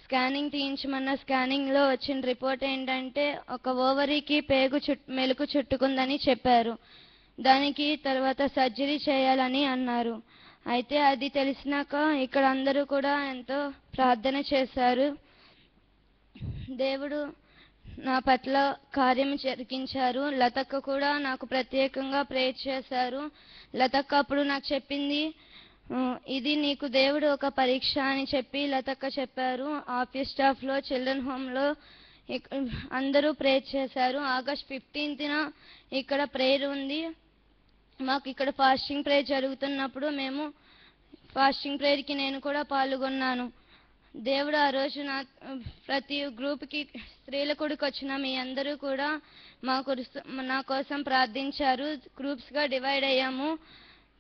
Scanning తీయించమన్న స్కానింగ్లో వచ్చిన report ఏంటంటే ఒక ఓవరీకి మెలుకు చుట్టుకుందని చెప్పారు. దానికి తర్వాత సర్జరీ చేయాలని అన్నారు. అయితే అది తెలిసినాక ఇక్కడ అందరూ కూడా ఎంతో ప్రార్థన చేశారు. దేవుడు నా పట్ల కార్యం జరిగించారు. లతక్క కూడా నాకు ప్రత్యేకంగా ప్రేయర్ చేశారు. లతక్క అప్పుడు నాకు చెప్పింది, ఇది నీకు దేవుడు ఒక పరీక్ష అని చెప్పి లతక్క చెప్పారు. ఆఫీస్ స్టాఫ్లో, చిల్డ్రన్ హోమ్లో అందరూ ప్రేయర్ చేశారు. ఆగస్ట్ 15న ఇక్కడ ప్రేయర్ ఉంది. మాకు ఇక్కడ ఫాస్టింగ్ ప్రేయర్ జరుగుతున్నప్పుడు మేము ఫాస్టింగ్ ప్రేయర్కి నేను కూడా పాల్గొన్నాను. దేవుడు ఆ రోజు ప్రతి గ్రూప్కి స్త్రీల కూడికి వచ్చిన మీ అందరూ కూడా నా కోసం ప్రార్థించారు. గ్రూప్స్గా డివైడ్ అయ్యాము.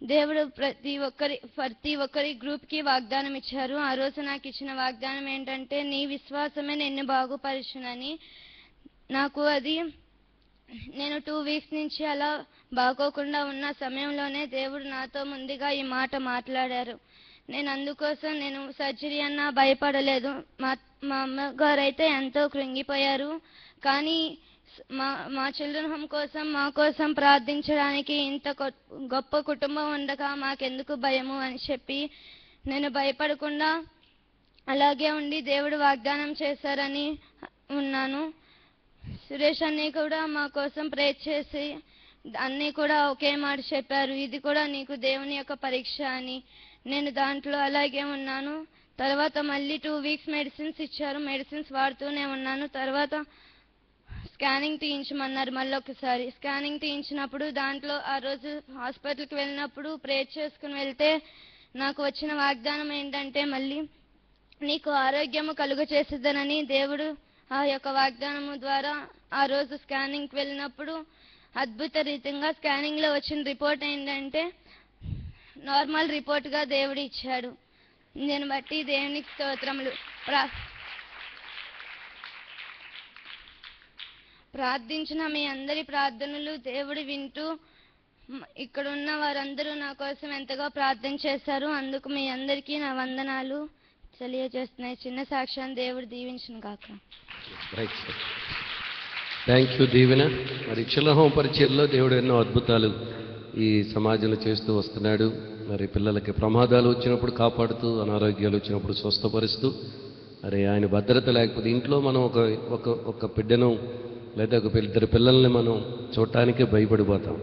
దేవుడు ప్రతి ఒక్కరి గ్రూప్కి వాగ్దానం ఇచ్చారు. ఆ రోజు నాకు ఇచ్చిన వాగ్దానం ఏంటంటే, నీ విశ్వాసమే నిన్ను బాగుపరుచునని. నాకు అది నేను 2 వీక్స్ నుంచి అలా బాగోకుండా ఉన్న సమయంలోనే దేవుడు నాతో ముందుగా ఈ మాట మాట్లాడారు. నేను అందుకోసం నేను సర్జరీ అన్నా భయపడలేదు. మా అమ్మగారు అయితే ఎంతో కృంగిపోయారు. కానీ మా చిల్డ్రన్ హోమ్ కోసం మా కోసం ప్రార్థించడానికి ఇంత గొప్ప కుటుంబం ఉండగా మాకెందుకు భయము అని చెప్పి నేను భయపడకుండా అలాగే ఉండి దేవుడు వాగ్దానం చేశారని ఉన్నాను. సురేష్ అన్నీ కూడా మా కోసం ప్రేయర్ చేసి అన్నీ కూడా ఒకే మాట చెప్పారు, ఇది కూడా నీకు దేవుని యొక్క పరీక్ష అని. నేను దాంట్లో అలాగే ఉన్నాను. తర్వాత మళ్ళీ 2 వీక్స్ మెడిసిన్స్ ఇచ్చారు. మెడిసిన్స్ వాడుతూనే ఉన్నాను. తర్వాత స్కానింగ్ తీయించమన్నారు. మళ్ళీ ఒకసారి స్కానింగ్ తీయించినప్పుడు దాంట్లో ఆ రోజు హాస్పిటల్కి వెళ్ళినప్పుడు ప్రేయర్ చేసుకుని వెళ్తే నాకు వచ్చిన వాగ్దానం ఏంటంటే, మళ్ళీ నీకు ఆరోగ్యము కలుగచేసిద్దనని దేవుడు ఆ యొక్క వాగ్దానము ద్వారా ఆ రోజు స్కానింగ్కి వెళ్ళినప్పుడు అద్భుత రీతిగా స్కానింగ్లో వచ్చిన రిపోర్ట్ ఏంటంటే నార్మల్ రిపోర్ట్గా దేవుడు ఇచ్చాడు. నేను బట్టి దేవునికి స్తోత్రములు. ప్రార్థించిన మీ అందరి ప్రార్థనలు దేవుడు వింటూ ఇక్కడ ఉన్న వారందరూ నా కోసం ఎంతగా ప్రార్థన చేశారు. అందుకు మీ అందరికీ నా వందనాలు తెలియజేస్తున్నాయి. చిన్న సాక్ష్యాన్ని దేవుడు దీవించును గాక. థ్యాంక్ యూ దీవెన. మరి చిల్డ్రన్ హోమ్ పరిచర్లో దేవుడు ఎన్నో అద్భుతాలు ఈ సమాజంలో చేస్తూ వస్తున్నాడు. మరి పిల్లలకి ప్రమాదాలు వచ్చినప్పుడు కాపాడుతూ, అనారోగ్యాలు వచ్చినప్పుడు స్వస్థపరుస్తూ, మరి ఆయన భద్రత లేకపోతే ఇంట్లో మనం ఒక బిడ్డను లేదా ఒక 2 పిల్లల్ని మనం చూడటానికే భయపడిపోతాం.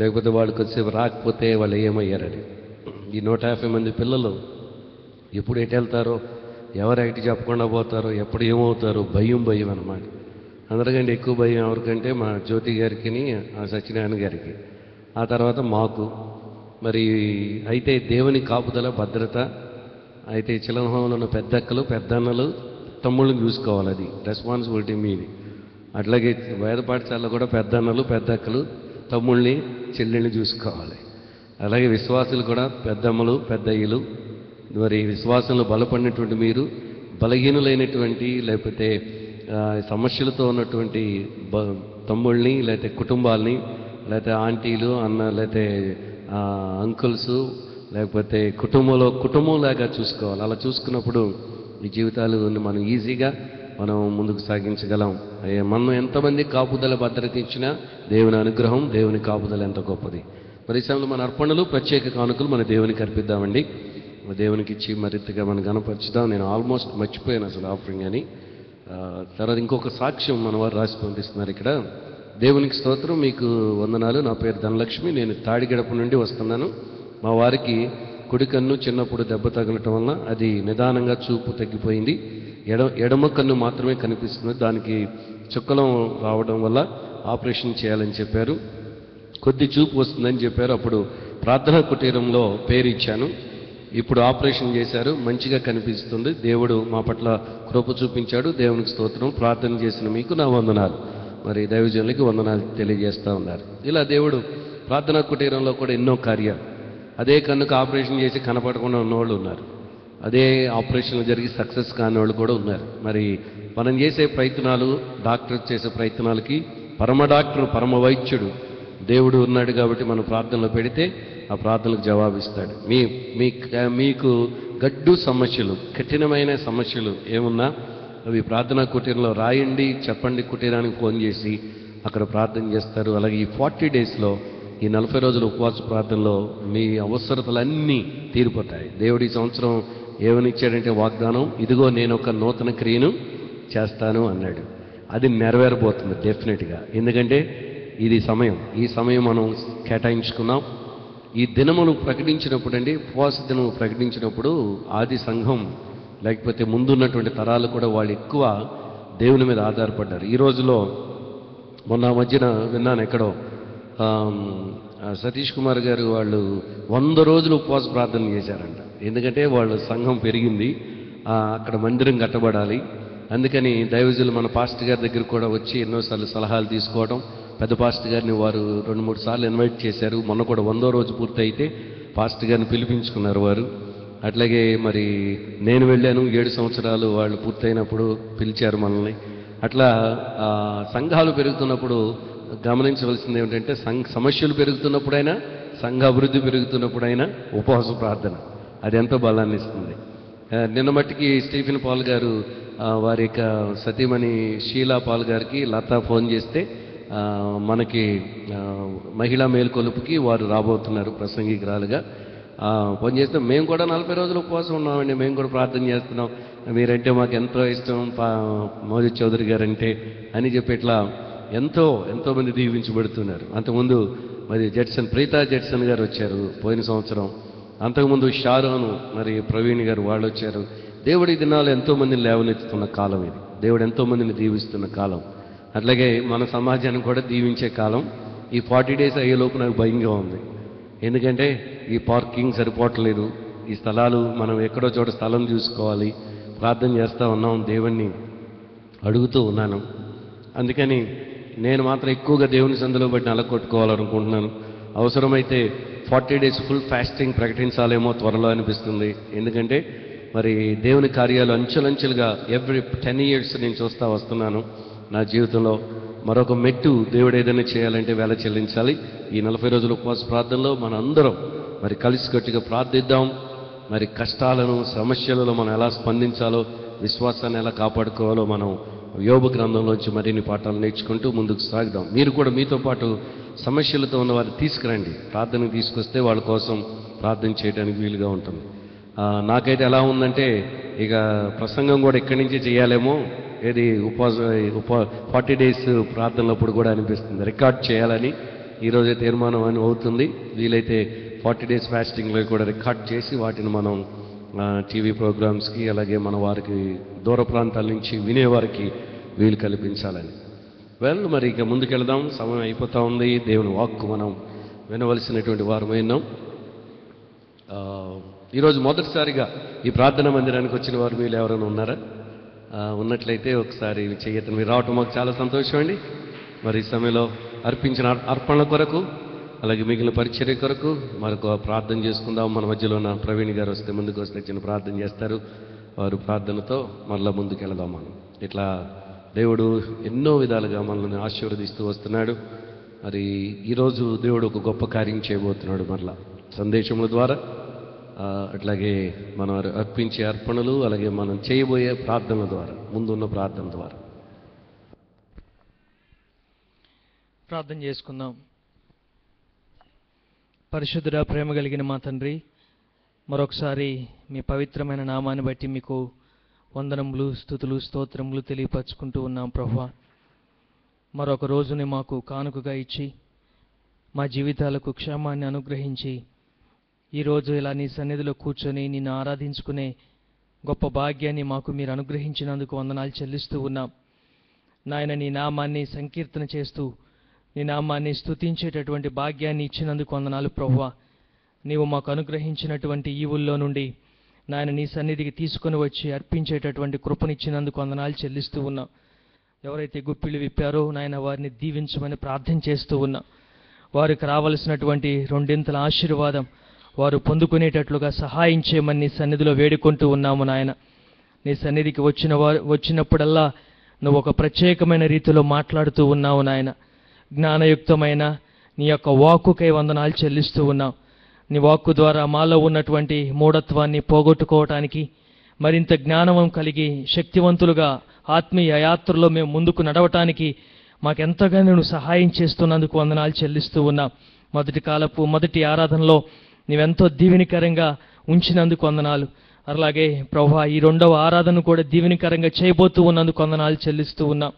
లేకపోతే వాళ్ళు కొద్దిసేపు రాకపోతే వాళ్ళు ఏమయ్యారని. ఈ 150 మంది పిల్లలు ఎప్పుడు ఎటు వెళ్తారో, ఎవరు ఎటు చెప్పకుండా పోతారో, ఎప్పుడు ఏమవుతారో భయం అన్నమాట. అందరికంటే ఎక్కువ భయం ఎవరికంటే మా జ్యోతి గారికి, ఆ సత్యనారాయణ గారికి, ఆ తర్వాత మాకు. మరి అయితే దేవుని కాపుదల, భద్రత. అయితే చిల్డ్రన్ హోమ్లో ఉన్న పెద్దక్కలు, పెద్దన్నలు, తమ్ముళ్ళని చూసుకోవాలి. అది రెస్పాన్సిబిలిటీ మీది. అట్లాగే వేద పాఠశాలలో కూడా పెద్దన్నలు, పెద్దక్కలు, తమ్ముళ్ళని, చెల్లెళ్ళని చూసుకోవాలి. అలాగే విశ్వాసులు కూడా పెద్దమ్మలు, పెద్దయ్యలు. మరి విశ్వాసంలో బలపడినటువంటి మీరు, బలహీనులైనటువంటి లేకపోతే సమస్యలతో ఉన్నటువంటి తమ్ముళ్ళని, లేకపోతే కుటుంబాలని, లేకపోతే ఆంటీలు, లేకపోతే అంకుల్స్, లేకపోతే కుటుంబంలాగా చూసుకోవాలి. అలా చూసుకున్నప్పుడు ఈ జీవితాలు మనం ఈజీగా మనం ముందుకు సాగించగలం. మనం ఎంతమంది కాపుదల భద్రత ఇచ్చినా దేవుని అనుగ్రహం, దేవుని కాపుదల ఎంత గొప్పది. మరి ఈ సమయంలో మన అర్పణలు, ప్రత్యేక కానుకలు మన దేవునికి అర్పిద్దామండి. దేవునికి ఇచ్చి మరింతగా మనం గణపరుచుదాం. నేను ఆల్మోస్ట్ మర్చిపోయాను అసలు ఆఫరింగ్ అని. తర్వాత ఇంకొక సాక్ష్యం మన వారు రాసి పంపిస్తున్నారు ఇక్కడ. దేవునికి స్తోత్రం, మీకు వందనాలు. నా పేరు ధనలక్ష్మి, నేను తాడిగడప నుండి వస్తున్నాను. మా వారికి కుడి కన్ను చిన్నప్పుడు దెబ్బ తగలటం వల్ల అది నిదానంగా చూపు తగ్గిపోయింది. ఎడమ కన్ను మాత్రమే కనిపిస్తుంది. దానికి చుక్కలం రావడం వల్ల ఆపరేషన్ చేయాలని చెప్పారు. కొద్ది చూపు వస్తుందని చెప్పారు. అప్పుడు ప్రార్థనా కుటీరంలో పేరు ఇచ్చాను. ఇప్పుడు ఆపరేషన్ చేశారు, మంచిగా కనిపిస్తుంది. దేవుడు మా పట్ల కృప చూపించాడు. దేవునికి స్తోత్రం. ప్రార్థన చేసిన మీకు నా వందనాలు. మరి దైవజనులకి వందనాలు తెలియజేస్తూ ఉన్నారు. ఇలా దేవుడు ప్రార్థనా కుటీరంలో కూడా ఎన్నో కార్యాలు. అదే కన్నుకు ఆపరేషన్ చేసి కనపడకుండా ఉన్నవాళ్ళు ఉన్నారు. అదే ఆపరేషన్లు జరిగి సక్సెస్ కాని వాళ్ళు కూడా ఉన్నారు. మరి మనం చేసే ప్రయత్నాలు, డాక్టర్ చేసే ప్రయత్నాలకి పరమ డాక్టర్, పరమ వైద్యుడు దేవుడు ఉన్నాడు కాబట్టి మనం ప్రార్థనలో పెడితే ఆ ప్రార్థనలకు జవాబిస్తాడు. మీకు గడ్డు సమస్యలు, కఠినమైన సమస్యలు ఏమున్నా అవి ప్రార్థనా కుటీరంలో రాయండి, చెప్పండి. కుటీరానికి ఫోన్ చేసి అక్కడ ప్రార్థన చేస్తారు. అలాగే ఈ 40 డేస్లో, ఈ 40 రోజుల ఉపవాస ప్రార్థనలో మీ అవసరతలన్నీ తీరిపోతాయి. దేవుడు ఈ సంవత్సరం ఏమనిచ్చాడంటే వాగ్దానం, ఇదిగో నేను ఒక నూతన క్రియను చేస్తాను అన్నాడు. అది నెరవేరబోతుంది డెఫినెట్గా. ఎందుకంటే ఇది సమయం, ఈ సమయం మనం కేటాయించుకున్నాం. ఈ దినమును ప్రకటించినప్పుడు అండి, ఉపవాస దినం ప్రకటించినప్పుడు ఆది సంఘం లేకపోతే ముందున్నటువంటి తరాలు కూడా వాళ్ళు ఎక్కువ దేవుని మీద ఆధారపడ్డారు. ఈ రోజులో మొన్న మధ్యన విన్నాను ఎక్కడో, సతీష్ కుమార్ గారు వాళ్ళు 100 రోజులు ఉపవాస ప్రార్థన చేశారంట. ఎందుకంటే వాళ్ళ సంఘం పెరిగింది, అక్కడ మందిరం కట్టబడాలి. అందుకని దైవజనులు మన పాస్టర్ గారి దగ్గర కూడా వచ్చి ఎన్నోసార్లు సలహాలు తీసుకోవడం, పెద్ద పాస్టర్ గారిని వారు 2-3 సార్లు ఇన్వైట్ చేశారు. మొన్న కూడా 100వ రోజు పూర్తయితే పాస్టర్ గారిని పిలిపించుకున్నారు వారు. అట్లాగే మరి నేను వెళ్ళాను, 7 సంవత్సరాలు వాళ్ళు పూర్తయినప్పుడు పిలిచారు మనల్ని. అట్లా సంఘాలు పెరుగుతున్నప్పుడు గమనించవలసింది ఏమిటంటే, సమస్యలు పెరుగుతున్నప్పుడైనా, సంఘ అభివృద్ధి పెరుగుతున్నప్పుడైనా ఉపవాస ప్రార్థన అది ఎంతో బలాన్ని ఇస్తుంది. నిన్న మట్టికి స్టీఫెన్ పాల్ గారు వారి సతీమణి షీలా పాల్ గారికి లతా ఫోన్ చేస్తే మనకి మహిళా మేల్కొలుపుకి వారు రాబోతున్నారు ప్రసంగికురాలుగా. ఫోన్ చేస్తే మేము కూడా 40 రోజులు ఉపవాసం ఉన్నామండి, మేము కూడా ప్రార్థన చేస్తున్నాం, మీరంటే మాకు ఎంతో ఇష్టం మోదీ చౌదరి గారు అంటే అని చెప్పి ఇట్లా ఎంతోమంది దీవించబడుతున్నారు. అంతకుముందు మరి ప్రీతా జడ్సన్ గారు వచ్చారు పోయిన సంవత్సరం. అంతకుముందు షారోను మరి ప్రవీణ్ గారు వాళ్ళు వచ్చారు. దేవుడి దినాలు ఎంతోమందిని లేవనెత్తుతున్న కాలం ఇది. దేవుడు ఎంతోమందిని దీవిస్తున్న కాలం. అట్లాగే మన సమాజాన్ని కూడా దీవించే కాలం. ఈ 40 డేస్ అయ్యేలోపు నాకు భయంగా ఉంది. ఎందుకంటే ఈ పార్కింగ్ సరిపోవట్లేదు, ఈ స్థలాలు మనం ఎక్కడో చోట స్థలం చూసుకోవాలి. ప్రార్థన చేస్తూ ఉన్నాం, దేవుణ్ణి అడుగుతూ ఉన్నాను. అందుకని నేను మాత్రం ఎక్కువగా దేవుని సందులో బట్టి నలకొట్టుకోవాలనుకుంటున్నాను. అవసరమైతే 40 డేస్ ఫుల్ ఫాస్టింగ్ ప్రకటించాలేమో త్వరలో అనిపిస్తుంది. ఎందుకంటే మరి దేవుని కార్యాలు అంచెలంచెలుగా ఎవ్రీ 10 years నేను చూస్తూ వస్తున్నాను. నా జీవితంలో మరొక మెట్టు దేవుడు ఏదైనా చేయాలంటే వేల చెల్లించాలి. ఈ 40 రోజుల ఉపవాస ప్రార్థనలో మన అందరం మరి కలిసికట్టుగా ప్రార్థిద్దాం. మరి కష్టాలను, సమస్యలలో మనం ఎలా స్పందించాలో, విశ్వాసాన్ని ఎలా కాపాడుకోవాలో మనం యోబు గ్రంథంలోంచి మరిన్ని పాఠాలు నేర్చుకుంటూ ముందుకు సాగుదాం. మీరు కూడా మీతో పాటు సమస్యలతో ఉన్న వారిని తీసుకురండి. ప్రార్థనకు తీసుకొస్తే వాళ్ళ కోసం ప్రార్థన చేయడానికి వీలుగా ఉంటుంది. నాకైతే ఎలా ఉందంటే, ఇక ప్రసంగం కూడా ఇక్కడి నుంచే చేయాలేమో, ఏది 40 డేస్ ప్రార్థనలప్పుడు కూడా అనిపిస్తుంది రికార్డ్ చేయాలని. ఈరోజే తీర్మానం అని అవుతుంది. వీలైతే 40 డేస్ ఫాస్టింగ్లో కూడా రికార్డ్ చేసి వాటిని మనం టీవీ ప్రోగ్రామ్స్కి, అలాగే మన వారికి దూర ప్రాంతాల నుంచి వినేవారికి వీలు కల్పించాలని. మరి ఇక ముందుకెళ్దాం, సమయం అయిపోతూ ఉంది. దేవుని వాక్కు మనం వినవలసినటువంటి వారమైనాం. ఈరోజు మొదటిసారిగా ఈ ప్రార్థనా మందిరానికి వచ్చిన వారు మీరు ఎవరైనా ఉన్నారా? ఉన్నట్లయితే ఒకసారి చెయ్యటం. మీరు రావటం మాకు చాలా సంతోషం అండి. మరి ఈ సమయంలో అర్పించిన అర్పణల కొరకు, అలాగే మిగిలిన పరిచర్య కొరకు మరొక ప్రార్థన చేసుకుందాం. మన మధ్యలో ఉన్న ప్రవీణ్ గారు వస్తే ముందుకు వస్తే చిన్న ప్రార్థన చేస్తారు. వారు ప్రార్థనతో మరలా ముందుకు వెళదాం. మనం ఇట్లా దేవుడు ఎన్నో విధాలుగా మనల్ని ఆశీర్వదిస్తూ వస్తున్నాడు. మరి ఈరోజు దేవుడు ఒక గొప్ప కార్యం చేయబోతున్నాడు మరలా సందేశముల ద్వారా. అట్లాగే మనం అర్పించే అర్పణలు, అలాగే మనం చేయబోయే ప్రార్థనల ద్వారా, ముందున్న ప్రార్థన ద్వారా ప్రార్థన చేసుకుందాం. పరిశుద్ధుడా, ప్రేమ కలిగిన మా తండ్రి, మరొకసారి మీ పవిత్రమైన నామాన్ని బట్టి మీకు వందనములు, స్తుతులు, స్తోత్రములు తెలియపరచుకుంటూ ఉన్నాం ప్రభువా. మరొక రోజుని మాకు కానుకగా ఇచ్చి మా జీవితాలకు క్షేమాన్ని అనుగ్రహించి ఈరోజు ఇలా నీ సన్నిధిలో కూర్చొని నిన్ను ఆరాధించుకునే గొప్ప భాగ్యాన్ని మాకు మీరు అనుగ్రహించినందుకు వందనాలు చెల్లిస్తూ ఉన్నాం. నాయన, నీ నామాన్ని సంకీర్తన చేస్తూ నీ నామాన్ని స్తుతించేటటువంటి భాగ్యాన్ని ఇచ్చినందుకు వందనాలు ప్రభువా. నీవు మాకు అనుగ్రహించినటువంటి ఈవుల్లో నుండి నాయన నీ సన్నిధికి తీసుకొని వచ్చి అర్పించేటటువంటి కృపనిచ్చినందుకు వందనాలు చెల్లిస్తూ ఉన్నాం. ఎవరైతే గుప్పిళ్ళు విప్పారో నాయన వారిని దీవించమని ప్రార్థన చేస్తూ ఉన్నాం. వారికి రావలసినటువంటి 2 ఆశీర్వాదం వారు పొందుకునేటట్లుగా సహాయం చేయమని నీ సన్నిధిలో వేడుకుంటూ ఉన్నాము నాయన. నీ సన్నిధికి వచ్చినప్పుడల్లా నువ్వు ఒక ప్రత్యేకమైన రీతిలో మాట్లాడుతూ ఉన్నావు నాయన. జ్ఞానయుక్తమైన నీ యొక్క వాక్కుకై వందనాలు చెల్లిస్తూ ఉన్నాం. నీ వాక్కు ద్వారా మాలో ఉన్నటువంటి మూఢత్వాన్ని పోగొట్టుకోవటానికి, మరింత జ్ఞానం కలిగి శక్తివంతులుగా ఆత్మీయ యాత్రలో మేము ముందుకు నడవటానికి మాకెంతగానో నువ్వు సహాయం చేస్తున్నందుకు వందనాలు చెల్లిస్తూ ఉన్నాం. మొదటి ఆరాధనలో నీవెంతో దీవెనికరంగా ఉంచినందుకు వందనాలు. అలాగే ప్రభువా, ఈ రెండవ ఆరాధన కూడా దీవెనికరంగా చేయబోతూ ఉన్నందుకు వందనాలు చెల్లిస్తూ ఉన్నాం.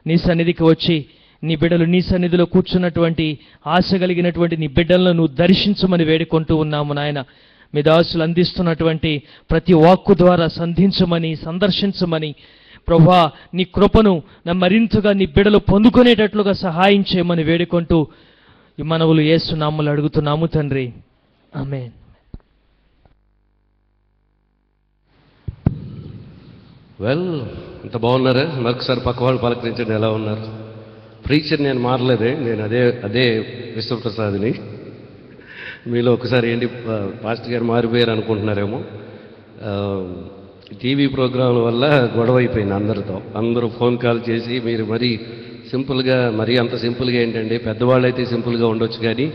నీ సన్నిధికి వచ్చి నీ బిడ్డలు నీ సన్నిధిలో కూర్చున్నటువంటి ఆశ కలిగినటువంటి నీ బిడ్డలను నువ్వు దర్శించమని వేడుకుంటూ ఉన్నాము నాయన. మీ దాసులు అందిస్తున్నటువంటి ప్రతి వాక్కు ద్వారా సందర్శించమని ప్రభువా, నీ కృపను మరింతగా నీ బిడ్డలు పొందుకునేటట్లుగా సహాయం చేయమని వేడుకుంటూ ఈ మనవులు యేసు నామములో అడుగుతున్నాము తండ్రి, ఆమేన్. వెల్, ఇంత బాగున్నారా? మరొకసారి పక్క వాళ్ళు పలకరించండి, ఎలా ఉన్నారు? ప్రీచర్ నేను మారలేదే, నేను అదే విశ్వప్రసాద్ని. మీలో ఒకసారి ఏంటి పాస్టర్ గారు మారిపోయారు అనుకుంటున్నారేమో. టీవీ ప్రోగ్రాంల వల్ల గొడవ అయిపోయింది అందరితో. అందరూ ఫోన్ కాల్ చేసి మీరు మరీ అంత సింపుల్గా ఏంటండి, పెద్దవాళ్ళు అయితే సింపుల్గా ఉండొచ్చు కానీ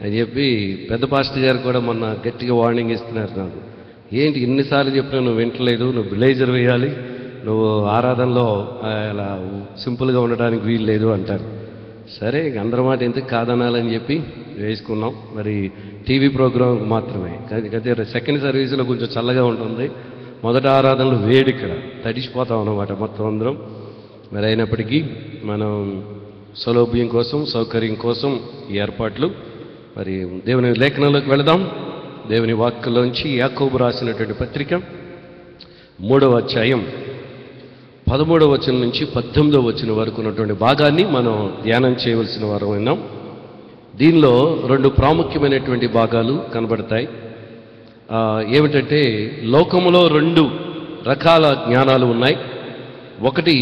అని చెప్పి పెద్ద పాస్టర్ గారు కూడా మొన్న గట్టిగా వార్నింగ్ ఇస్తున్నారు నాకు. ఏంటి ఇన్నిసార్లు చెప్పినా నువ్వు వింటలేదు, నువ్వు బ్లేజర్ వేయాలి, నువ్వు ఆరాధనలో అలా సింపుల్గా ఉండడానికి వీలు లేదు అంటారు. సరే, అందరి మాట ఎందుకు కాదనాలని చెప్పి వేసుకున్నాం. మరి టీవీ ప్రోగ్రాం మాత్రమే కాదు, సెకండ్ సర్వీస్లో కొంచెం చల్లగా ఉంటుంది. మొదటి ఆరాధనలో వేడి, ఇక్కడ తడిసిపోతాం అన్నమాట మొత్తం అందరం. మరి అయినప్పటికీ మనం సౌలభ్యం కోసం, సౌకర్యం కోసం ఈ ఏర్పాట్లు. మరి దేవుని లేఖనంలోకి వెళదాం. దేవుని వాక్కులోంచి యాకోబు రాసినటువంటి పత్రిక 3వ అధ్యాయం 13వ వచనం నుంచి 18వ వచనం వరకు ఉన్నటువంటి భాగాన్ని మనం ధ్యానం చేయవలసిన వారం విన్నాం. దీనిలో 2 ప్రాముఖ్యమైనటువంటి భాగాలు కనబడతాయి. ఏమిటంటే, లోకములో 2 రకాల జ్ఞానాలు ఉన్నాయి. ఒకటి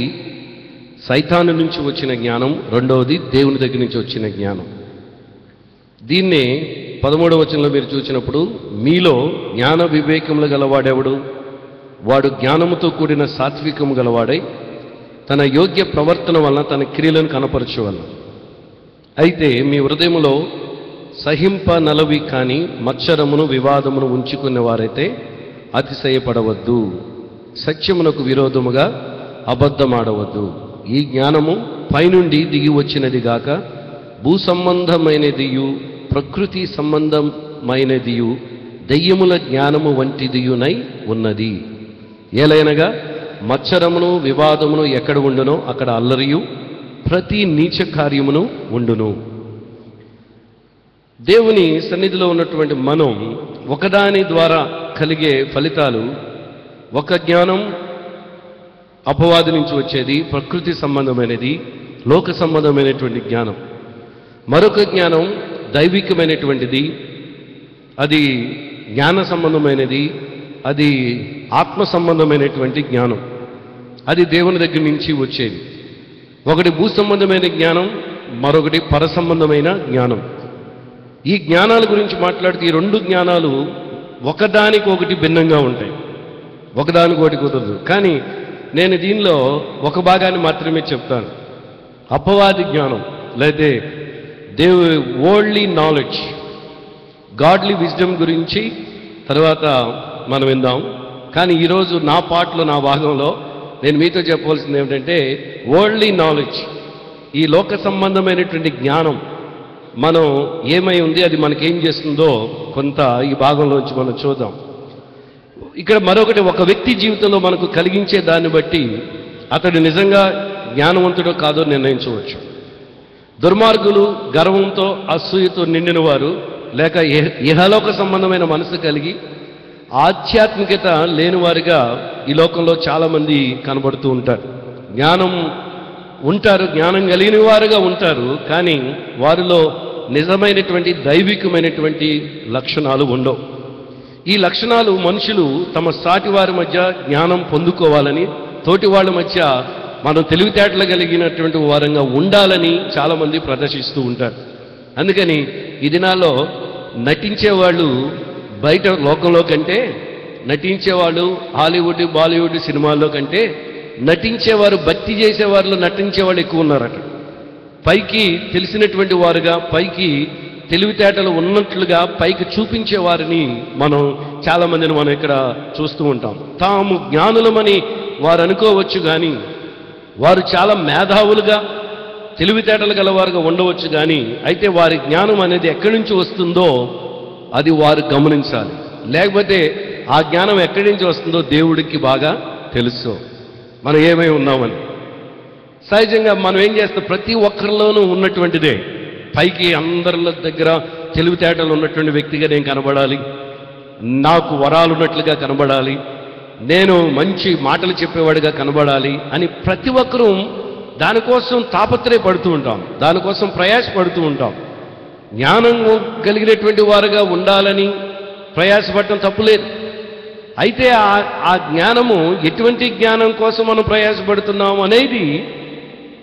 సైతాను నుంచి వచ్చిన జ్ఞానం, రెండవది దేవుని దగ్గర నుంచి వచ్చిన జ్ఞానం. దీన్నే 13వ వచనంలో మీరు చూసినప్పుడు, మీలో జ్ఞాన వివేకములు గలవాడెవడు? వాడు జ్ఞానముతో కూడిన సాత్వికము గలవాడై తన యోగ్య ప్రవర్తన వలన తన క్రియలను కనపరచవలన. అయితే మీ హృదయములో సహింపనలవి కాని మత్సరమును వివాదమును ఉంచుకునేవారైతే అతిశయపడవద్దు, సత్యమునకు విరోధముగా అబద్ధమాడవద్దు. ఈ జ్ఞానము పైనుండి దిగి వచ్చినది గాక భూ సంబంధమైనదియు ప్రకృతి సంబంధమైనదియు దెయ్యముల జ్ఞానము వంటిదియునై ఉన్నది. ఏలైనగా మత్సరమును వివాదమును ఎక్కడ ఉండునో అక్కడ అల్లరియు ప్రతి నీచ కార్యమును ఉండును. దేవుని సన్నిధిలో ఉన్నటువంటి మనం ఒకదాని ద్వారా కలిగే ఫలితాలు, ఒక జ్ఞానం అపవాది నుంచి వచ్చేది, ప్రకృతి సంబంధమైనది, లోక సంబంధమైనటువంటి జ్ఞానం. మరొక జ్ఞానం దైవికమైనటువంటిది, అది జ్ఞాన సంబంధమైనది, అది ఆత్మ సంబంధమైనటువంటి జ్ఞానం, అది దేవుని దగ్గర నుంచి వచ్చేది. ఒకటి భూ సంబంధమైన జ్ఞానం, మరొకటి పర సంబంధమైన జ్ఞానం. ఈ జ్ఞానాల గురించి మాట్లాడితే ఈ 2 జ్ఞానాలు ఒకదానికొకటి భిన్నంగా ఉంటాయి, ఒకదానికొకటి కుదరదు. కానీ నేను దీనిలో ఒక భాగాన్ని మాత్రమే చెప్తాను. అపవాది జ్ఞానం లేదా వరల్డ్లీ నాలెడ్జ్, గాడ్లీ విజ్డమ్ గురించి తర్వాత మనం విందాం. కానీ ఈరోజు నా పాటలో, నా భాగంలో నేను మీతో చెప్పవలసింది ఏమిటంటే, వరల్డ్లీ నాలెడ్జ్, ఈ లోక సంబంధమైనటువంటి జ్ఞానం మనం ఏమై ఉంది, అది మనకేం చేస్తుందో కొంత ఈ భాగంలోంచి మనం చూద్దాం. ఇక్కడ మరొకటి, ఒక వ్యక్తి జీవితంలో మనకు కలిగించే దాన్ని బట్టి అతడు నిజంగా జ్ఞానవంతుడో కాదో నిర్ణయించవచ్చు. దుర్మార్గులు గర్వంతో, అసూయతో నిండిన వారు, లేక ఇహలోక సంబంధమైన మనసు కలిగి ఆధ్యాత్మికత లేనివారిగా ఈ లోకంలో చాలామంది కనబడుతూ ఉంటారు. జ్ఞానం కలిగిన వారుగా ఉంటారు, కానీ వారిలో నిజమైనటువంటి దైవికమైనటువంటి లక్షణాలు ఉండవు. ఈ లక్షణాలు మనుషులు తమ సాటి వారి మధ్య జ్ఞానం పొందుకోవాలని, తోటి వాళ్ళ మధ్య మనం తెలివితేటలు కలిగినటువంటి వారంగా ఉండాలని చాలామంది ప్రదర్శిస్తూ ఉంటారు. అందుకని ఈ దినాల్లో నటించేవాళ్ళు బయట లోకంలో కంటే, నటించేవాళ్ళు హాలీవుడ్ బాలీవుడ్ సినిమాల్లో కంటే నటించేవారు, భక్తి చేసేవారిలో నటించేవాళ్ళు ఎక్కువ ఉన్నారు అక్కడ. పైకి తెలిసినటువంటి వారుగా, పైకి తెలివితేటలు ఉన్నట్లుగా పైకి చూపించే వారిని మనం చాలామందిని మనం ఇక్కడ చూస్తూ ఉంటాం. తాము జ్ఞానులమని వారు అనుకోవచ్చు, కానీ వారు చాలా మేధావులుగా తెలివితేటలు గలవారుగా ఉండవచ్చు. కానీ అయితే వారి జ్ఞానం అనేది ఎక్కడి నుంచి వస్తుందో అది వారు గమనించాలి. లేకపోతే ఆ జ్ఞానం ఎక్కడి నుంచి వస్తుందో దేవుడికి బాగా తెలుసు మనం ఏమై ఉన్నామని. సహజంగా మనం ఏం చేస్తాం, ప్రతి ఒక్కరిలోనూ ఉన్నటువంటిదే. పైకి అందరి దగ్గర తెలివితేటలు ఉన్నటువంటి వ్యక్తిగా నేను కనబడాలి, నాకు వరాలు ఉన్నట్లుగా కనబడాలి, నేను మంచి మాటలు చెప్పేవాడిగా కనబడాలి అని ప్రతి ఒక్కరూ దానికోసం తాపత్రయపడుతూ ఉంటాం, దానికోసం ప్రయాసపడుతూ ఉంటాం. జ్ఞానం కలిగినటువంటి వారుగా ఉండాలని ప్రయాసపడటం తప్పులేదు. అయితే ఆ జ్ఞానము ఎటువంటి జ్ఞానం కోసం మనం ప్రయాసపడుతున్నాం అనేది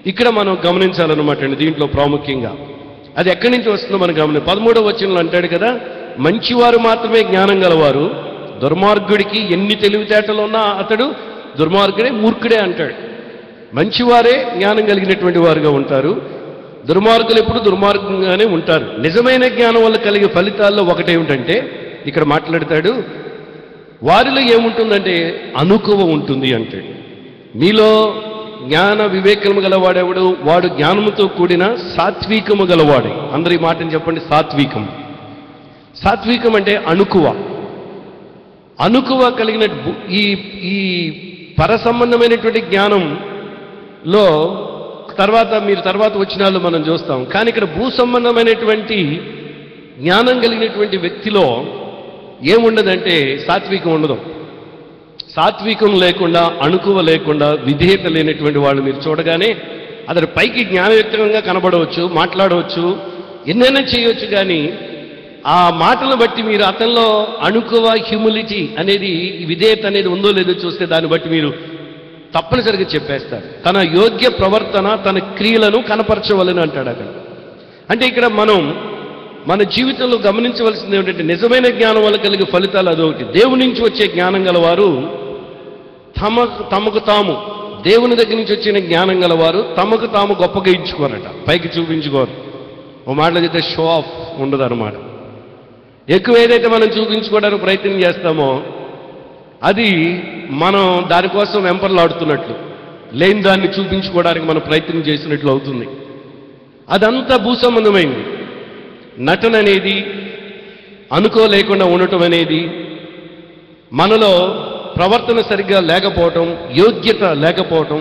ఇక్కడ మనం గమనించాలన్నమాట అండి. దీంట్లో ప్రాముఖ్యంగా అది ఎక్కడి నుంచి వస్తుందో మనం గమని 13వ వచనంలో అంటాడు కదా, మంచివారు మాత్రమే జ్ఞానం గలవారు, దుర్మార్గుడికి ఎన్ని తెలివితేటలు ఉన్నా అతడు దుర్మార్గుడే, మూర్ఖుడే అంటాడు. మంచివారే జ్ఞానం కలిగినటువంటి వారుగా ఉంటారు, దుర్మార్గులు ఎప్పుడు దుర్మార్గంగానే ఉంటారు. నిజమైన జ్ఞానం వల్ల కలిగే ఫలితాల్లో ఒకటేమిటంటే ఇక్కడ మాట్లాడతాడు, వారిలో ఏముంటుందంటే అనుకువ ఉంటుంది అంటాడు. మీలో జ్ఞాన వివేకము గలవాడెవడు, వాడు జ్ఞానముతో కూడిన సాత్వికము గలవాడు. అందరి మాటని చెప్పండి, సాత్వికం. సాత్వికం అంటే అణుకువ. అణుకువ కలిగిన ఈ పర సంబంధమైనటువంటి జ్ఞానంలో తర్వాత వచ్చినాళ్ళు మనం చూస్తాం. కానీ ఇక్కడ భూ సంబంధమైనటువంటి జ్ఞానం కలిగినటువంటి వ్యక్తిలో ఏముండదంటే సాత్వికం ఉండదు. సాత్వికం లేకుండా, అణుకువ లేకుండా, విధేయత లేనటువంటి వాళ్ళు మీరు చూడగానే అతడు పైకి జ్ఞానయుక్తంగా కనబడవచ్చు, మాట్లాడవచ్చు, ఎన్నైనా చేయవచ్చు. కానీ ఆ మాటలను బట్టి మీరు అతనిలో అణుకువ, హ్యూమిలిటీ అనేది, విధేయత అనేది ఉందో లేదో చూస్తే దాన్ని బట్టి మీరు తప్పనిసరిగా చెప్పేస్తారు. తన యోగ్య ప్రవర్తన, తన క్రియలను కనపరచవలని అంటాడు అక్కడ. అంటే ఇక్కడ మనం మన జీవితంలో గమనించవలసింది ఏమిటంటే, నిజమైన జ్ఞానం వల్ల కలిగే ఫలితాలు అదొకటి. దేవుని నుంచి వచ్చే జ్ఞానం గలవారు తమకు తాము, దేవుని దగ్గర నుంచి వచ్చిన జ్ఞానం గలవారు తమకు తాము గొప్పగా ఇచ్చుకోరట, పైకి చూపించుకోరు. ఓ మాటలు చెప్తే షో ఆఫ్ ఉండదు అన్నమాట. ఎక్కువ ఏదైతే మనం చూపించుకోవడానికి ప్రయత్నం చేస్తామో అది మనం దానికోసం వెంపర్లాడుతున్నట్లు, లేని దాన్ని చూపించుకోవడానికి మనం ప్రయత్నం చేసినట్లు అవుతుంది. అదంతా భూసంబంధమైంది. నటన అనేది, అనుకోలేకుండా ఉండటం అనేది, మనలో ప్రవర్తన సరిగ్గా లేకపోవటం, యోగ్యత లేకపోవటం,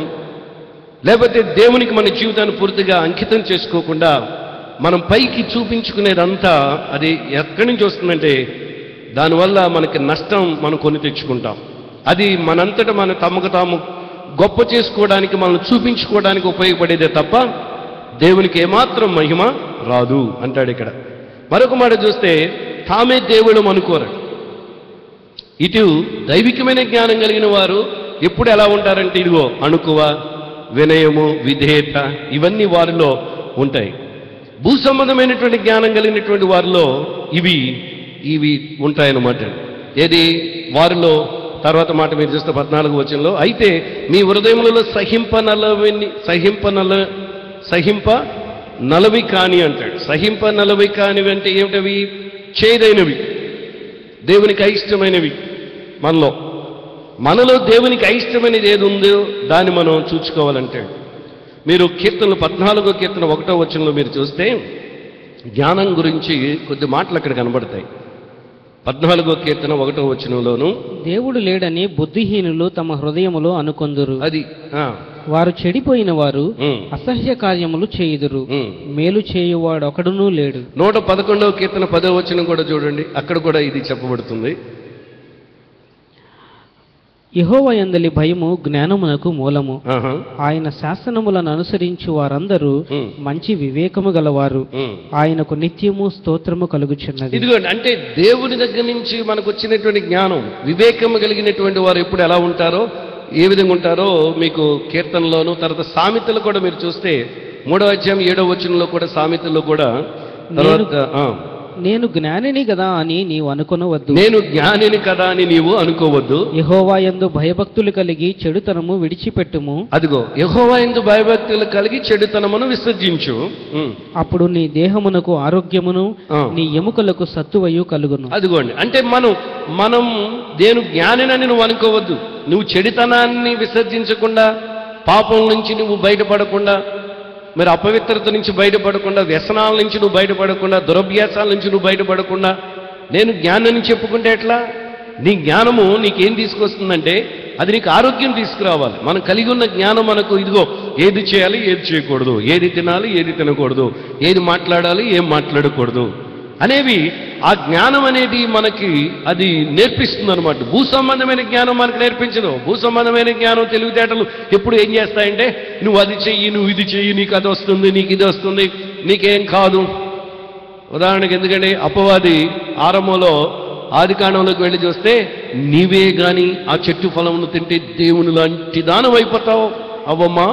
లేకపోతే దేవునికి మన జీవితాన్ని పూర్తిగా అంకితం చేసుకోకుండా మనం పైకి చూపించుకునేదంతా అది ఎక్కడి నుంచి వస్తుందంటే దానివల్ల మనకి నష్టం మనం కొని తెచ్చుకుంటాం. అది మనంతటా మన తమకు తాము గొప్ప చేసుకోవడానికి, మనం చూపించుకోవడానికి ఉపయోగపడేదే తప్ప దేవునికి ఏమాత్రం మహిమ రాదు అంటాడు ఇక్కడ. మరొక మాట చూస్తే, తామే దేవుడు అనుకోరు. ఇటు దైవికమైన జ్ఞానం కలిగిన వారు ఎప్పుడు ఎలా ఉంటారంటే, ఇదిగో అణుకువ, వినయము, విధేయత ఇవన్నీ వారిలో ఉంటాయి. భూ సంబంధమైనటువంటి జ్ఞానం కలిగినటువంటి వారిలో ఇవి ఉంటాయన్నమాట. ఏది వారిలో తర్వాత మాట మీరు చూస్తే 14వ వచనంలో, అయితే మీ హృదయములలో సహింపనలవి కాని అంటాడు. సహింపనలవి కానివి అంటే ఏమిటవి? చేదైనవి, దేవునికి అయిష్టమైనవి. మనలో దేవునికి అయిష్టమైనది ఏది ఉందో దాన్ని మనం చూసుకోవాలంటాడు. మీరు కీర్తనలు 14వ కీర్తన 1వ వచనంలో మీరు చూస్తే జ్ఞానం గురించి కొద్ది మాటలు అక్కడ కనబడతాయి. 14వ కీర్తన 1వ వచనంలోను, దేవుడు లేడని బుద్ధిహీనులు తమ హృదయములో అనుకొందురు. అది వారు చెడిపోయిన వారు అసహ్య కార్యములు చేయుదురు, మేలు చేయువాడు ఒకడునూ లేడు. 111వ కీర్తన 10వ వచనం కూడా చూడండి, అక్కడ కూడా ఇది చెప్పబడుతుంది. యెహోవా యందలి భయము జ్ఞానమునకు మూలము, ఆయన శాసనములను అనుసరించు వారందరూ మంచి వివేకము గలవారు, ఆయనకు నిత్యము స్తోత్రము కలుగుచున్నది. ఇదిగోండి, అంటే దేవుని దగ్గర నుంచి మనకు వచ్చినటువంటి జ్ఞానం, వివేకము కలిగినటువంటి వారు ఎప్పుడు ఎలా ఉంటారో, ఏ విధంగా ఉంటారో మీకు కీర్తనలోను, తర్వాత సామెతలు కూడా మీరు చూస్తే 3వ అధ్యాయం 7వ వచనంలో కూడా, సామెతల్లో కూడా తర్వాత నేను జ్ఞానిని కదా అని నీవు అనుకొనవద్దు. నేను జ్ఞానిని కదా అని నీవు అనుకోవద్దు. యెహోవా యందు భయభక్తులు కలిగి చెడుతనము విడిచిపెట్టుము. అదిగో యెహోవా యందు భయభక్తులు కలిగి చెడుతనమును విసర్జించు. అప్పుడు నీ దేహమునకు ఆరోగ్యమును నీ ఎముకలకు సత్తువయు కలుగును. అదిగోండి, అంటే మనం నేను జ్ఞానినని నువ్వు అనుకోవద్దు. నువ్వు చెడుతనాన్ని విసర్జించకుండా, పాపం నుంచి నువ్వు బయటపడకుండా, మరి అపవిత్రత నుంచి బయటపడకుండా, వ్యసనాల నుంచి నువ్వు బయటపడకుండా, దురభ్యాసాల నుంచి నువ్వు బయటపడకుండా నేను జ్ఞానాన్ని చెప్పుకుంటే ఎట్లా? నీ జ్ఞానము నీకేం తీసుకొస్తుందంటే అది నీకు ఆరోగ్యం తీసుకురావాలి. మనం కలిగి ఉన్న జ్ఞానం మనకు ఇదిగో ఏది చేయాలి, ఏది చేయకూడదు, ఏది తినాలి, ఏది తినకూడదు, ఏది మాట్లాడాలి, ఏం మాట్లాడకూడదు అనేవి ఆ జ్ఞానం అనేది మనకి అది నేర్పిస్తుంది అనమాట. భూ సంబంధమైన జ్ఞానం మనకు నేర్పించదు. భూ సంబంధమైన జ్ఞానం, తెలివితేటలు ఎప్పుడు ఏం చేస్తాయంటే నువ్వు అది చెయ్యి, నువ్వు ఇది చెయ్యి, నీకు అది వస్తుంది, నీకు ఇది వస్తుంది, నీకేం కాదు. ఉదాహరణకి ఎందుకంటే అపవాది ఆరంభంలో ఆదికాండంలోకి వెళ్ళి చూస్తే నీవే గాని ఆ చెట్టు ఫలమును తింటే దేవుని లాంటి దానం అయిపోతావు అవ్వమ్మా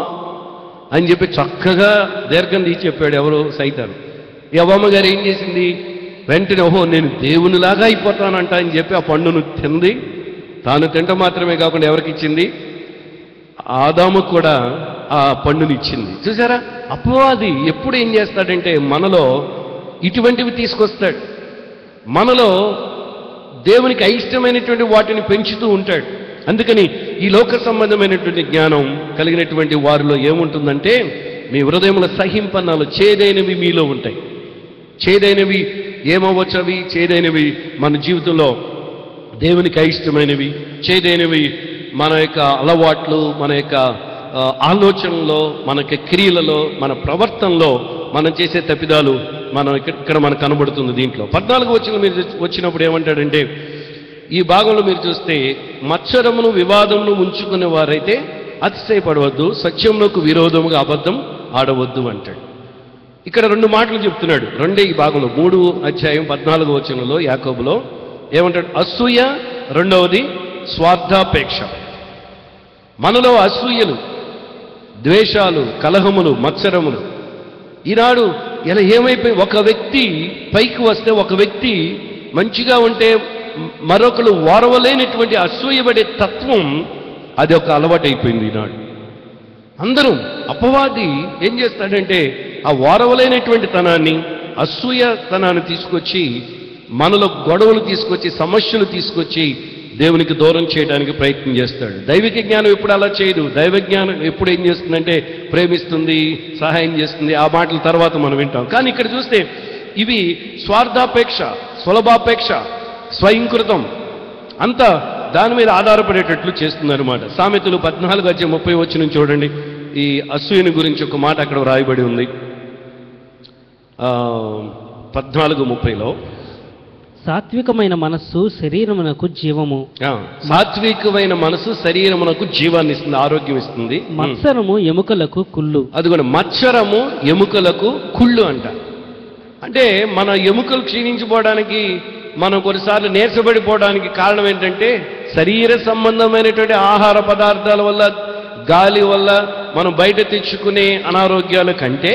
అని చెప్పి చక్కగా దీర్ఘం తీసి చెప్పాడు ఎవరు? సైతాను. ఈ అవ్వమ్మ గారు ఏం చేసింది? వెంటనే ఓహో నేను దేవునిలాగా అయిపోతానంట అని చెప్పి ఆ పండును తింది. తాను తింటం మాత్రమే కాకుండా ఎవరికి ఇచ్చింది? ఆదాముకు కూడా ఆ పండుని ఇచ్చింది. చూసారా? అపవాది ఎప్పుడు ఏం చేస్తాడంటే మనలో ఇటువంటివి తీసుకొస్తాడు. మనలో దేవునికి అయిష్టమైనటువంటి వాటిని పెంచుతూ ఉంటాడు. అందుకని ఈ లోక సంబంధమైనటువంటి జ్ఞానం కలిగినటువంటి వారిలో ఏముంటుందంటే మీ హృదయంలో సహింపన్నాలు చేదైనవి మీలో ఉంటాయి. చేదైనవి ఏమవ్వచ్చు? అవి చేదైనవి మన జీవితంలో దేవునికి అయిష్టమైనవి, చేదైనవి మన యొక్క అలవాట్లు, మన యొక్క ఆలోచనలో, మన యొక్క క్రియలలో, మన ప్రవర్తనలో మనం చేసే తప్పిదాలు మనం ఇక్కడ మనకు కనబడుతుంది. దీంట్లో 14వ వచనం మీరు వచ్చినప్పుడు ఏమంటాడంటే ఈ భాగంలో మీరు చూస్తే మత్సరమును వివాదమును ఉంచుకునే వారైతే అతిశయపడవద్దు, సత్యమునకు విరోధముగా అబద్ధం ఆడవద్దు అంటాడు. ఇక్కడ 2 మాటలు చెప్తున్నాడు. ఈ భాగంలో 3వ అధ్యాయం 14వ వచనంలో యాకోబులో ఏమంటాడు? అసూయ, రెండవది స్వార్థాపేక్ష. మనలో అసూయలు, ద్వేషాలు, కలహములు, మత్సరములు ఈనాడు ఇలా ఏమైపోయి ఒక వ్యక్తి పైకి వస్తే, ఒక వ్యక్తి మంచిగా ఉంటే మరొకరు ఓర్వలేనటువంటి అసూయపడే తత్వం అది ఒక అలవాటు అయిపోయింది ఈనాడు. అందరూ అపవాది ఏం చేస్తాడంటే ఆ ఓర్వలేనటువంటి తనాన్ని, అసూయతనాన్ని తీసుకొచ్చి మనలో గొడవలు తీసుకొచ్చి, సమస్యలు తీసుకొచ్చి దేవునికి దూరం చేయడానికి ప్రయత్నం చేస్తాడు. దైవిక జ్ఞానం ఎప్పుడు అలా చేయదు. దైవ జ్ఞానం ఎప్పుడు ఏం చేస్తుందంటే ప్రేమిస్తుంది, సహాయం చేస్తుంది. ఆ మాటల తర్వాత మనం వింటాం. కానీ ఇక్కడ చూస్తే ఇవి స్వార్థాపేక్ష, సులభాపేక్ష, స్వయంకృతం అంతా దాని మీద ఆధారపడేటట్లు చేస్తుందన్నమాట. సామెతలు 14:30 వచనం చూడండి. ఈ అసూయని గురించి ఒక మాట అక్కడ వ్రాయబడి ఉంది. 14:30లో సాత్వికమైన మనస్సు శరీరమునకు జీవము. సాత్వికమైన మనసు శరీరమునకు జీవాన్ని ఇస్తుంది, ఆరోగ్యం ఇస్తుంది. మత్సరము ఎముకలకు కుళ్ళు. అదిగోండి, మత్సరము ఎముకలకు కుళ్ళు అంట. అంటే మన ఎముకలు క్షీణించిపోవడానికి, మనం కొన్నిసార్లు నీరసపడిపోవడానికి కారణం ఏంటంటే శరీర సంబంధమైనటువంటి ఆహార పదార్థాల వల్ల, గాలి వల్ల మనం బయట తెచ్చుకునే అనారోగ్యాల కంటే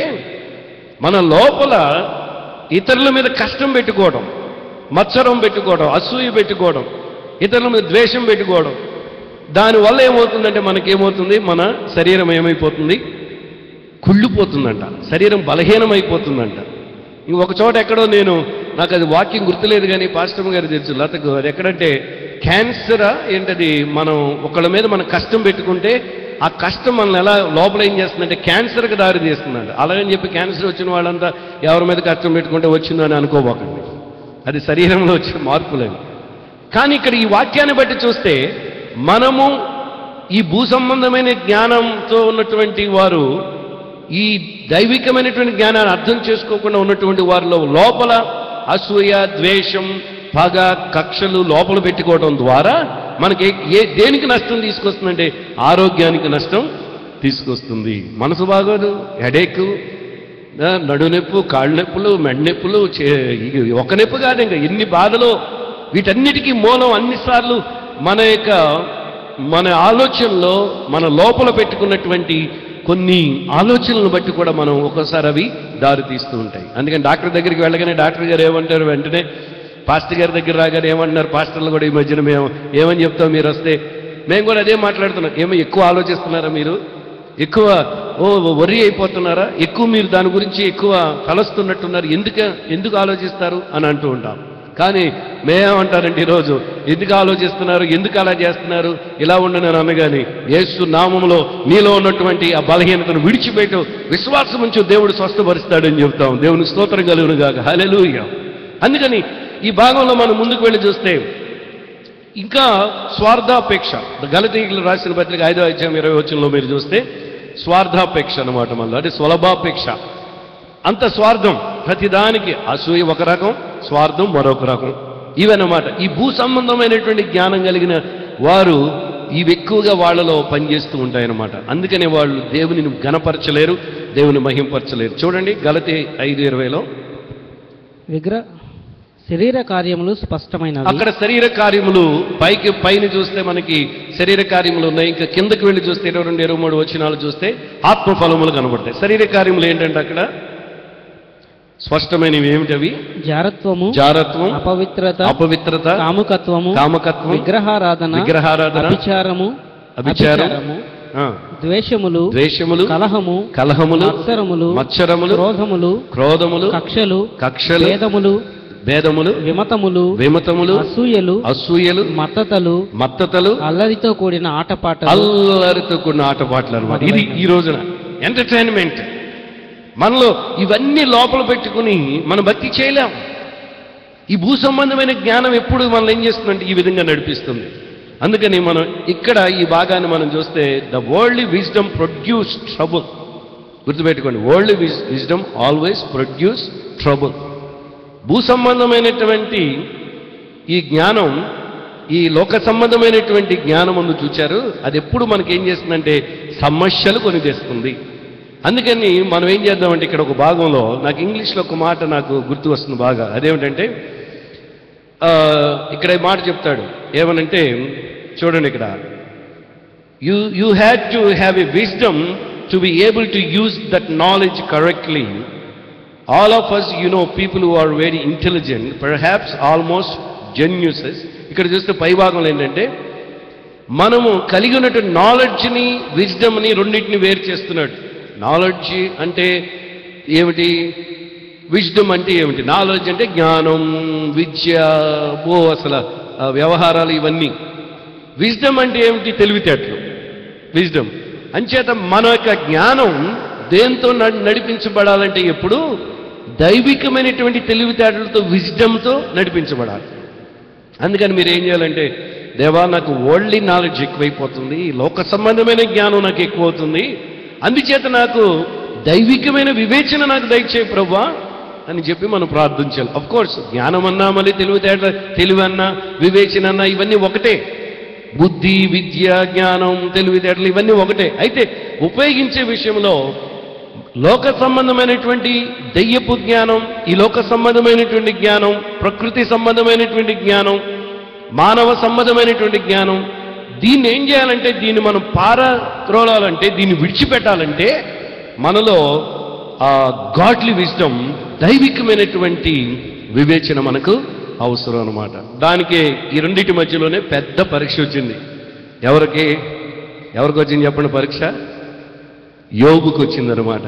మన లోపల ఇతరుల మీద కష్టం పెట్టుకోవడం, మత్సరం పెట్టుకోవడం, అసూయ పెట్టుకోవడం, ఇతరుల మీద ద్వేషం పెట్టుకోవడం, దానివల్ల ఏమవుతుందంటే మనకేమవుతుంది? మన శరీరం ఏమైపోతుంది? కుళ్ళిపోతుందంట. శరీరం బలహీనమైపోతుందంట. ఇంకొక చోట ఎక్కడో నాకు అది వాక్యం గుర్తులేదు కానీ పాస్టర్ గారు తెలుసు, లతకు. అది ఎక్కడంటే క్యాన్సరా ఏంటది, మనం ఒకళ్ళ మీద మనం కష్టం పెట్టుకుంటే ఆ కష్టం మనల్ని ఎలా లోపల ఏం చేస్తుందంటే క్యాన్సర్కి దారి తీస్తుందంట. అలాగని చెప్పి క్యాన్సర్ వచ్చిన వాళ్ళంతా ఎవరి మీద కష్టం పెట్టుకుంటే వచ్చిందని అనుకోబోకండి. అది శరీరంలో వచ్చిన మార్పులని. కానీ ఇక్కడ ఈ వాక్యాన్ని బట్టి చూస్తే మనము ఈ భూ సంబంధమైన జ్ఞానంతో ఉన్నటువంటి వారు, ఈ దైవికమైనటువంటి జ్ఞానాన్ని అర్థం చేసుకోకుండా ఉన్నటువంటి వారిలో లోపల అసూయ, ద్వేషం, పగ, కక్షలు లోపల పెట్టుకోవడం ద్వారా మనకి దేనికి నష్టం తీసుకొస్తుందంటే ఆరోగ్యానికి నష్టం తీసుకొస్తుంది. మనసు బాగోదు, హెడేక్, నడునొప్పు, కాళ్ళు నొప్పులు, మెడ నొప్పులు, ఒక నొప్పి కాదు, ఇంకా ఎన్ని బాధలు. వీటన్నిటికీ మూలం అన్నిసార్లు మన ఆలోచనలో మన లోపల పెట్టుకున్నటువంటి కొన్ని ఆలోచనలను బట్టి కూడా మనం ఒక్కోసారి అవి దారి తీస్తూ ఉంటాయి. అందుకని డాక్టర్ దగ్గరికి వెళ్ళగానే డాక్టర్ గారు ఏమంటారు, వెంటనే పాస్టర్ గారి దగ్గర రాగానే ఏమంటున్నారు, పాస్టర్లు కూడా ఈ మధ్యన మేము ఏమని చెప్తాం, మీరు వస్తే మేము కూడా అదే మాట్లాడుతున్నాం. ఏమో ఎక్కువ ఆలోచిస్తున్నారా మీరు, ఎక్కువ వర్రీ అయిపోతున్నారా, ఎక్కువ మీరు దాని గురించి ఎక్కువ తలస్తున్నట్టున్నారు, ఎందుకు ఆలోచిస్తారు అని అంటూ ఉంటాం. కానీ మేమేమంటారంటే ఈరోజు ఎందుకు ఆలోచిస్తున్నారు, ఎందుకు అలా చేస్తున్నారు, ఇలా ఉండనని అనగాని యేసు నామములో నీలో ఉన్నటువంటి ఆ బలహీనతను విడిచిపెట్టు, విశ్వాసం ఉంచు, దేవుడు స్వస్థపరుస్తాడని చెప్తాం. దేవుని స్తోత్రం కలుగును గాక. హల్లెలూయా. అందుకని ఈ భాగంలో మనం ముందుకు వెళ్ళి చూస్తే ఇంకా స్వార్థాపేక్ష, గలతీయులకు రాసిన పత్రిక 5వ అధ్యాయం 20వ వచనంలో మీరు చూస్తే స్వార్థాపేక్ష అన్నమాట. మళ్ళీ అంటే స్వలభాపేక్ష, అంత స్వార్థం, ప్రతిదానికి అసూయ ఒక రకం, స్వార్థం మరొక రకం, ఇవన్నమాట. ఈ భూ సంబంధమైనటువంటి జ్ఞానం కలిగిన వారు ఇవి ఎక్కువగా వాళ్ళలో పనిచేస్తూ ఉంటాయన్నమాట. అందుకనే వాళ్ళు దేవుని ఘనపరచలేరు, దేవుని మహింపరచలేరు. చూడండి గలతీ 5:20లో శరీర కార్యములు స్పష్టమైనవి. అక్కడ శరీర కార్యములు పైన చూస్తే మనకి శరీర కార్యములు ఉన్నాయి. ఇంకా కిందకి వెళ్ళి చూస్తే 22, 23 వచనాలు చూస్తే ఆత్మ ఫలములు కనబడతాయి. శరీర కార్యములు ఏంటంటే అక్కడ స్పష్టమైనవి ఏమిటవి? జారత్వం, అపవిత్రత, కాముకత్వము, విగ్రహారాధన, అభిచారము, ద్వేషములు, కలహములు, మత్సరములు, క్రోధములు, కక్షలు, భేదములు, విమతములు, అసూయలు, మత్తతలు, అల్లరితో కూడిన ఆటపాటలు అన్నమాట. ఇది ఈ రోజున ఎంటర్టైన్మెంట్. మనలో ఇవన్నీ లోపల పెట్టుకుని మనం భక్తి చేయలేం. ఈ భూ సంబంధమైన జ్ఞానం ఎప్పుడు మనల్ని ఏం చేస్తుందంటే ఈ విధంగా నడిపిస్తుంది. అందుకని మనం ఇక్కడ ఈ భాగాన్ని మనం చూస్తే the worldly wisdom produce trouble. గుర్తుపెట్టుకోండి, worldly wisdom always produce trouble. భూ సంబంధమైనటువంటి ఈ జ్ఞానం, ఈ లోక సంబంధమైనటువంటి జ్ఞానం ముందు చూచారు, అది ఎప్పుడు మనకి ఏం చేస్తుందంటే సమస్యలు కొని తెస్తుంది. అందుకని మనం ఏం చేద్దామంటే ఇక్కడ ఒక భాగంలో నాకు ఇంగ్లీష్లో ఒక మాట నాకు గుర్తు వస్తుంది బాగా. అదేమిటంటే ఇక్కడ ఈ మాట చెప్తాడు, ఏమనంటే చూడండి ఇక్కడ, you had to have a wisdom to be able to use that knowledge correctly. All of us, people who are very intelligent, perhaps almost geniuses. ఇక్కడ చూస్తే పై భాగంలో ఏంటంటే మనము కలిగి ఉన్నటువంటి నాలెడ్జ్ని, విజ్డమ్ని రెండింటిని వేరు చేస్తున్నాడు. నాలెడ్జ్ అంటే ఏమిటి, విజ్డమ్ అంటే ఏమిటి? నాలెడ్జ్ అంటే జ్ఞానం, విద్య, అసలు వ్యవహారాలు ఇవన్నీ. విజ్డమ్ అంటే ఏమిటి? తెలివితేటలు. విజ్డమ్ అంచేత మన యొక్క జ్ఞానం దేంతో నడిపించబడాలంటే ఎప్పుడు దైవికమైనటువంటి తెలివితేటలతో, విజ్డమ్తో నడిపించబడాలి. అందుకని మీరు ఏం చేయాలంటే, దేవా నాకు వరల్డ్లీ నాలెడ్జ్ ఎక్కువైపోతుంది, లోక సంబంధమైన జ్ఞానం నాకు ఎక్కువ అవుతుంది, అందుచేత నాకు దైవికమైన వివేచన నాకు దయచేయి ప్రభువా అని చెప్పి మనం ప్రార్థించాలి. అఫ్ కోర్స్ జ్ఞానం అన్నా, మళ్ళీ తెలివి అన్నా, వివేచన అన్నా ఇవన్నీ ఒకటే. బుద్ధి, విద్య, జ్ఞానం, తెలివితేటలు ఇవన్నీ ఒకటే. అయితే ఉపయోగించే విషయంలో లోక సంబంధమైనటువంటి దయ్యపు జ్ఞానం, ఈ లోక సంబంధమైనటువంటి జ్ఞానం, ప్రకృతి సంబంధమైనటువంటి జ్ఞానం, మానవ సంబంధమైనటువంటి జ్ఞానం, దీన్ని ఏం చేయాలంటే, దీన్ని మనం పారద్రోలాలంటే, దీన్ని విడిచిపెట్టాలంటే మనలో ఆ గాడ్లీ విజ్డమ్, దైవికమైనటువంటి వివేచన మనకు అవసరం అన్నమాట. దానికి ఈ రెండింటి మధ్యలోనే పెద్ద పరీక్ష వచ్చింది. ఎవరికి వచ్చింది చెప్పండి పరీక్ష? యోబుకు వచ్చిందనమాట.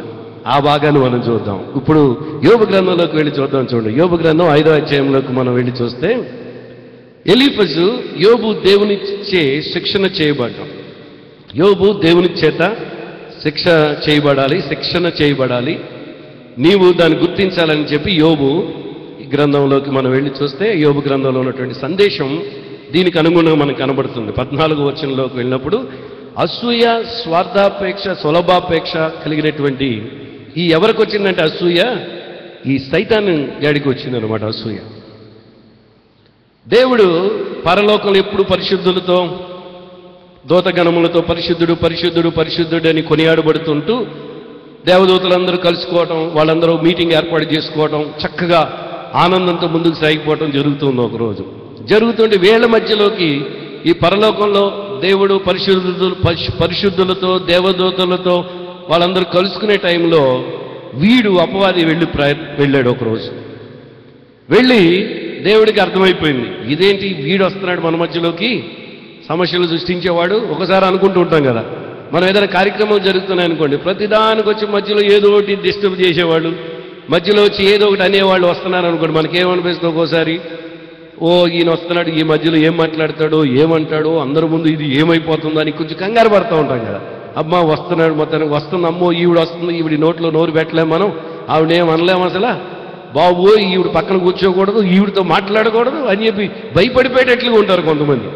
ఆ భాగాన్ని మనం చూద్దాం. ఇప్పుడు యోబు గ్రంథంలోకి వెళ్ళి చూద్దాం. చూడండి, యోబు గ్రంథం 5వ అధ్యాయంలోకి మనం వెళ్ళి చూస్తే, ఎలీఫజు యోబు దేవుని చే శిక్షణ చేయబడ్డాం. యోబు దేవుని చేత శిక్షణ చేయబడాలి, నీవు దాన్ని గుర్తించాలని చెప్పి యోబు గ్రంథంలోకి మనం వెళ్ళి చూస్తే, యోబు గ్రంథంలో ఉన్నటువంటి సందేశం దీనికి అనుగుణంగా మనకు కనబడుతుంది. 14వ వచనంలోకి వెళ్ళినప్పుడు, అసూయ, స్వార్థాపేక్ష, సులభాపేక్ష కలిగినటువంటి ఈ ఎవరికి వచ్చిందంటే అసూయ, ఈ సైతాను గాడికి వచ్చిందనమాట అసూయ. దేవుడు పరలోకంలో ఎప్పుడు పరిశుద్ధులతో, దూతగణములతో పరిశుద్ధుడు పరిశుద్ధుడు పరిశుద్ధుడు అని కొనియాడబడుతుంటూ దేవదూతలందరూ కలుసుకోవటం, వాళ్ళందరూ మీటింగ్ ఏర్పాటు చేసుకోవటం, చక్కగా ఆనందంతో ముందుకు సాగిపోవటం జరుగుతుంది. ఒకరోజు జరుగుతుంటే వేళ్ల మధ్యలోకి ఈ పరలోకంలో దేవుడు పరిశుద్ధులతో, దేవదూతలతో వాళ్ళందరూ కలుసుకునే టైంలో వీడు అపవాది వెళ్ళాడు ఒకరోజు. వెళ్ళి దేవుడికి అర్థమైపోయింది, ఇదేంటి వీడు వస్తున్నాడు మన మధ్యలోకి సమస్యలు సృష్టించేవాడు. ఒకసారి అనుకుంటూ ఉంటాం కదా, మనం ఏదైనా కార్యక్రమం జరుగుతున్నాయి అనుకోండి, ప్రతిదానికి వచ్చి మధ్యలో ఏదో ఒకటి డిస్టర్బ్ చేసేవాళ్ళు, మధ్యలో వచ్చి ఏదో ఒకటి అనేవాళ్ళు వస్తున్నారు అనుకోండి, మనకేమనిపిస్తుంది ఒక్కోసారి, ఓ ఈయన వస్తున్నాడు, ఈ మధ్యలో ఏం మాట్లాడతాడో ఏమంటాడో, అందరి ముందు ఇది ఏమైపోతుందో అని కొంచెం కంగారు పడుతూ ఉంటాం కదా. అమ్మ వస్తున్నాడు, మొత్తానికి వస్తుంది, అమ్మో ఈవిడ వస్తుంది, ఈవిడి నోట్లో నోరు పెట్టలేము మనం, ఆవిడేం అనలేము అసలు, బాబు ఈవిడ పక్కన కూర్చోకూడదు, ఈవిడితో మాట్లాడకూడదు అని చెప్పి భయపడిపోయేటట్లుగా ఉంటారు కొంతమంది.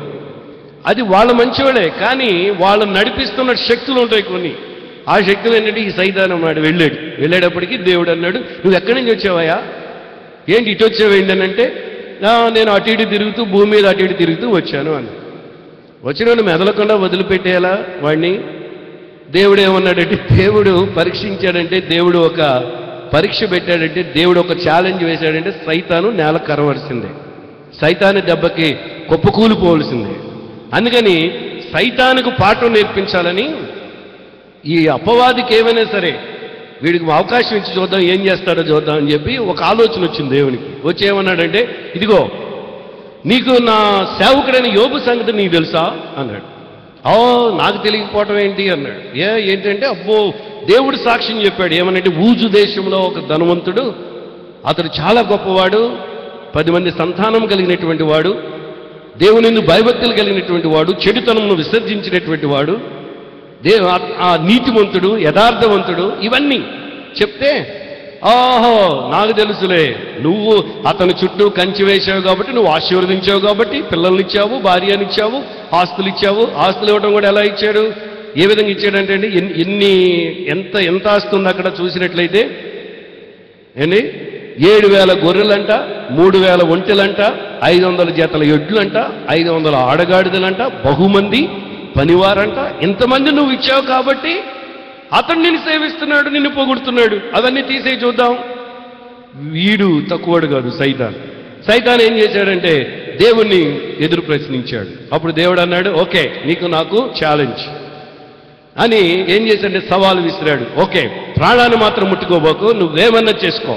అది వాళ్ళ మంచివాడే, కానీ వాళ్ళని నడిపిస్తున్న శక్తులు ఉంటాయి కొన్ని. ఆ శక్తులు ఏంటంటే ఈ సైతాన్ అన్నాడు. వెళ్ళేటప్పటికి దేవుడు అన్నాడు, నువ్వు ఎక్కడి నుంచి వచ్చావయ్యా, ఏంటి ఇటు వచ్చావేంటి అని అంటే, నేను అటు ఇటు తిరుగుతూ భూమి మీద అటు ఇటు తిరుగుతూ వచ్చాను అని. వచ్చిన మెదలకుండా వదిలిపెట్టేలా వాడిని దేవుడు ఏమన్నాడంటే, దేవుడు పరీక్షించాడంటే, దేవుడు ఒక పరీక్ష పెట్టాడంటే, దేవుడు ఒక ఛాలెంజ్ వేశాడంటే, సైతాను నేల కరవలసిందే, సైతాను దెబ్బకి కుప్పకూలిపోవలసిందే. అందుకని సైతానుకు పాఠం నేర్పించాలని ఈ అపవాదికి ఏమైనా సరే వీడికి అవకాశం ఇచ్చి చూద్దాం, ఏం చేస్తాడో చూద్దాం అని చెప్పి ఒక ఆలోచన వచ్చింది దేవునికి. వచ్చి ఏమన్నాడంటే, ఇదిగో నీకు నా సేవకుడైన యోబు సంగతి నీకు తెలుసా అన్నాడు. నాకు తెలియకపోవటం ఏంటి అన్నాడు. ఏంటంటే, అబ్బో దేవుడు సాక్ష్యం చెప్పాడు. ఏమనంటే, ఊజు దేశంలో ఒక ధనవంతుడు, అతడు చాలా గొప్పవాడు, 10 మంది సంతానం కలిగినటువంటి వాడు, దేవుని భయభక్తులు కలిగినటువంటి వాడు, చెడుతనమును విసర్జించినటువంటి వాడు, ఆ నీతిమంతుడు, యథార్థవంతుడు, ఇవన్నీ చెప్తే, ఆహో నాకు తెలుసులే, నువ్వు అతని చుట్టూ కంచి వేసావు కాబట్టి, నువ్వు ఆశీర్వదించావు కాబట్టి, పిల్లల్నిచ్చావు, భార్యనిచ్చావు, ఆస్తులు ఇచ్చావు. ఆస్తులు ఇవ్వడం కూడా ఎలా ఇచ్చాడు, ఏ విధంగా ఇచ్చాడంటే అండి, ఎంత ఆస్తి ఉంది అక్కడ చూసినట్లయితే ఏంటి, 7,000 గొర్రెలంట, 3,000 ఒంటెలంట, 500 జతల ఎడ్లంట, 500 ఆడగాడిదలంట, బహుమంది పనివారంట. ఇంతమంది నువ్వు ఇచ్చావు కాబట్టి అతను నిన్ను సేవిస్తున్నాడు, నిన్ను పొగుడుతున్నాడు. అవన్నీ తీసేసి చూద్దాం. వీడు తక్కువడు కాదు, సైతాన్ ఏం చేశాడంటే దేవుణ్ణి ఎదురు ప్రశ్నించాడు. అప్పుడు దేవుడు అన్నాడు, ఓకే నీకు నాకు ఛాలెంజ్ అని ఏం చేశాడంటే సవాలు విసిరాడు. ఓకే ప్రాణాన్ని మాత్రం ముట్టుకోబోకు, నువ్వేమన్నా చేసుకో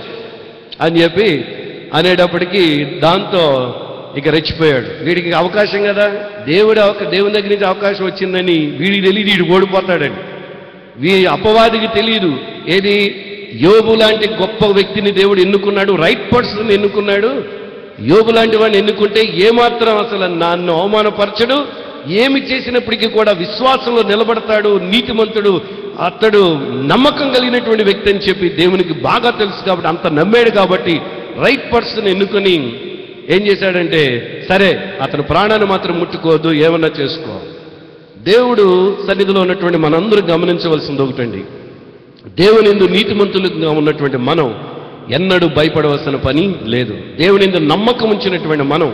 అని చెప్పి అనేటప్పటికీ దాంతో ఇక రెచ్చిపోయాడు. వీడికి అవకాశం కదా, దేవుని దగ్గర నుంచి అవకాశం వచ్చిందని వీడికి తెలియదు, వీడు ఓడిపోతాడని. అపవాదికి తెలియదు. ఏది, యోబు లాంటి గొప్ప వ్యక్తిని దేవుడు ఎన్నుకున్నాడు, రైట్ పర్సన్ ఎన్నుకున్నాడు. యోబు లాంటి వాడిని ఎన్నుకుంటే ఏమాత్రం అసలు నన్ను అవమానపరచడు, ఏమి చేసినప్పటికీ కూడా విశ్వాసంలో నిలబడతాడు, నీతిమంతుడు, అతడు నమ్మకం కలిగినటువంటి వ్యక్తి అని చెప్పి దేవునికి బాగా తెలుసు కాబట్టి, అంత నమ్మాడు కాబట్టి రైట్ పర్సన్ ఎన్నుకొని ఏం చేశాడంటే, సరే అతను ప్రాణాన్ని మాత్రం ముట్టుకోవద్దు, ఏమన్నా చేసుకో. దేవుడు సన్నిధిలో ఉన్నటువంటి మనందరూ గమనించవలసింది ఒకటండి, దేవుని యందు నీతిమంతులుగా ఉన్నటువంటి మనం ఎన్నడూ భయపడవలసిన పని లేదు. దేవుని యందు నమ్మకం ఉంచినటువంటి మనం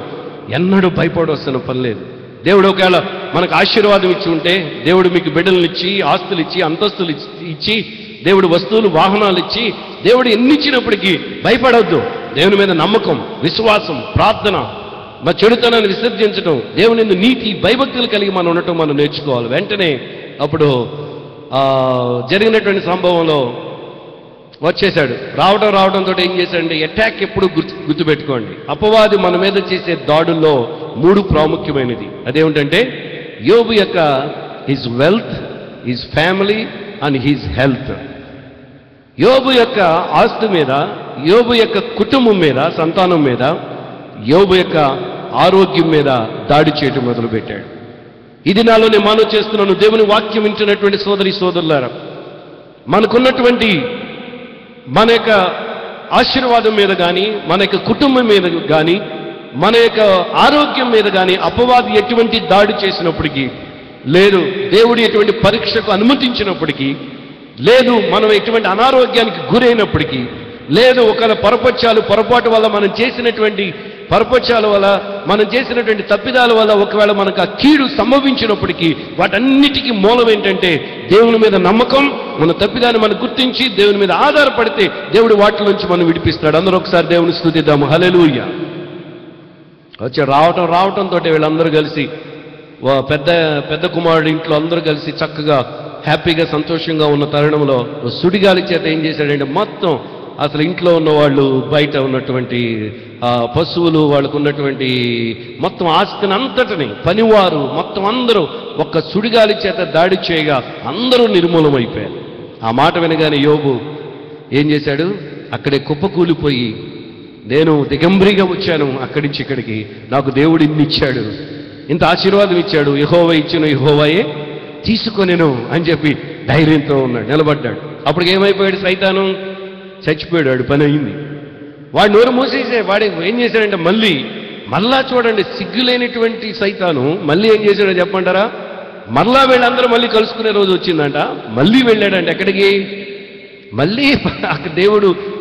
ఎన్నడూ భయపడవలసిన పని లేదు. దేవుడు ఒకవేళ మనకు ఆశీర్వాదం ఇచ్చి ఉంటే, దేవుడు మీకు బిడ్డలను ఇచ్చి, ఆస్తులు ఇచ్చి, అంతస్తులు ఇచ్చి, దేవుడు వస్తువులు, వాహనాలు ఇచ్చి, దేవుడు ఎన్ని ఇచ్చినప్పటికీ భయపడవద్దు. దేవుని మీద నమ్మకం, విశ్వాసం, ప్రార్థన, మా చెడుతనాన్ని విసర్జించడం, దేవుని యందు నీతి భయభక్తులు కలిగి మనం ఉండటం మనం నేర్చుకోవాలి. వెంటనే అప్పుడు జరిగినటువంటి సంభవంలో వచ్చేశాడు. రావడంతో ఏం చేశాడంటే, అటాక్ ఎప్పుడు గుర్తుపెట్టుకోండి, అపవాది మన మీద చేసే దాడుల్లో 3 ప్రాముఖ్యమైనది. అదేమిటంటే, యోబు యొక్క his wealth, his family and his health. యోబు యొక్క ఆస్తి మీద, యోబు యొక్క కుటుంబం మీద, సంతానం మీద, యోబు యొక్క ఆరోగ్యం మీద దాడి చేయటం మొదలుపెట్టాడు. ఇది నాలో నేను మనవి చేస్తున్నాను, దేవుని వాక్యం వింటున్నటువంటి సోదరులారా, మనకున్నటువంటి మన యొక్క ఆశీర్వాదం మీద కానీ, మన యొక్క కుటుంబం మీద కానీ, మన యొక్క ఆరోగ్యం మీద కానీ అపవాది ఎటువంటి దాడి చేసినప్పటికీ, లేదు దేవుడు ఎటువంటి పరీక్షకు అనుమతించినప్పటికీ, లేదు మనం ఎటువంటి అనారోగ్యానికి గురైనప్పటికీ, లేదు ఒకవేళ పొరపాటు వల్ల మనం చేసినటువంటి పొరపక్షాల వల్ల, మనం చేసినటువంటి తప్పిదాల వల్ల ఒకవేళ మనకు ఆ కీడు సంభవించినప్పటికీ, వాటన్నిటికీ మూలం ఏంటంటే దేవుని మీద నమ్మకం. మన తప్పిదాన్ని మనం గుర్తించి దేవుని మీద ఆధారపడితే దేవుడు వాటి నుంచి మనం విడిపిస్తాడు. అందరూ ఒకసారి దేవుని స్తుతిద్దాము. హల్లెలూయా. వచ్చి రావటంతో వీళ్ళందరూ కలిసి పెద్ద కుమారుడు ఇంట్లో అందరూ కలిసి చక్కగా హ్యాపీగా సంతోషంగా ఉన్న తరుణంలో సుడిగాలి చేత ఏం చేశాడంటే మొత్తం అసలు ఇంట్లో ఉన్న వాళ్ళు, బయట ఉన్నటువంటి పశువులు, వాళ్ళకు ఉన్నటువంటి మొత్తం ఆస్తిని అంతటిని, పనివారు మొత్తం అందరూ ఒక్క సుడిగాలి చేత దాడి చేయగా అందరూ నిర్మూలమైపోయారు. ఆ మాట వినగానే యోబు ఏం చేశాడు? అక్కడే కుప్పకూలిపోయి, నేను దిగంబరిగా వచ్చాను అక్కడి నుంచి ఇక్కడికి, నాకు దేవుడు ఇన్ని ఇచ్చాడు, ఇంత ఆశీర్వాదం ఇచ్చాడు, యెహోవా ఇచ్చిన యెహోవాయే తీసుకొనెను అని చెప్పి ధైర్యంతో ఉన్నాడు, నిలబడ్డాడు. అప్పుడు ఏమైపోయాడు? సైతాను చచ్చిపోయాడు, పని అయింది. వాడు నోరు మూసేసే వాడు ఏం చేశాడంటే మళ్ళా చూడండి, సిగ్గులేనిటువంటి సైతాను మళ్ళీ ఏం చేశాడో చెప్పంటారా? మళ్ళా వీళ్ళందరూ మళ్ళీ కలుసుకునే రోజు వచ్చిందంట. మళ్ళీ వెళ్ళాడంటే ఎక్కడికి? మళ్ళీ అక్కడ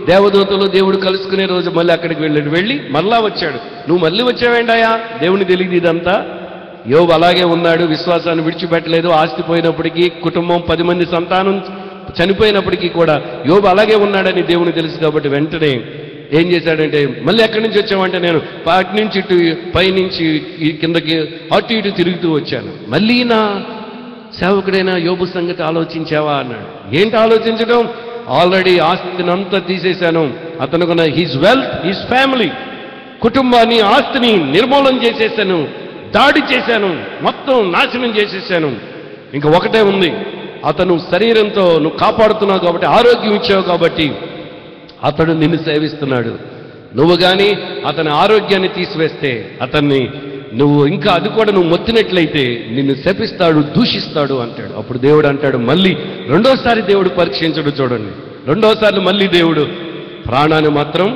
దేవదూతలు దేవుడు కలుసుకునే రోజు మళ్ళీ అక్కడికి వెళ్ళాడు. వెళ్ళి మళ్ళా వచ్చాడు. నువ్వు మళ్ళీ వచ్చావేంటాయా? దేవుని తెలియదు ఇదంతా. యోబు అలాగే ఉన్నాడు, విశ్వాసాన్ని విడిచిపెట్టలేదు. ఆస్తి పోయినప్పటికీ, కుటుంబం 10 మంది సంతానం చనిపోయినప్పటికీ కూడా యోబు అలాగే ఉన్నాడని దేవుని తెలుసు. కాబట్టి వెంటనే ఏం చేశాడంటే, మళ్ళీ ఎక్కడి నుంచి వచ్చామంటే, నేను అటు నుంచి ఇటు, పైనుంచి కిందకి అటు ఇటు తిరుగుతూ వచ్చాను. మళ్ళీ నా సేవకుడైన యోబు సంగతి ఆలోచించావా అన్నాడు. ఏంటి ఆలోచించడం? ఆల్రెడీ ఆస్తిని అంతా తీసేశాను. అతనుకున్న హిజ్ వెల్త్, హిజ్ ఫ్యామిలీ, కుటుంబాన్ని, ఆస్తిని నిర్మూలన చేసేసాను, దాడి చేశాను, మొత్తం నాశనం చేసేసాను. ఇంకా ఒకటే ఉంది, అతను శరీరంతో నువ్వు కాపాడుతున్నావు కాబట్టి, ఆరోగ్యం ఇచ్చావు కాబట్టి అతడు నిన్ను సేవిస్తున్నాడు. నువ్వు కానీ అతని ఆరోగ్యాన్ని తీసివేస్తే, అతన్ని నువ్వు ఇంకా అది కూడా నువ్వు మొత్తినట్లయితే నిన్ను శపిస్తాడు, దూషిస్తాడు అంటాడు. అప్పుడు దేవుడు అంటాడు, మళ్ళీ రెండోసారి దేవుడు పరీక్షించడు. చూడండి, రెండోసారి మళ్ళీ దేవుడు, ప్రాణాన్ని మాత్రం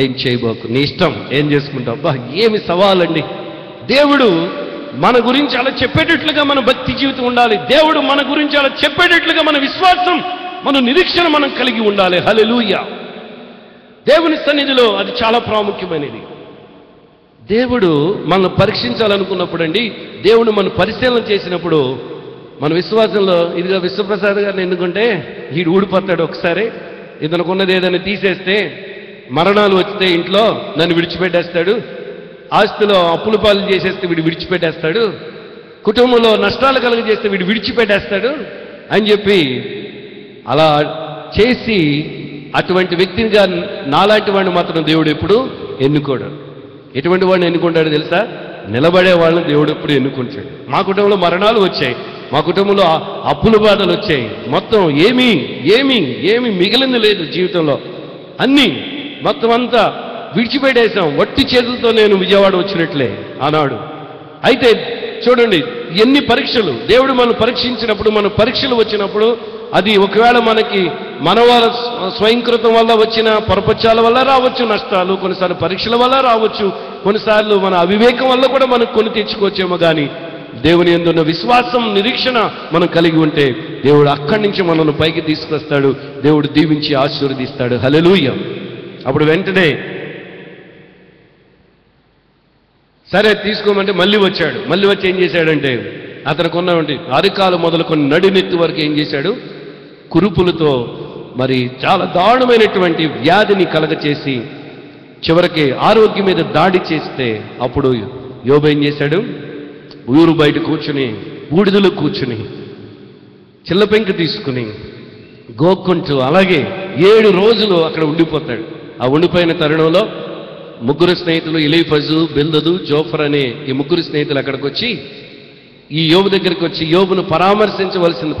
ఏం చేయబోకు, నీ ఇష్టం, ఏం చేసుకుంటావు. అబ్బా, ఏమి సవాలండి. దేవుడు మన గురించి అలా చెప్పేటట్లుగా మన భక్తి జీవితం ఉండాలి. దేవుడు మన గురించి అలా చెప్పేటట్లుగా మన విశ్వాసం, మన నిరీక్షణ మనం కలిగి ఉండాలి. హల్లెలూయా. దేవుని సన్నిధిలో అది చాలా ప్రాముఖ్యమైనది. దేవుడు మనం పరీక్షించాలనుకున్నప్పుడు అండి, దేవుడు మనం పరిశీలన చేసినప్పుడు మన విశ్వాసంలో, ఇదిగా విశ్వప్రసాద్ గారిని ఎన్నుకుంటే వీడు ఊడిపోతాడు. ఒకసారి ఇతనుకున్నది ఏదైనా తీసేస్తే, మరణాలు వస్తే ఇంట్లో నన్ను విడిచిపెట్టేస్తాడు, ఆస్తిలో అప్పుల పాలు చేసేస్తే వీడు విడిచిపెట్టేస్తాడు, కుటుంబంలో నష్టాలు కలుగజేస్తే వీడు విడిచిపెట్టేస్తాడు అని చెప్పి అలా చేసి, అటువంటి వ్యక్తినిగా నాలాంటి వాడిని మాత్రం దేవుడు ఎప్పుడు ఎన్నుకోడు. ఎటువంటి వాడిని ఎన్నుకుంటాడు తెలుసా? నిలబడే వాళ్ళని దేవుడు ఎప్పుడు ఎన్నుకుంటాడు. మా కుటుంబంలో మరణాలు వచ్చాయి, మా కుటుంబంలో అప్పుల బాధలు వచ్చాయి, మొత్తం ఏమీ మిగిలింది లేదు జీవితంలో, అన్నీ మొత్తం అంతా విడిచిపెట్టేశాం. వట్టి చేతులతో నేను విజయవాడ వచ్చినట్లే ఆనాడు. అయితే చూడండి, ఎన్ని పరీక్షలు దేవుడు మనం పరీక్షించినప్పుడు, మన పరీక్షలు వచ్చినప్పుడు, అది ఒకవేళ మనకి మన వాళ్ళ స్వయంకృతం వల్ల వచ్చిన పొరపచ్చాల వల్ల రావచ్చు నష్టాలు, కొన్నిసార్లు పరీక్షల వల్ల రావచ్చు, కొన్నిసార్లు మన అవివేకం వల్ల కూడా మనకు కొని తెచ్చుకోవచ్చేమో. కానీ దేవుని యందు ఉన్న విశ్వాసం, నిరీక్షణ మనం కలిగి ఉంటే దేవుడు అక్కడి నుంచి మనల్ని పైకి తీసుకొస్తాడు. దేవుడు దీవించి ఆశీర్వదిస్తాడు. హల్లెలూయా. అప్పుడు వెంటనే సరే తీసుకోమంటే మళ్ళీ వచ్చాడు. మళ్ళీ వచ్చి ఏం చేశాడంటే, అతనికి ఉన్నటువంటి అరికాలు మొదలుకొని నడినెత్తి వరకు ఏం చేశాడు? కురుపులతో మరి చాలా దారుణమైనటువంటి వ్యాధిని కలగచేసి చివరికి ఆరోగ్యం మీద దాడి చేస్తే, అప్పుడు యోబు ఏం చేశాడు? ఊరు బయట కూర్చుని, బూడిదలో కూర్చుని, చిల్లపెంక తీసుకుని గోక్కుంటూ అలాగే 7 రోజులు అక్కడ ఉండిపోతాడు. ఆ ఉండిపోయిన తరుణంలో ముగ్గురు స్నేహితులు, ఎలీఫజు, బిల్దదు, జోఫర్ అనే ఈ ముగ్గురు స్నేహితులు అక్కడికి వచ్చి ఈ యోబు దగ్గరికి వచ్చి యోబును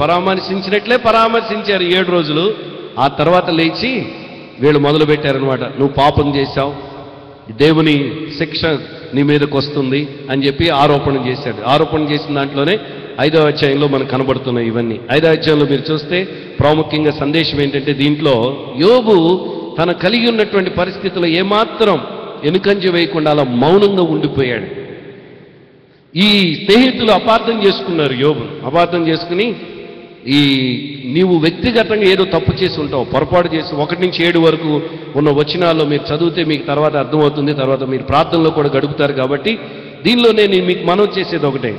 పరామర్శించినట్లే పరామర్శించారు 7 రోజులు. ఆ తర్వాత లేచి వీళ్ళు మొదలు పెట్టారనమాట, నువ్వు పాపం చేశావు, దేవుని శిక్ష నీ మీదకి వస్తుంది అని చెప్పి ఆరోపణ చేశాడు. ఆరోపణ చేసిన దాంట్లోనే 5వ అధ్యాయంలో మనకు కనబడుతున్నాయి ఇవన్నీ. 5వ అధ్యాయంలో మీరు చూస్తే ప్రాముఖ్యంగా సందేశం ఏంటంటే, దీంట్లో యోబు తన కలిగి ఉన్నటువంటి పరిస్థితుల్లో ఏమాత్రం వెనుకంజ వేయకుండా అలా మౌనంగా ఉండిపోయాడు. ఈ స్నేహితులు అపార్థం చేసుకున్నారు యోబును. అపార్థం చేసుకుని, నీవు వ్యక్తిగతంగా ఏదో తప్పు చేసి ఉంటావు, పొరపాటు చేసి 1 నుంచి 7 వరకు ఉన్న వచనాల్లో మీరు చదివితే మీకు తర్వాత అర్థమవుతుంది. తర్వాత మీరు ప్రార్థనలో కూడా గడుపుతారు. కాబట్టి దీనిలో నేను మీకు మనవి చేసేది ఒకటే,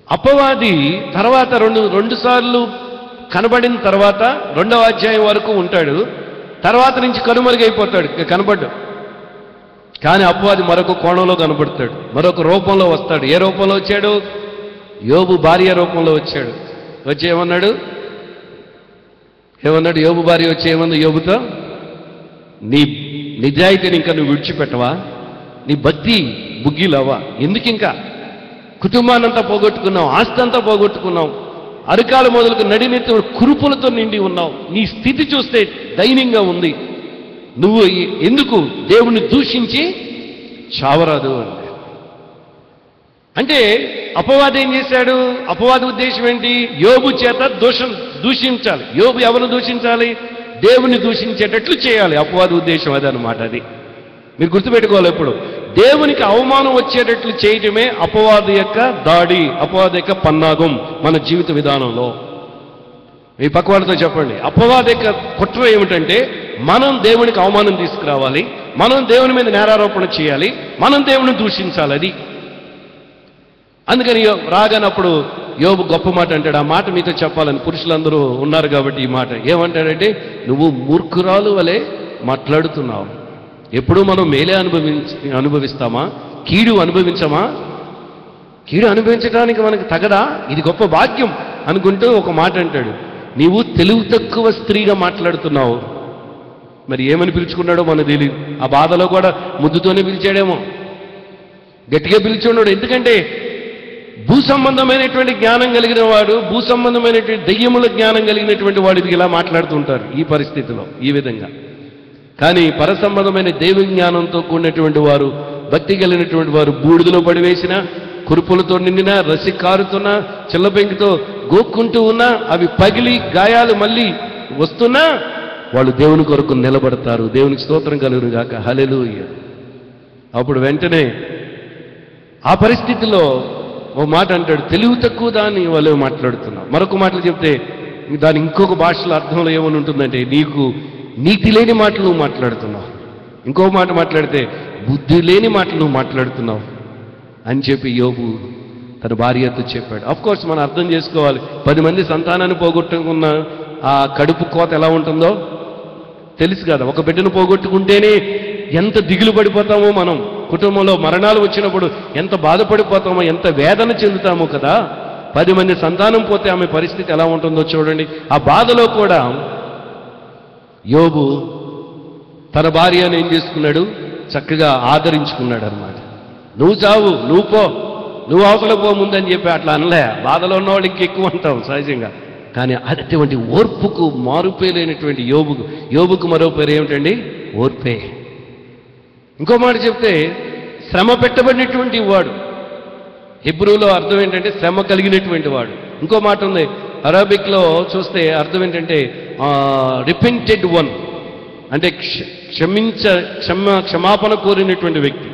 అపవాది తర్వాత రెండు సార్లు కనబడిన తర్వాత 2వ అధ్యాయం వరకు ఉంటాడు, తర్వాత నుంచి కనుమరుగైపోతాడు, కనబడ్డు. కానీ అపవాది మరొక కోణంలో కనబడతాడు, మరొక రూపంలో వస్తాడు. ఏ రూపంలో వచ్చాడు? యోబు భార్య రూపంలో వచ్చాడు. వచ్చి ఏమన్నాడు యోబు భార్య వచ్చి ఏమంది యోబుతో, నీ నిజాయితీని ఇంకా నువ్వు విడిచిపెట్టవా? నీ భక్తి బుగ్గిలవ్వా? ఎందుకు ఇంకా కుటుంబాన్నంతా పోగొట్టుకున్నావు, ఆస్తి అంతా పోగొట్టుకున్నావు, అరికాలు మొదలుకు నడినెత్తి కురుపులతో నిండి ఉన్నావు, నీ స్థితి చూస్తే దయనీయంగా ఉంది, నువ్వు ఎందుకు దేవుణ్ణి దూషించి చావరాదు అంటే అపవాది ఏం చేశాడు? అపవాది ఉద్దేశం ఏంటి? యోబు చేత దూషించాలి. యోబు ఎవరు దూషించాలి? దేవుణ్ణి దూషించేటట్లు చేయాలి. అపవాది ఉద్దేశం అదనమాట. అది మీరు గుర్తుపెట్టుకోవాలి. ఇప్పుడు దేవునికి అవమానం వచ్చేటట్లు చేయటమే అపవాది యొక్క దాడి, అపవాది యొక్క పన్నాగం మన జీవిత విధానంలో. మీ పక్కవాడితో చెప్పండి, అపవాది యొక్క కుట్ర ఏమిటంటే మనం దేవునికి అవమానం తీసుకురావాలి, మనం దేవుని మీద నేరారోపణ చేయాలి, మనం దేవుని దూషించాలి. అది అందుకని రాగానప్పుడు యోబు గొప్ప మాట అంటాడు. ఆ మాట మీతో చెప్పాలని పురుషులందరూ ఉన్నారు కాబట్టి ఈ మాట ఏమంటాడంటే, నువ్వు మూర్ఖురాలు వలె మాట్లాడుతున్నావు. ఎప్పుడూ మనం మేలే అనుభవిస్తామా? కీడు అనుభవించమా? కీడు అనుభవించడానికి మనకు తగదా? ఇది గొప్ప భాగ్యం అనుకుంటూ ఒక మాట అంటాడు. నీవు తెలివి తక్కువ స్త్రీగా మాట్లాడుతున్నావు. మరి ఏమని పిలుచుకున్నాడో మనకు తెలియదు. ఆ బాధలో కూడా ముద్దుతోనే పిలిచాడేమో, గట్టిగా పిలిచున్నాడు. ఎందుకంటే భూ సంబంధమైనటువంటి జ్ఞానం కలిగిన వాడు, భూ సంబంధమైనటువంటి దెయ్యముల జ్ఞానం కలిగినటువంటి వాడు ఇది ఇలా మాట్లాడుతుంటారు ఈ పరిస్థితిలో, ఈ విధంగా. కానీ పరసంబంధమైన దైవ జ్ఞానంతో కూడినటువంటి వారు, భక్తి కలిగినటువంటి వారు బూడిదలో పడివేసిన, కురుపులతో నిండిన, రసి కారుతున్నా, చిల్లబెంకితో గోక్కుంటూ ఉన్నా, అవి పగిలి గాయాలు మళ్ళీ వస్తున్నా వాళ్ళు దేవుని కొరకు నిలబడతారు. దేవునికి స్తోత్రం కలుగును గాక. హల్లెలూయా. అప్పుడు వెంటనే ఆ పరిస్థితిలో ఓ మాట అంటాడు, తెలివి తక్కువ దాన్ని వాళ్ళు మాట్లాడుతున్నావు. మరొక మాటలు చెప్తే దాని ఇంకొక భాషలో అర్థంలో ఏమని ఉంటుందంటే, నీకు నీతి లేని మాటలు నువ్వు మాట్లాడుతున్నావు. ఇంకో మాట మాట్లాడితే బుద్ధి లేని మాటలు నువ్వు మాట్లాడుతున్నావు అని చెప్పి యోబు తన భార్యతో చెప్పాడు. కోర్స్ మనం అర్థం చేసుకోవాలి, 10 మంది సంతానాన్ని పోగొట్టుకున్న ఆ కడుపు కోత ఎలా ఉంటుందో తెలుసు కదా. ఒక బిడ్డను పోగొట్టుకుంటేనే ఎంత దిగులు పడిపోతామో మనం, కుటుంబంలో మరణాలు వచ్చినప్పుడు ఎంత బాధపడిపోతామో, ఎంత వేదన చెందుతామో కదా. 10 మంది సంతానం పోతే ఆమె పరిస్థితి ఎలా ఉంటుందో చూడండి. ఆ బాధలో కూడా యోబు తన భార్యను ఏం చేసుకున్నాడు? చక్కగా ఆదరించుకున్నాడు అన్నమాట. నువ్వు చావు, నువ్వు పో, నువ్వు అవతల పో ముందని చెప్పి అట్లా అనలే. బాధలో ఉన్నవాళ్ళు ఇంకెక్కువ అంటాం సహజంగా. కానీ అటువంటి ఓర్పుకు మారుపేలేనటువంటి యోబుకు మరో పేరు ఏమిటండి? ఓర్పే. ఇంకో మాట చెప్తే శ్రమ పెట్టబడినటువంటి వాడు. హిబ్రూలో అర్థం ఏంటంటే శ్రమ కలిగినటువంటి వాడు. ఇంకో మాట ఉంది అరబిక్లో చూస్తే అర్థం ఏంటంటే రిపెంటెడ్ వన్, అంటే క్షమాపణ కోరినటువంటి వ్యక్తి.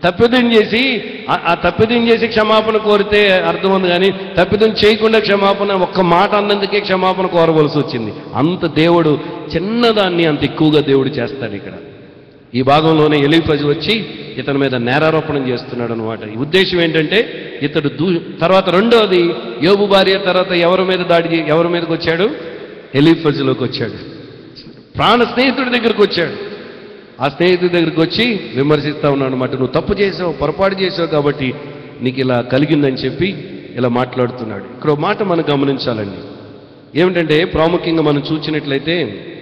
తప్పిదం చేసి క్షమాపణ కోరితే అర్థం ఉంది, కానీ తప్పిదం చేయకుండా క్షమాపణ, ఒక్క మాట అన్నందుకే క్షమాపణ కోరవలసి వచ్చింది. అంత దేవుడు చిన్నదాన్ని అంత ఎక్కువగా దేవుడు చేస్తాడు. ఇక్కడ ఈ భాగంలోనే ఎలీఫజు వచ్చి ఇతని మీద నేరారోపణం చేస్తున్నాడు అనమాట. ఈ ఉద్దేశం ఏంటంటే ఇతడు తర్వాత రెండోది యోబు భార్య తర్వాత ఎవరి మీదకి వచ్చాడు? ఎలీఫజులోకి వచ్చాడు. ప్రాణ స్నేహితుడి దగ్గరకు వచ్చాడు. ఆ స్నేహితుడి దగ్గరికి వచ్చి విమర్శిస్తా ఉన్నాడు అనమాట. నువ్వు తప్పు చేసావు, పొరపాటు చేసావు కాబట్టి నీకు ఇలా కలిగిందని చెప్పి ఇలా మాట్లాడుతున్నాడు. ఇక్కడ ఒక మాట మనం గమనించాలండి. ఏమిటంటే ప్రాముఖ్యంగా మనం చూసినట్లయితే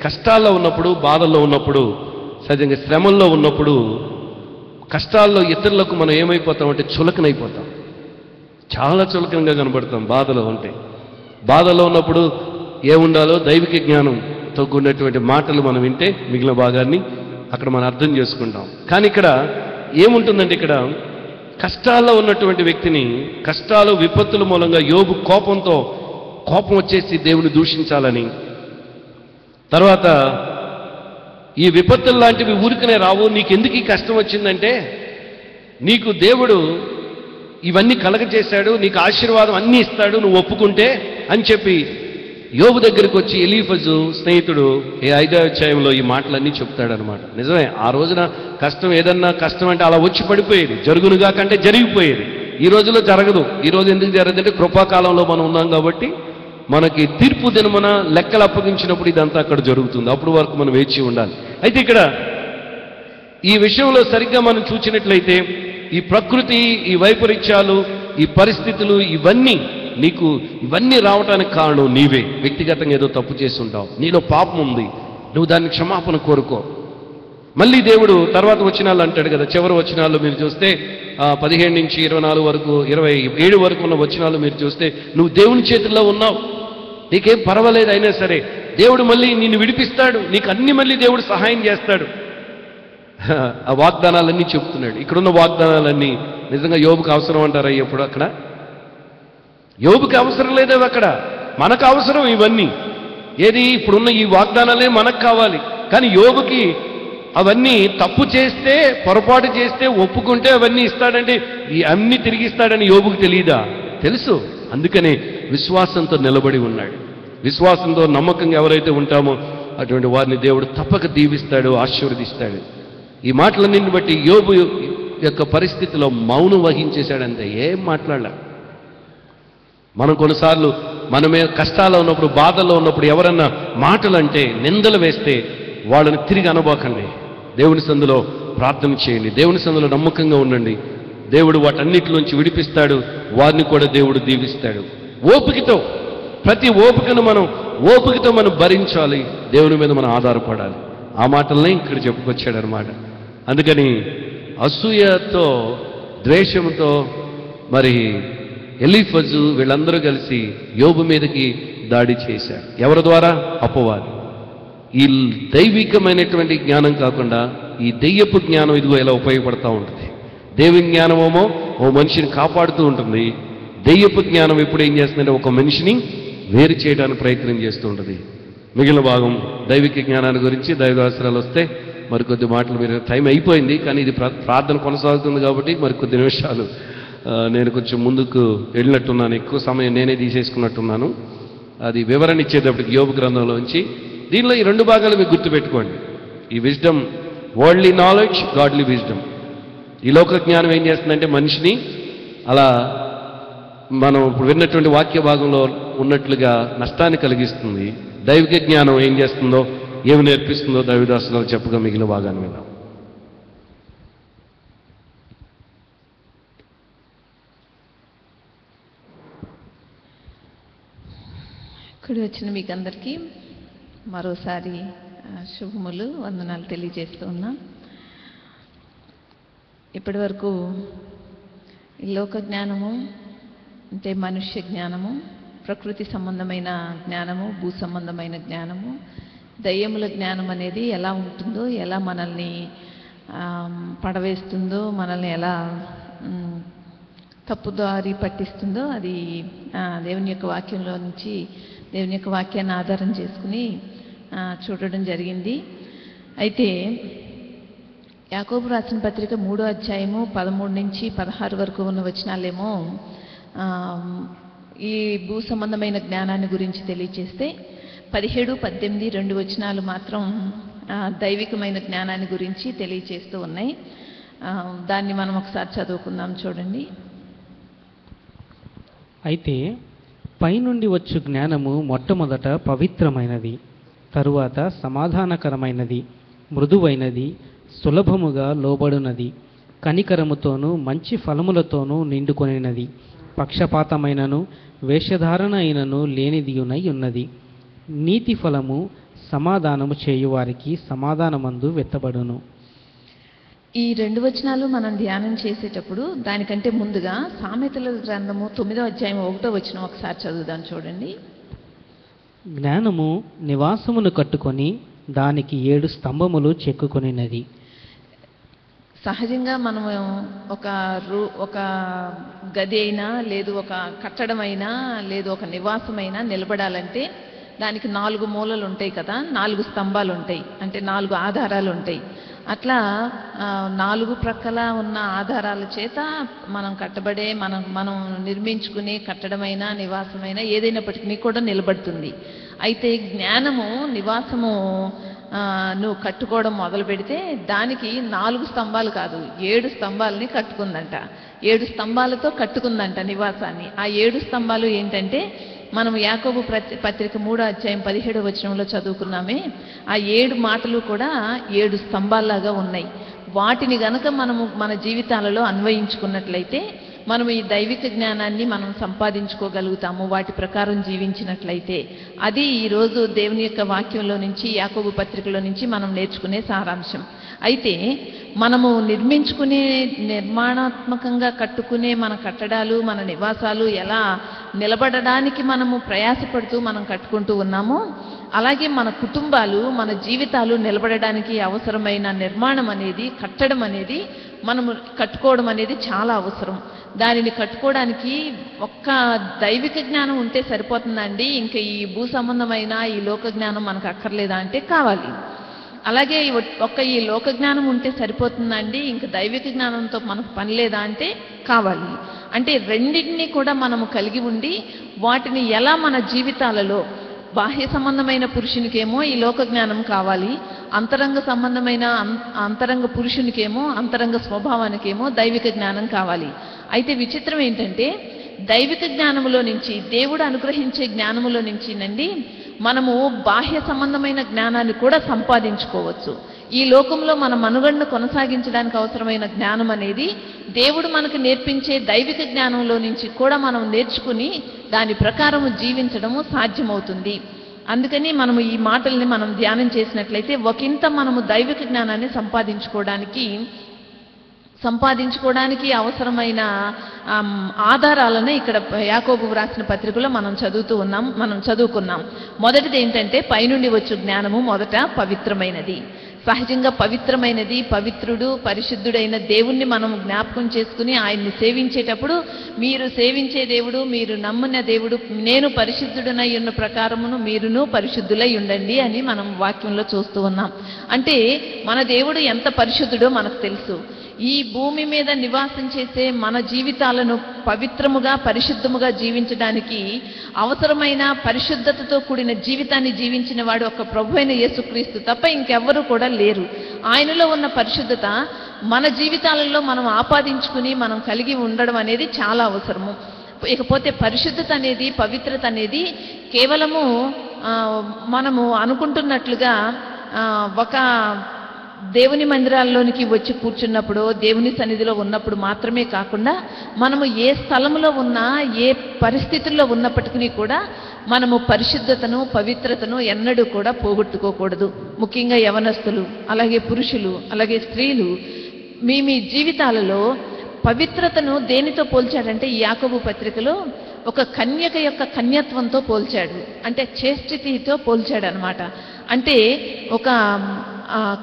కష్టాల్లో ఉన్నప్పుడు, బాధల్లో ఉన్నప్పుడు, సహజంగా శ్రమల్లో ఉన్నప్పుడు, కష్టాల్లో ఇతరులకు మనం ఏమైపోతామంటే చులకనైపోతాం. చాలా చులకనగా కనబడతాం బాధలో ఉంటే. బాధలో ఉన్నప్పుడు ఏముండాలో దైవిక జ్ఞానంతో కూడినటువంటి మాటలు మనం వింటే మిగిలిన భాగాన్ని అక్కడ మనం అర్థం చేసుకుంటాం. కానీ ఇక్కడ ఏముంటుందంటే, ఇక్కడ కష్టాల్లో ఉన్నటువంటి వ్యక్తిని, కష్టాలు విపత్తుల మూలంగా యోబు కోపం వచ్చేసి దేవుని దూషించాలని, తర్వాత ఈ విపత్తులు లాంటివి ఊరికనే రావు, నీకెందుకు ఈ కష్టం వచ్చిందంటే నీకు దేవుడు ఇవన్నీ కలగజేశాడు, నీకు ఆశీర్వాదం అన్నీ ఇస్తాడు నువ్వు ఒప్పుకుంటే అని చెప్పి యోబు దగ్గరికి వచ్చి ఎలీఫజు స్నేహితుడు 5వ అధ్యాయంలో ఈ మాటలన్నీ చెప్తాడనమాట. నిజమే, ఆ రోజున ఏదన్నా కష్టం అంటే అలా వచ్చి పడిపోయేది, జరుగునుగా కంటే జరిగిపోయేది. ఈ రోజులో జరగదు. ఈ రోజు ఎందుకు జరగదంటే కృపాకాలంలో మనం ఉన్నాం కాబట్టి మనకి తీర్పు దినమున లెక్కలు అప్పగించినప్పుడు ఇదంతా అక్కడ జరుగుతుంది. అప్పుడు వరకు మనం వేచి ఉండాలి. అయితే ఇక్కడ ఈ విషయంలో సరిగ్గా మనం చూసినట్లయితే ఈ ప్రకృతి, ఈ వైపరీత్యాలు, ఈ పరిస్థితులు ఇవన్నీ నీకు ఇవన్నీ రావడానికి కారణం నీవే. వ్యక్తిగతంగా ఏదో తప్పు చేసి ఉంటావు, నీలో పాపం ఉంది, నువ్వు దాన్ని క్షమాపణ కోరుకో. మళ్ళీ దేవుడు తర్వాత వచనాలు అంటాడు కదా, చివరి వచనాలు మీరు చూస్తే 15 నుంచి 24 వరకు 27 వరకు ఉన్న వచనాలు మీరు చూస్తే నువ్వు దేవుని చేతుల్లో ఉన్నావు, నీకేం పర్వాలేదు, అయినా సరే దేవుడు మళ్ళీ నిన్ను విడిపిస్తాడు, నీకు అన్ని మళ్ళీ దేవుడు సహాయం చేస్తాడు. ఆ వాగ్దానాలన్నీ చెప్తున్నాడు. ఇక్కడున్న వాగ్దానాలన్నీ నిజంగా యోబుకి అవసరం అంటారా? ఎప్పుడు అక్కడ యోబుకి అవసరం లేదు, అక్కడ మనకు అవసరం ఇవన్నీ. ఏది ఇప్పుడున్న ఈ వాగ్దానాలే మనకు కావాలి. కానీ యోబుకి అవన్నీ తప్పు చేస్తే, పొరపాటు చేస్తే, ఒప్పుకుంటే అవన్నీ ఇస్తాడంటే ఈ అన్ని తిరిగి ఇస్తాడని యోబుకి తెలియదా? తెలుసు. అందుకనే విశ్వాసంతో నిలబడి ఉన్నాడు. విశ్వాసంతో నమ్మకంగా ఎవరైతే ఉంటామో అటువంటి వారిని దేవుడు తప్పక దీవిస్తాడు, ఆశీర్వదిస్తాడు. ఈ మాటలన్నింటిని బట్టి యోబు యొక్క పరిస్థితిలో మౌనం వహించేశాడంతే, ఏం మాట్లాడలే. మనం కొన్నిసార్లు మనమే కష్టాల్లో ఉన్నప్పుడు, బాధల్లో ఉన్నప్పుడు ఎవరన్నా మాటలు అంటే, నిందలు వేస్తే వాళ్ళని తిరిగి అనబోకండి. దేవుని సందులో ప్రార్థన చేయండి, దేవుని సందులో నమ్మకంగా ఉండండి. దేవుడు వాటన్నిటిలోంచి విడిపిస్తాడు, వారిని కూడా దేవుడు దీవిస్తాడు. ఓపికతో, ప్రతి ఓపికను ఓపికతో మనం భరించాలి, దేవుని మీద మనం ఆధారపడాలి. ఆ మాటలనే ఇక్కడ చెప్పుకొచ్చాడు అనమాట. అందుకని అసూయతో, ద్వేషంతో మరి ఎలీఫజు వీళ్ళందరూ కలిసి యోబు మీదకి దాడి చేశారు. ఎవరి ద్వారా? అపవాది. ఈ దైవికమైనటువంటి జ్ఞానం కాకుండా ఈ దెయ్యపు జ్ఞానం ఇదిగో ఇలా ఉపయోగపడతా ఉంటుంది. దేవుని జ్ఞానమేమో ఓ మనిషిని కాపాడుతూ ఉంటుంది, దెయ్యపు జ్ఞానం ఎప్పుడు ఏం చేస్తుందంటే ఒక మనిషిని వేరు చేయడానికి ప్రయత్నం చేస్తూ ఉంటుంది. మిగిలిన భాగం దైవిక జ్ఞానాన్ని గురించి దైవదాసరాలు వస్తే మరికొద్ది మాటలు, మీరు టైం అయిపోయింది కానీ ఇది ప్రార్థన కొనసాగుతుంది కాబట్టి మరికొద్ది నిమిషాలు నేను కొంచెం ముందుకు వెళ్ళినట్టున్నాను, ఎక్కువ సమయం నేనే తీసేసుకున్నట్టున్నాను. అది వివరణ ఇచ్చేటప్పటికి యోబు గ్రంథంలోంచి. దీనిలో ఈ 2 భాగాలు మీకు గుర్తుపెట్టుకోండి. ఈ wisdom, worldly knowledge, godly wisdom. ఈ లోక జ్ఞానం ఏం చేస్తుందంటే మనిషిని అలా మనం ఇప్పుడు విన్నటువంటి వాక్య భాగంలో ఉన్నట్లుగా నష్టాన్ని కలిగిస్తుంది. దైవిక జ్ఞానం ఏం చేస్తుందో, ఏమి నేర్పిస్తుందో దైవదాసులు చెప్పగా మిగిలిన భాగాన్ని విన్నాం. ఇక్కడ వచ్చిన మీకు అందరికీ మరోసారి శుభములు, వందనాలు తెలియజేస్తూ ఉన్నాం. ఇప్పటి వరకు లోక జ్ఞానము అంటే మనుష్య జ్ఞానము, ప్రకృతి సంబంధమైన జ్ఞానము, భూ సంబంధమైన జ్ఞానము, దయ్యముల జ్ఞానం అనేది ఎలా ఉంటుందో, ఎలా మనల్ని పడవేస్తుందో, మనల్ని ఎలా తప్పుదారి పట్టిస్తుందో అది దేవుని యొక్క వాక్యంలో నుంచి, దేవుని యొక్క వాక్యాన్ని ఆధారం చేసుకుని చూడడం జరిగింది. అయితే యాకోబు రాసిన పత్రిక 3వ అధ్యాయము 13 నుంచి 16 వరకు ఉన్న వచనాలేమో ఈ భూ సంబంధమైన జ్ఞానాన్ని గురించి తెలియచేస్తే, 17, 18 2 వచనాలు మాత్రం దైవికమైన జ్ఞానాన్ని గురించి తెలియచేస్తూ ఉన్నాయి. దాన్ని మనం ఒకసారి చదువుకుందాం, చూడండి. అయితే పైనుండి వచ్చు జ్ఞానము మొట్టమొదట పవిత్రమైనది, తరువాత సమాధానకరమైనది, మృదువైనది, సులభముగా లోబడునది, కనికరముతోనూ మంచి ఫలములతోనూ నిండుకొనినది, పక్షపాతమైనను వేషధారణ అయినను లేనిదియునై ఉన్నది. నీతి ఫలము సమాధానము చేయువారికి సమాధానమందు వెత్తబడును. ఈ 2 వచనాలు మనం ధ్యానం చేసేటప్పుడు దానికంటే ముందుగా సామెతల గ్రంథము 9వ అధ్యాయం 1వ వచనం ఒకసారి చదువుదాం, చూడండి. జ్ఞానము నివాసమును కట్టుకొని దానికి 7 స్తంభములు చెక్కుకొనినది. సహజంగా మనము ఒక గది అయినా, లేదు ఒక కట్టడం అయినా, లేదు ఒక నివాసమైనా నిలబడాలంటే దానికి 4 మూలలు ఉంటాయి కదా, 4 స్తంభాలు ఉంటాయి, అంటే 4 ఆధారాలు ఉంటాయి. అట్లా 4 ప్రక్కల ఉన్న ఆధారాల చేత మనం కట్టబడే, మనం నిర్మించుకునే కట్టడమైనా, నివాసమైనా ఏదైనప్పటికీ కూడా నిలబడుతుంది. అయితే జ్ఞానము నివాసము నువ్వు కట్టుకోవడం మొదలు పెడితే దానికి 4 స్తంభాలు కాదు, 7 స్తంభాలని కట్టుకుందంట. 7 స్తంభాలతో కట్టుకుందంట నివాసాన్ని. ఆ 7 స్తంభాలు ఏంటంటే, మనం యాకోబు పత్రిక 3వ అధ్యాయం 17వ వచనంలో చదువుకున్నామే, ఆ 7 మాటలు కూడా 7 స్తంభాల్లాగా ఉన్నాయి. వాటిని గనక మనము మన జీవితాలలో అన్వయించుకున్నట్లయితే మనం ఈ దైవిక జ్ఞానాన్ని మనం సంపాదించుకోగలుగుతాము వాటి ప్రకారం జీవించినట్లయితే. అది ఈరోజు దేవుని యొక్క వాక్యంలో నుంచి, యాకోబు పత్రికలో నుంచి మనం నేర్చుకునే సారాంశం. అయితే మనము నిర్మాణాత్మకంగా కట్టుకునే మన కట్టడాలు, మన నివాసాలు ఎలా నిలబడడానికి మనము ప్రయాసపడుతూ మనం కట్టుకుంటూ ఉన్నామో, అలాగే మన కుటుంబాలు, మన జీవితాలు నిలబడడానికి అవసరమైన నిర్మాణం అనేది, కట్టడం అనేది, మనము కట్టుకోవడం అనేది చాలా అవసరం. దానిని కట్టుకోవడానికి ఒక్క దైవిక జ్ఞానం ఉంటే సరిపోతుందండి, ఇంకా ఈ భూ సంబంధమైన ఈ లోక జ్ఞానం మనకు అక్కర్లేదా అంటే కావాలి. అలాగే ఒక్క ఈ లోక జ్ఞానం ఉంటే సరిపోతుందండి, ఇంక దైవిక జ్ఞానంతో మనకు పని లేదా అంటే కావాలి. అంటే రెండింటినీ కూడా మనము కలిగి ఉండి వాటిని ఎలా మన జీవితాలలో, బాహ్య సంబంధమైన పురుషునికేమో ఈ లోక జ్ఞానం కావాలి, అంతరంగ సంబంధమైన అంతరంగ పురుషునికేమో, అంతరంగ స్వభావానికేమో దైవిక జ్ఞానం కావాలి. అయితే విచిత్రం ఏంటంటే దైవిక జ్ఞానములో నుంచి, దేవుడు అనుగ్రహించే జ్ఞానములో నుంచినండి మనము బాహ్య సంబంధమైన జ్ఞానాన్ని కూడా సంపాదించుకోవచ్చు. ఈ లోకంలో మన మనుగడను కొనసాగించడానికి అవసరమైన జ్ఞానం అనేది దేవుడు మనకు నేర్పించే దైవిక జ్ఞానంలో నుంచి కూడా మనం నేర్చుకుని దాని ప్రకారము జీవించడము సాధ్యమవుతుంది. అందుకని మనము ఈ మాటల్ని మనం ధ్యానం చేసినట్లయితే ఒకంత మనము దైవిక జ్ఞానాన్ని సంపాదించుకోవడానికి అవసరమైన ఆధారాలను ఇక్కడ యాకోబు వ్రాసిన పత్రికలో మనం చదువుకున్నాం. మొదటిది ఏంటంటే పైనుండి వచ్చు జ్ఞానము మొదట పవిత్రమైనది. సహజంగా పవిత్రమైనది, పవిత్రుడు, పరిశుద్ధుడైన దేవుణ్ణి మనం జ్ఞాపకం చేసుకుని ఆయన్ని సేవించేటప్పుడు, మీరు సేవించే దేవుడు, మీరు నమ్మిన దేవుడు, నేను పరిశుద్ధుడనై ఉన్న ప్రకారమును మీరును పరిశుద్ధులై ఉండండి అని మనం వాక్యంలో చూస్తూ ఉన్నాం. అంటే మన దేవుడు ఎంత పరిశుద్ధుడో మనకు తెలుసు. ఈ భూమి మీద నివాసం చేసే మన జీవితాలను పవిత్రముగా, పరిశుద్ధముగా జీవించడానికి అవసరమైన పరిశుద్ధతతో కూడిన జీవితాన్ని జీవించిన వాడు ఒక ప్రభువైన యేసుక్రీస్తు తప్ప ఇంకెవ్వరూ కూడా లేరు. ఆయనలో ఉన్న పరిశుద్ధత మన జీవితాలలో మనం ఆపాదించుకుని మనం కలిగి ఉండడం అనేది చాలా అవసరము. ఇకపోతే పరిశుద్ధత అనేది, పవిత్రత అనేది కేవలము మనము అనుకుంటున్నట్లుగా ఒక దేవుని మందిరాల్లోనికి వచ్చి కూర్చున్నప్పుడు, దేవుని సన్నిధిలో ఉన్నప్పుడు మాత్రమే కాకుండా, మనము ఏ స్థలంలో ఉన్నా, ఏ పరిస్థితుల్లో ఉన్నప్పటికీ కూడా మనము పరిశుద్ధతను, పవిత్రతను ఎన్నడూ కూడా పోగొట్టుకోకూడదు. ముఖ్యంగా యవనస్తులు, అలాగే పురుషులు, అలాగే స్త్రీలు మీ జీవితాలలో పవిత్రతను దేనితో పోల్చాడంటే ఈ యాకోబు పత్రికలో ఒక కన్యక యొక్క కన్యత్వంతో పోల్చాడు. అంటే చేష్టితితో పోల్చాడు అనమాట. అంటే ఒక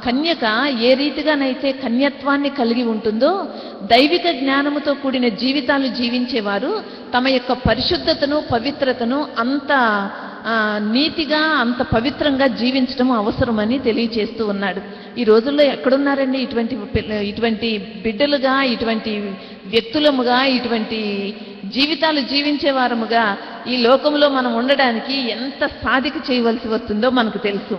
కన్యక ఏ రీతిగానైతే కన్యత్వాన్ని కలిగి ఉంటుందో, దైవిక జ్ఞానముతో కూడిన జీవితాలు జీవించేవారు తమ యొక్క పరిశుద్ధతను, పవిత్రతను అంత నీతిగా, అంత పవిత్రంగా జీవించడం అవసరమని తెలియచేస్తూ ఉన్నాడు. ఈ రోజుల్లో ఎక్కడున్నారండి ఇటువంటి బిడ్డలుగా, ఇటువంటి వ్యక్తులముగా, ఇటువంటి జీవితాలు జీవించే వారముగా ఈ లోకంలో మనం ఉండడానికి ఎంత సాధిక చేయవలసి వస్తుందో మనకు తెలుసు.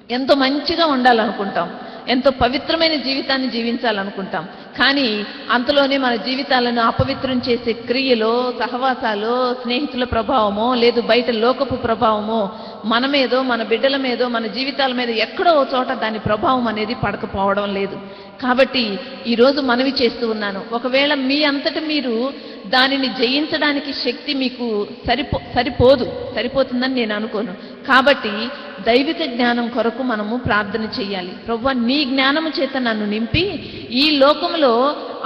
ఎంతో మంచిగా ఉండాలనుకుంటాం, ఎంతో పవిత్రమైన జీవితాన్ని జీవించాలనుకుంటాం. కానీ అంతలోనే మన జీవితాలను అపవిత్రం చేసే క్రియలో, సహవాసాలో, స్నేహితుల ప్రభావమో, లేదు బయట లోకపు ప్రభావమో మన మీదో, మన బిడ్డల మీదో, మన జీవితాల మీద ఎక్కడో ఓ చోట దాని ప్రభావం అనేది పడకపోవడం లేదు. కాబట్టి ఈరోజు మనవి చేస్తూ ఉన్నాను, ఒకవేళ మీ అంతటి మీరు దానిని జయించడానికి శక్తి మీకు సరిపోతుందని నేను అనుకోను. కాబట్టి దైవిక జ్ఞానం కొరకు మనము ప్రార్థన చేయాలి. ప్రభువా, నీ జ్ఞానము చేత నన్ను నింపి ఈ లోకములో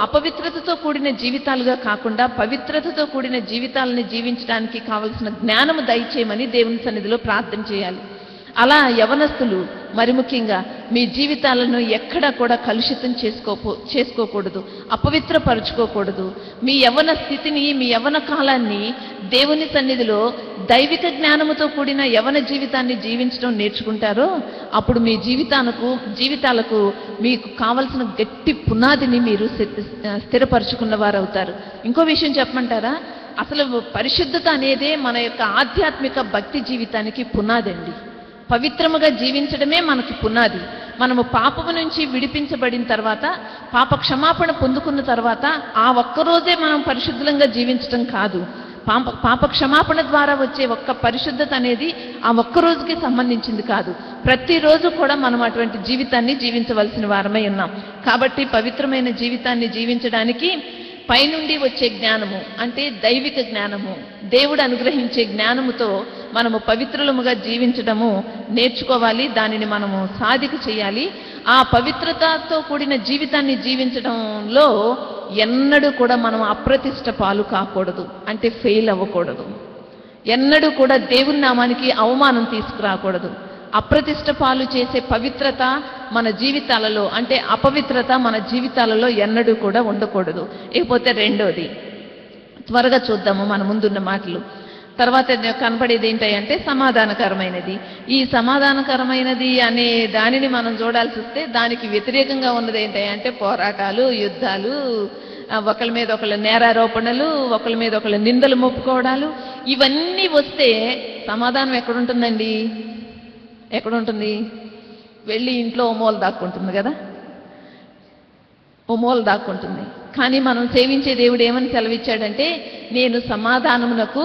అపవిత్రతతో కూడిన జీవితాలుగా కాకుండా పవిత్రతతో కూడిన జీవితాలని జీవించడానికి కావలసిన జ్ఞానము దయచేయమని దేవుని సన్నిధిలో ప్రార్థన చేయాలి. అలా యవనస్తులు మరి ముఖ్యంగా మీ జీవితాలను ఎక్కడా కూడా కలుషితం చేసుకోకూడదు, అపవిత్రపరుచుకోకూడదు. మీ యవ్వన స్థితిని, మీ యవ్వన కాలాన్ని దేవుని సన్నిధిలో దైవిక జ్ఞానముతో కూడిన యవ్వన జీవితాన్ని జీవించడం నేర్చుకుంటారో అప్పుడు మీ జీవితాలకు మీకు కావలసిన గట్టి పునాదిని మీరు స్థిరపరుచుకున్న వారు అవుతారు. ఇంకో విషయం చెప్పమంటారా? అసలు పరిశుద్ధత అనేదే మన యొక్క ఆధ్యాత్మిక భక్తి జీవితానికి పునాదండి. పవిత్రముగా జీవించడమే మనకి పునాది. మనము పాపము నుంచి విడిపించబడిన తర్వాత, పాప క్షమాపణ పొందుకున్న తర్వాత ఆ ఒక్కరోజే మనం పరిశుద్ధంగా జీవించడం కాదు. పాప క్షమాపణ ద్వారా వచ్చే ఒక్క పరిశుద్ధత అనేది ఆ ఒక్కరోజుకి సంబంధించింది కాదు. ప్రతిరోజు కూడా మనం అటువంటి జీవితాన్ని జీవించవలసిన వారమై ఉన్నాం. కాబట్టి పవిత్రమైన జీవితాన్ని జీవించడానికి పైనుండి వచ్చే జ్ఞానము అంటే దైవిక జ్ఞానము, దేవుడు అనుగ్రహించే జ్ఞానముతో మనము పవిత్రులముగా జీవించడము నేర్చుకోవాలి. దానిని మనము సాధిక చేయాలి. ఆ పవిత్రతతో కూడిన జీవితాన్ని జీవించడంలో ఎన్నడూ కూడా మనం అప్రతిష్ట పాలు కాకూడదు, అంటే ఫెయిల్ అవ్వకూడదు. ఎన్నడూ కూడా దేవుని నామానికి అవమానం తీసుకురాకూడదు. అప్రతిష్ట పాలు చేసే పవిత్రత మన జీవితాలలో, అంటే అపవిత్రత మన జీవితాలలో ఎన్నడూ కూడా ఉండకూడదు. ఇకపోతే రెండోది, త్వరగా చూద్దాము మన ముందున్న మాటలు. తర్వాత కనపడేది ఏంటంటే సమాధానకరమైనది. ఈ సమాధానకరమైనది అనే దానిని మనం చూడాల్సి వస్తే దానికి వ్యతిరేకంగా ఉన్నది ఏంటంటే పోరాటాలు, యుద్ధాలు, ఒకళ్ళ మీద ఒకళ్ళ నేరారోపణలు, ఒకళ్ళ మీద ఒకళ్ళ నిందలు మోపుకోవడాలు, ఇవన్నీ వస్తే సమాధానం ఎక్కడుంటుందండి? ఎక్కడుంటుంది? వెళ్ళి ఇంట్లో ఓ మూల దాక్కుంటుంది కదా, ఓ మూల దాక్కుంటుంది. కానీ మనం సేవించే దేవుడు ఏమని సెలవిచ్చాడంటే, నేను సమాధానమునకు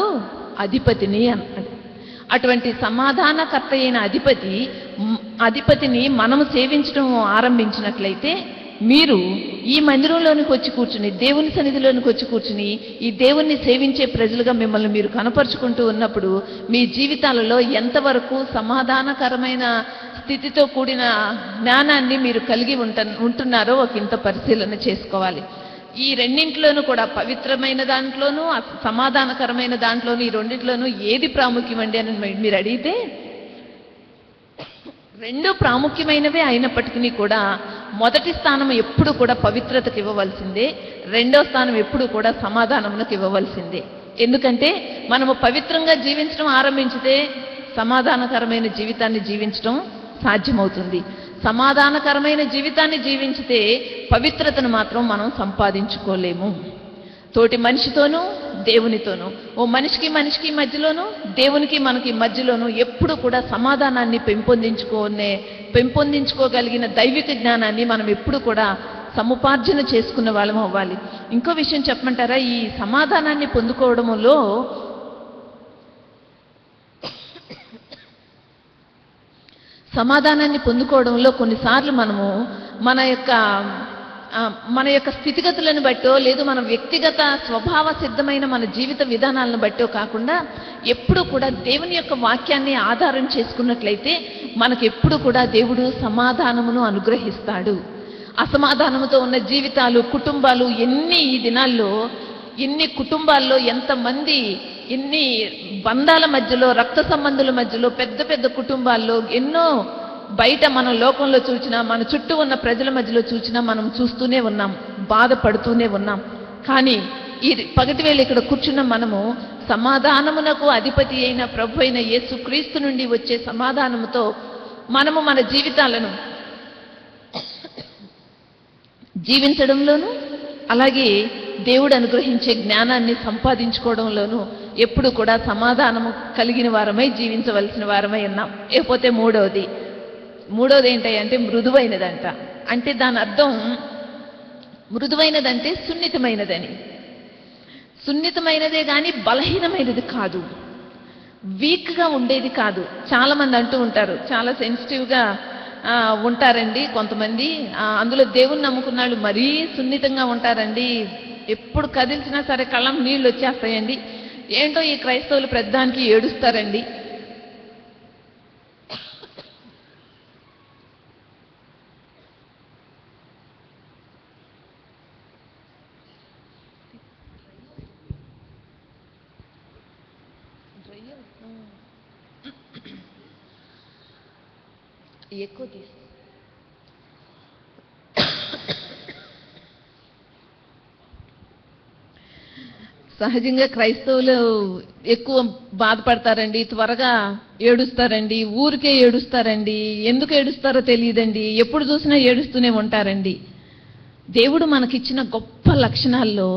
అధిపతిని అన్నాడు. అటువంటి సమాధానకర్త అయిన అధిపతిని మనము సేవించడం ఆరంభించినట్లయితే, మీరు ఈ మందిరంలోనికి వచ్చి కూర్చుని, దేవుని సన్నిధిలోనికి వచ్చి కూర్చుని ఈ దేవుణ్ణి సేవించే ప్రజలుగా మిమ్మల్ని మీరు కనపరుచుకుంటూ ఉన్నప్పుడు మీ జీవితాలలో ఎంతవరకు సమాధానకరమైన స్థితితో కూడిన జ్ఞానాన్ని మీరు కలిగి ఉంటున్నారో ఒక ఇంత పరిశీలన చేసుకోవాలి. ఈ రెండింటిలోనూ కూడా, పవిత్రమైన దాంట్లోనూ సమాధానకరమైన దాంట్లోనూ, ఈ రెండింటిలోనూ ఏది ప్రాముఖ్యమండి అని మీరు అడిగితే, రెండు ప్రాముఖ్యమైనవే అయినప్పటికీ కూడా మొదటి స్థానం ఎప్పుడు కూడా పవిత్రతకు ఇవ్వవలసిందే, రెండో స్థానం ఎప్పుడు కూడా సమాధానమునకు ఇవ్వవలసిందే. ఎందుకంటే మనము పవిత్రంగా జీవించడం ఆరంభించితే సమాధానకరమైన జీవితాన్ని జీవించడం సాధ్యమవుతుంది. సమాధానకరమైన జీవితాన్ని జీవించితే పవిత్రతను మాత్రం మనం సంపాదించుకోలేము. తోటి మనిషితోనూ దేవునితోనూ, ఓ మనిషికి మధ్యలోనూ, దేవునికి మనకి మధ్యలోనూ ఎప్పుడు కూడా సమాధానాన్ని పెంపొందించుకోగలిగిన దైవిక జ్ఞానాన్ని మనం ఎప్పుడు కూడా సముపార్జన చేసుకున్న వాళ్ళం అవ్వాలి. ఇంకో విషయం చెప్పమంటారా? ఈ సమాధానాన్ని పొందుకోవడంలో కొన్నిసార్లు మనము మన యొక్క స్థితిగతులను బట్టో, లేదు మన వ్యక్తిగత స్వభావ సిద్ధమైన మన జీవిత విధానాలను బట్టో కాకుండా ఎప్పుడు కూడా దేవుని యొక్క వాక్యాన్ని ఆధారం చేసుకున్నట్లయితే మనకు ఎప్పుడు కూడా దేవుడు సమాధానమును అనుగ్రహిస్తాడు. అసమాధానముతో ఉన్న జీవితాలు, కుటుంబాలు ఈ దినాల్లో ఎన్ని కుటుంబాల్లో ఎంతమంది, ఎన్ని బంధాల మధ్యలో, రక్త సంబంధుల మధ్యలో, పెద్ద పెద్ద కుటుంబాల్లో ఎన్నో బయట మనం లోకంలో చూసినా, మన చుట్టూ ఉన్న ప్రజల మధ్యలో చూసినా మనం చూస్తూనే ఉన్నాం, బాధపడుతూనే ఉన్నాం. కానీ ఈ పగటివేళ ఇక్కడ కూర్చున్న మనము సమాధానమునకు అధిపతి అయిన ప్రభు అయిన యేసుక్రీస్తు నుండి వచ్చే సమాధానముతో మనము మన జీవితాలను జీవించడంలోనూ, అలాగే దేవుడు అనుగ్రహించే జ్ఞానాన్ని సంపాదించుకోవడంలోనూ ఎప్పుడు కూడా సమాధానము కలిగిన వారమై జీవించవలసిన వారమై ఉన్నాం. లేకపోతే మూడోది ఏంటంటే మృదువైనదంట. అంటే దాని అర్థం మృదువైనదంటే సున్నితమైనదని. సున్నితమైనదే కానీ బలహీనమైనది కాదు, వీక్గా ఉండేది కాదు. చాలామంది అంటూ ఉంటారు, చాలా సెన్సిటివ్గా ఉంటారండి కొంతమంది, అందులో దేవుణ్ణి నమ్ముకున్న వాళ్ళు మరీ సున్నితంగా ఉంటారండి, ఎప్పుడు కదిల్చినా సరే కళ్ళం నీళ్ళు వచ్చేస్తాయండి, ఏంటో ఈ క్రైస్తవులు ప్రతిదానికి ఏడుస్తారండి. ఎక్కువ తీసు సహజంగా క్రైస్తవులు ఎక్కువ బాధపడతారండి, త్వరగా ఏడుస్తారండి, ఊరికే ఏడుస్తారండి, ఎందుకు ఏడుస్తారో తెలియదండి, ఎప్పుడు చూసినా ఏడుస్తూనే ఉంటారండి. దేవుడు మనకిచ్చిన గొప్ప లక్షణాల్లో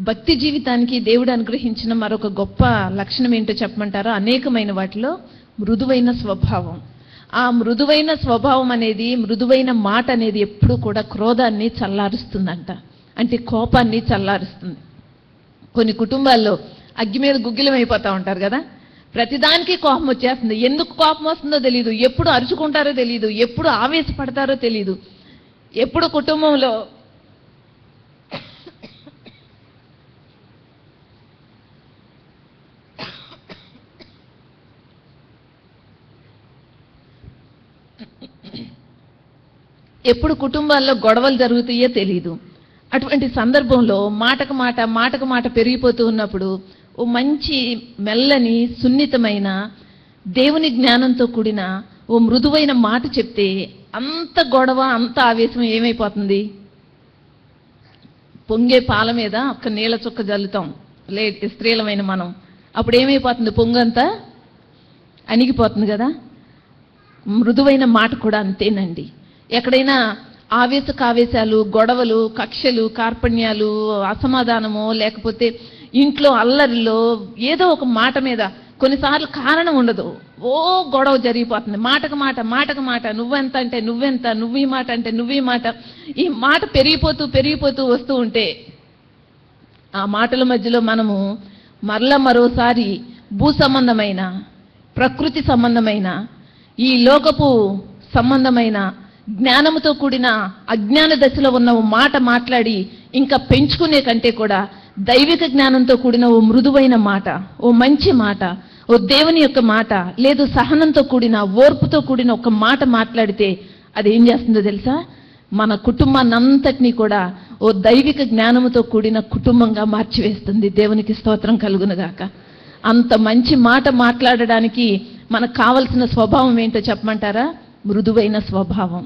భక్తి జీవితానికి దేవుడు అనుగ్రహించిన మరొక గొప్ప లక్షణం ఏంటో చెప్పమంటారా? అనేకమైన వాటిలో మృదువైన స్వభావం. ఆ మృదువైన స్వభావం అనేది, మృదువైన మాట అనేది ఎప్పుడు కూడా క్రోధాన్ని చల్లారుస్తుందంట, అంటే కోపాన్ని చల్లారుస్తుంది. కొన్ని కుటుంబాల్లో అగ్గి మీద గుగ్గిలం అయిపోతూ ఉంటారు కదా, ప్రతిదానికి కోపం వచ్చేస్తుంది. ఎందుకు కోపం వస్తుందో తెలియదు, ఎప్పుడు అరుచుకుంటారో తెలియదు, ఎప్పుడు ఆవేశపడతారో తెలియదు, ఎప్పుడు కుటుంబంలో ఎప్పుడు కుటుంబాల్లో గొడవలు జరుగుతాయో తెలియదు. అటువంటి సందర్భంలో మాటకు మాట పెరిగిపోతూ ఉన్నప్పుడు ఓ మంచి మెల్లని సున్నితమైన దేవుని జ్ఞానంతో కూడిన ఓ మృదువైన మాట చెప్తే అంత గొడవ అంత ఆవేశం ఏమైపోతుంది? పొంగే పాల మీద ఒక్క నీళ్ళ చుక్క జల్లుతాం స్త్రీలమైన మనం, అప్పుడు ఏమైపోతుంది? పొంగంతా అణిగిపోతుంది కదా. మృదువైన మాట కూడా అంతేనండి. ఎక్కడైనా ఆవేశాలు, గొడవలు, కక్షలు, కార్పణ్యాలు, అసమాధానమో లేకపోతే ఇంట్లో అల్లరిలో ఏదో ఒక మాట మీద కొన్నిసార్లు కారణం ఉండదు, ఓ గొడవ జరిగిపోతుంది. మాటకు మాట నువ్వెంత అంటే నువ్వెంత, నువ్వు ఈ మాట అంటే నువ్వు ఈ మాట, ఈ మాట పెరిగిపోతూ వస్తూ ఉంటే ఆ మాటల మధ్యలో మనము మరోసారి భూ సంబంధమైన, ప్రకృతి సంబంధమైన, ఈ లోకపు సంబంధమైన జ్ఞానముతో కూడిన అజ్ఞాన దశలో ఉన్న ఓ మాట మాట్లాడి ఇంకా పెంచుకునే కంటే కూడా దైవిక జ్ఞానంతో కూడిన ఓ మృదువైన మాట, ఓ మంచి మాట, ఓ దేవుని యొక్క మాట, లేదు సహనంతో కూడిన, ఓర్పుతో కూడిన ఒక మాట మాట్లాడితే అది ఏం చేస్తుందో తెలుసా? మన కుటుంబాన్ని అంతటినీ కూడా ఓ దైవిక జ్ఞానముతో కూడిన కుటుంబంగా మార్చివేస్తుంది. దేవునికి స్తోత్రం కలుగునుగాక. అంత మంచి మాట మాట్లాడడానికి మనకు కావలసిన స్వభావం ఏంటో చెప్పమంటారా? మృదువైన స్వభావం.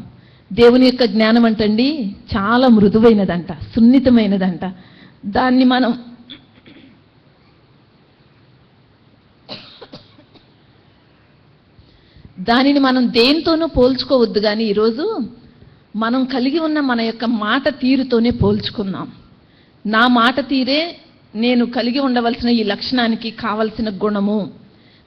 దేవుని యొక్క జ్ఞానం అంటండి చాలా మృదువైనదంట, సున్నితమైనదంట. దాన్ని మనం దేనితోనూ పోల్చుకోవద్దు. కానీ ఈరోజు మనం కలిగి ఉన్న మన యొక్క మాట తీరుతోనే పోల్చుకుందాం. నా మాట తీరే నేను కలిగి ఉండవలసిన ఈ లక్షణానికి కావలసిన గుణము.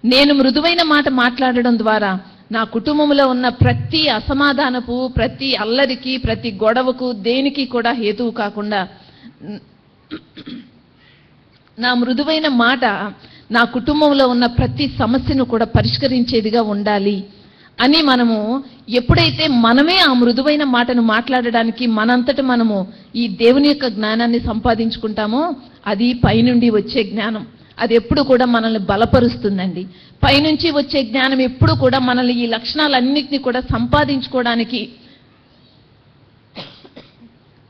నేను మృదువైన మాట మాట్లాడడం ద్వారా నా కుటుంబంలో ఉన్న ప్రతి అసమాధానపు, ప్రతి అల్లరికి, ప్రతి గొడవకు, దేనికి కూడా హేతువు కాకుండా నా మృదువైన మాట నా కుటుంబంలో ఉన్న ప్రతి సమస్యను కూడా పరిష్కరించేదిగా ఉండాలి అని మనము ఎప్పుడైతే మనమే ఆ మృదువైన మాటను మాట్లాడడానికి మనంతట మనము ఈ దేవుని యొక్క జ్ఞానాన్ని సంపాదించుకుంటామో అది పైనుండి వచ్చే జ్ఞానం. అది ఎప్పుడు కూడా మనల్ని బలపరుస్తుందండి. పైనుంచి వచ్చే జ్ఞానం ఎప్పుడు కూడా మనల్ని ఈ లక్షణాలన్నింటినీ కూడా సంపాదించుకోవడానికి,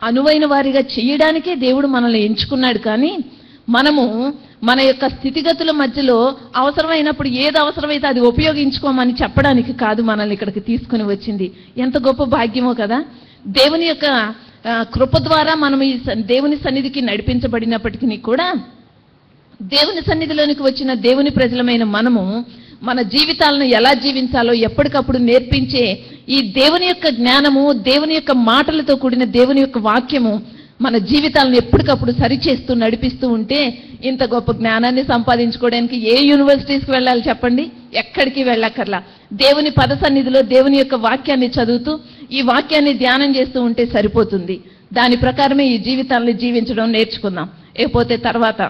అనువైన వారిగా చేయడానికే దేవుడు మనల్ని ఎంచుకున్నాడు. కానీ మనము మన యొక్క స్థితిగతుల మధ్యలో అవసరమైనప్పుడు ఏది అవసరమైతే అది ఉపయోగించుకోమని చెప్పడానికి కాదు మనల్ని ఇక్కడికి తీసుకుని వచ్చింది. ఎంత గొప్ప భాగ్యమో కదా. దేవుని యొక్క కృప ద్వారా మనం ఈ దేవుని సన్నిధికి నడిపించబడినప్పటికీ కూడా దేవుని సన్నిధిలోనికి వచ్చిన దేవుని ప్రజలమైన మనము మన జీవితాలను ఎలా జీవించాలో ఎప్పటికప్పుడు నేర్పించే ఈ దేవుని యొక్క జ్ఞానము, దేవుని యొక్క మాటలతో కూడిన దేవుని యొక్క వాక్యము మన జీవితాలను ఎప్పటికప్పుడు సరిచేస్తూ నడిపిస్తూ ఉంటే ఇంత గొప్ప జ్ఞానాన్ని సంపాదించుకోవడానికి ఏ యూనివర్సిటీస్కి వెళ్ళాలి చెప్పండి? ఎక్కడికి వెళ్ళక్కర్లా. దేవుని పద సన్నిధిలో దేవుని యొక్క వాక్యాన్ని చదువుతూ ఈ వాక్యాన్ని ధ్యానం చేస్తూ ఉంటే సరిపోతుంది. దాని ప్రకారమే ఈ జీవితాలను జీవించడం నేర్చుకుందాం. లేకపోతే తర్వాత